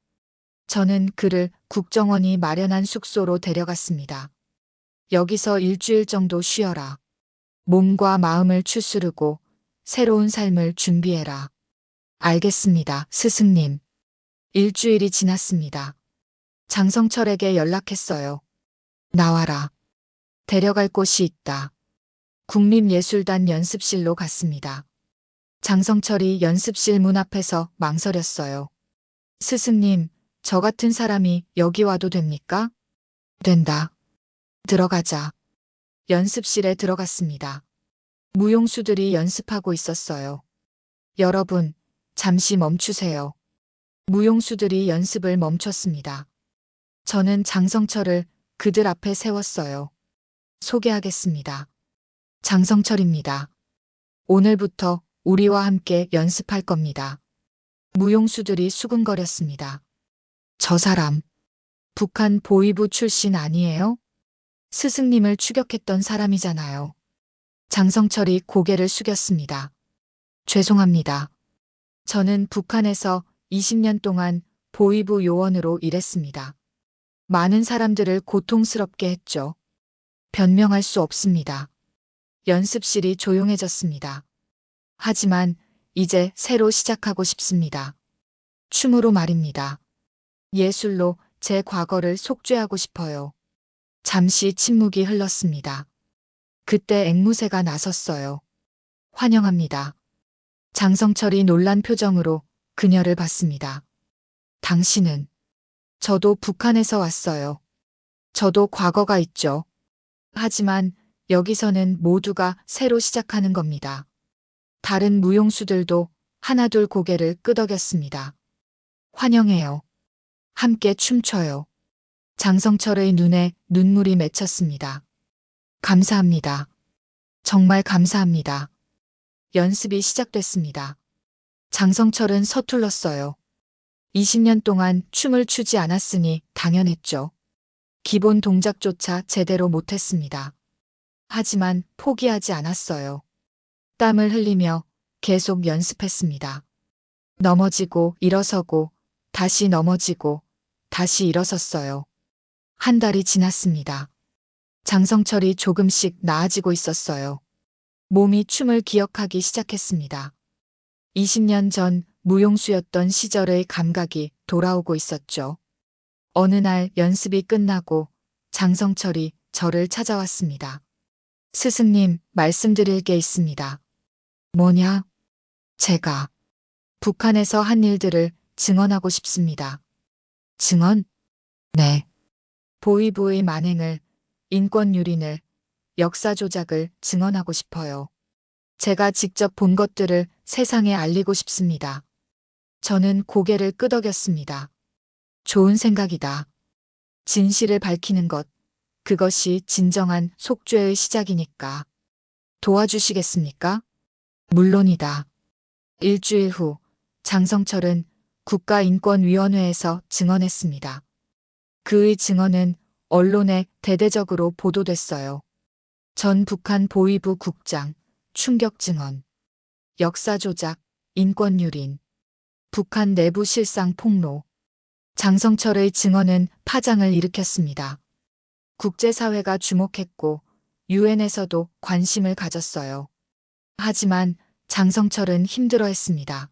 저는 그를 국정원이 마련한 숙소로 데려갔습니다. 여기서 일주일 정도 쉬어라. 몸과 마음을 추스르고 새로운 삶을 준비해라. 알겠습니다, 스승님. 일주일이 지났습니다. 장성철에게 연락했어요. 나와라. 데려갈 곳이 있다. 국립예술단 연습실로 갔습니다. 장성철이 연습실 문 앞에서 망설였어요. 스승님, 저 같은 사람이 여기 와도 됩니까? 된다. 들어가자. 연습실에 들어갔습니다. 무용수들이 연습하고 있었어요. 여러분, 잠시 멈추세요. 무용수들이 연습을 멈췄습니다. 저는 장성철을 그들 앞에 세웠어요. 소개하겠습니다. 장성철입니다. 오늘부터 우리와 함께 연습할 겁니다. 무용수들이 수근거렸습니다. 저 사람, 북한 보위부 출신 아니에요? 스승님을 추격했던 사람이잖아요. 장성철이 고개를 숙였습니다. 죄송합니다. 저는 북한에서 20년 동안 보위부 요원으로 일했습니다. 많은 사람들을 고통스럽게 했죠. 변명할 수 없습니다. 연습실이 조용해졌습니다. 하지만 이제 새로 시작하고 싶습니다. 춤으로 말입니다. 예술로 제 과거를 속죄하고 싶어요. 잠시 침묵이 흘렀습니다. 그때 앵무새가 나섰어요. 환영합니다. 장성철이 놀란 표정으로 그녀를 봤습니다. 당신은? 저도 북한에서 왔어요. 저도 과거가 있죠. 하지만 여기서는 모두가 새로 시작하는 겁니다. 다른 무용수들도 하나둘 고개를 끄덕였습니다. 환영해요. 함께 춤춰요. 장성철의 눈에 눈물이 맺혔습니다. 감사합니다. 정말 감사합니다. 연습이 시작됐습니다. 장성철은 서툴렀어요. 20년 동안 춤을 추지 않았으니 당연했죠. 기본 동작조차 제대로 못했습니다. 하지만 포기하지 않았어요. 땀을 흘리며 계속 연습했습니다. 넘어지고 일어서고 다시 넘어지고 다시 일어섰어요. 한 달이 지났습니다. 장성철이 조금씩 나아지고 있었어요. 몸이 춤을 기억하기 시작했습니다. 20년 전 무용수였던 시절의 감각이 돌아오고 있었죠. 어느 날 연습이 끝나고 장성철이 저를 찾아왔습니다. 스승님, 말씀드릴 게 있습니다. 뭐냐? 제가 북한에서 한 일들을 증언하고 싶습니다. 증언? 네. 보위부의 만행을, 인권 유린을, 역사 조작을 증언하고 싶어요. 제가 직접 본 것들을 세상에 알리고 싶습니다. 저는 고개를 끄덕였습니다. 좋은 생각이다. 진실을 밝히는 것, 그것이 진정한 속죄의 시작이니까. 도와주시겠습니까? 물론이다. 일주일 후 장성철은 국가인권위원회에서 증언했습니다. 그의 증언은 언론에 대대적으로 보도됐어요. 전 북한 보위부 국장, 충격 증언, 역사 조작, 인권 유린, 북한 내부 실상 폭로. 장성철의 증언은 파장을 일으켰습니다. 국제사회가 주목했고 유엔에서도 관심을 가졌어요. 하지만 장성철은 힘들어했습니다.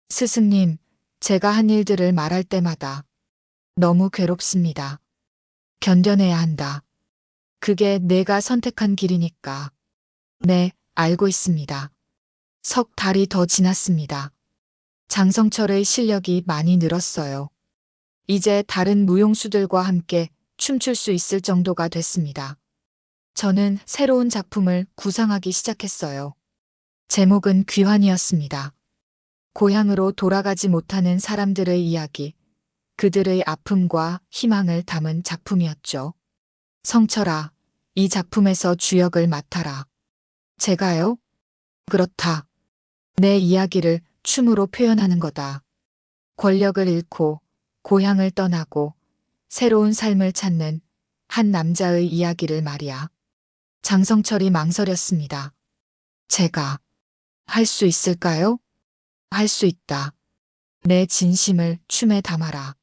스승님, 제가 한 일들을 말할 때마다 너무 괴롭습니다. 견뎌내야 한다. 그게 내가 선택한 길이니까. 네, 알고 있습니다. 석 달이 더 지났습니다. 장성철의 실력이 많이 늘었어요. 이제 다른 무용수들과 함께 춤출 수 있을 정도가 됐습니다. 저는 새로운 작품을 구상하기 시작했어요. 제목은 귀환이었습니다. 고향으로 돌아가지 못하는 사람들의 이야기, 그들의 아픔과 희망을 담은 작품이었죠. 성철아, 이 작품에서 주역을 맡아라. 제가요? 그렇다. 내 이야기를 춤으로 표현하는 거다. 권력을 잃고 고향을 떠나고 새로운 삶을 찾는 한 남자의 이야기를 말이야. 장성철이 망설였습니다. 제가 할 수 있을까요? 할 수 있다. 내 진심을 춤에 담아라.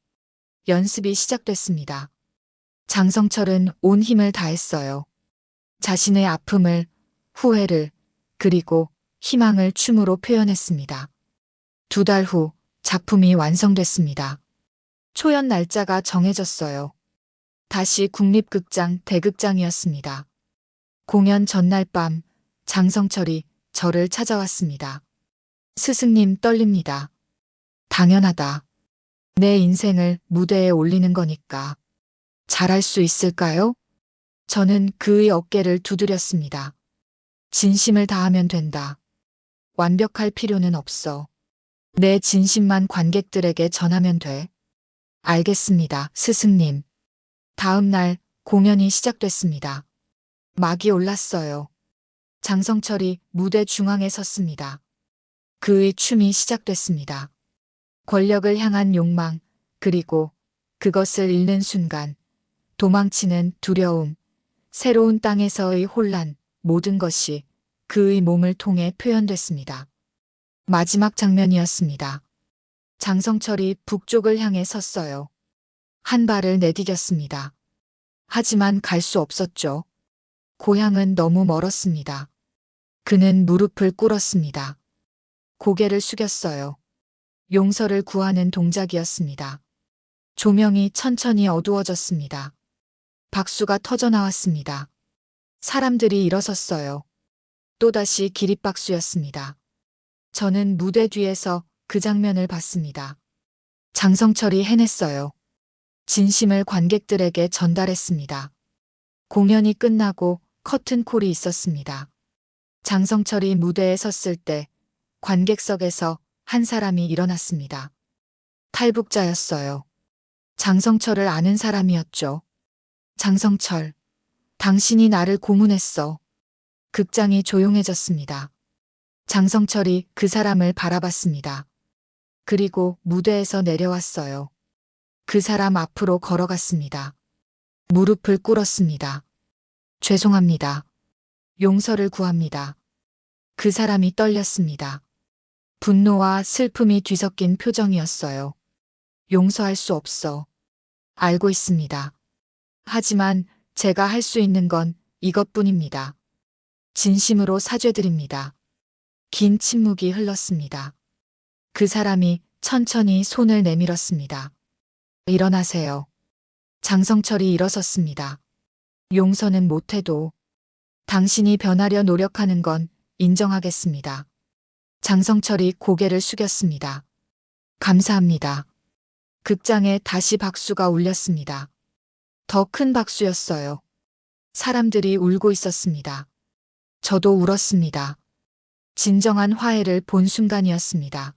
연습이 시작됐습니다. 장성철은 온 힘을 다했어요. 자신의 아픔을, 후회를, 그리고 희망을 춤으로 표현했습니다. 2달 후 작품이 완성됐습니다. 초연 날짜가 정해졌어요. 다시 국립극장 대극장이었습니다. 공연 전날 밤 장성철이 저를 찾아왔습니다. 스승님, 떨립니다. 당연하다. 내 인생을 무대에 올리는 거니까. 잘할 수 있을까요? 저는 그의 어깨를 두드렸습니다. 진심을 다하면 된다. 완벽할 필요는 없어. 내 진심만 관객들에게 전하면 돼. 알겠습니다, 스승님. 다음 날 공연이 시작됐습니다. 막이 올랐어요. 장성철이 무대 중앙에 섰습니다. 그의 춤이 시작됐습니다. 권력을 향한 욕망, 그리고 그것을 잃는 순간, 도망치는 두려움, 새로운 땅에서의 혼란, 모든 것이 그의 몸을 통해 표현됐습니다. 마지막 장면이었습니다. 장성철이 북쪽을 향해 섰어요. 한 발을 내디뎠습니다. 하지만 갈 수 없었죠. 고향은 너무 멀었습니다. 그는 무릎을 꿇었습니다. 고개를 숙였어요. 용서를 구하는 동작이었습니다. 조명이 천천히 어두워졌습니다. 박수가 터져 나왔습니다. 사람들이 일어섰어요. 또다시 기립박수였습니다. 저는 무대 뒤에서 그 장면을 봤습니다. 장성철이 해냈어요. 진심을 관객들에게 전달했습니다. 공연이 끝나고 커튼콜이 있었습니다. 장성철이 무대에 섰을 때 관객석에서 한 사람이 일어났습니다. 탈북자였어요. 장성철을 아는 사람이었죠. 장성철, 당신이 나를 고문했어. 극장이 조용해졌습니다. 장성철이 그 사람을 바라봤습니다. 그리고 무대에서 내려왔어요. 그 사람 앞으로 걸어갔습니다. 무릎을 꿇었습니다. 죄송합니다. 용서를 구합니다. 그 사람이 떨렸습니다. 분노와 슬픔이 뒤섞인 표정이었어요. 용서할 수 없어. 알고 있습니다. 하지만 제가 할 수 있는 건 이것뿐입니다. 진심으로 사죄드립니다. 긴 침묵이 흘렀습니다. 그 사람이 천천히 손을 내밀었습니다. 일어나세요. 장성철이 일어섰습니다. 용서는 못해도 당신이 변하려 노력하는 건 인정하겠습니다. 장성철이 고개를 숙였습니다. 감사합니다. 극장에 다시 박수가 울렸습니다. 더 큰 박수였어요. 사람들이 울고 있었습니다. 저도 울었습니다. 진정한 화해를 본 순간이었습니다.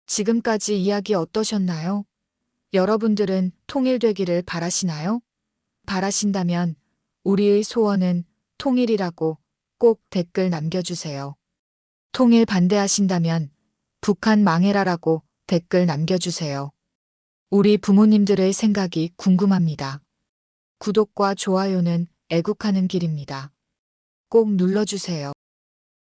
지금까지 이야기 어떠셨나요? 여러분들은 통일되기를 바라시나요? 바라신다면 우리의 소원은 통일이라고 꼭 댓글 남겨주세요. 통일 반대하신다면 북한 망해라라고 댓글 남겨주세요. 우리 부모님들의 생각이 궁금합니다. 구독과 좋아요는 애국하는 길입니다. 꼭 눌러주세요.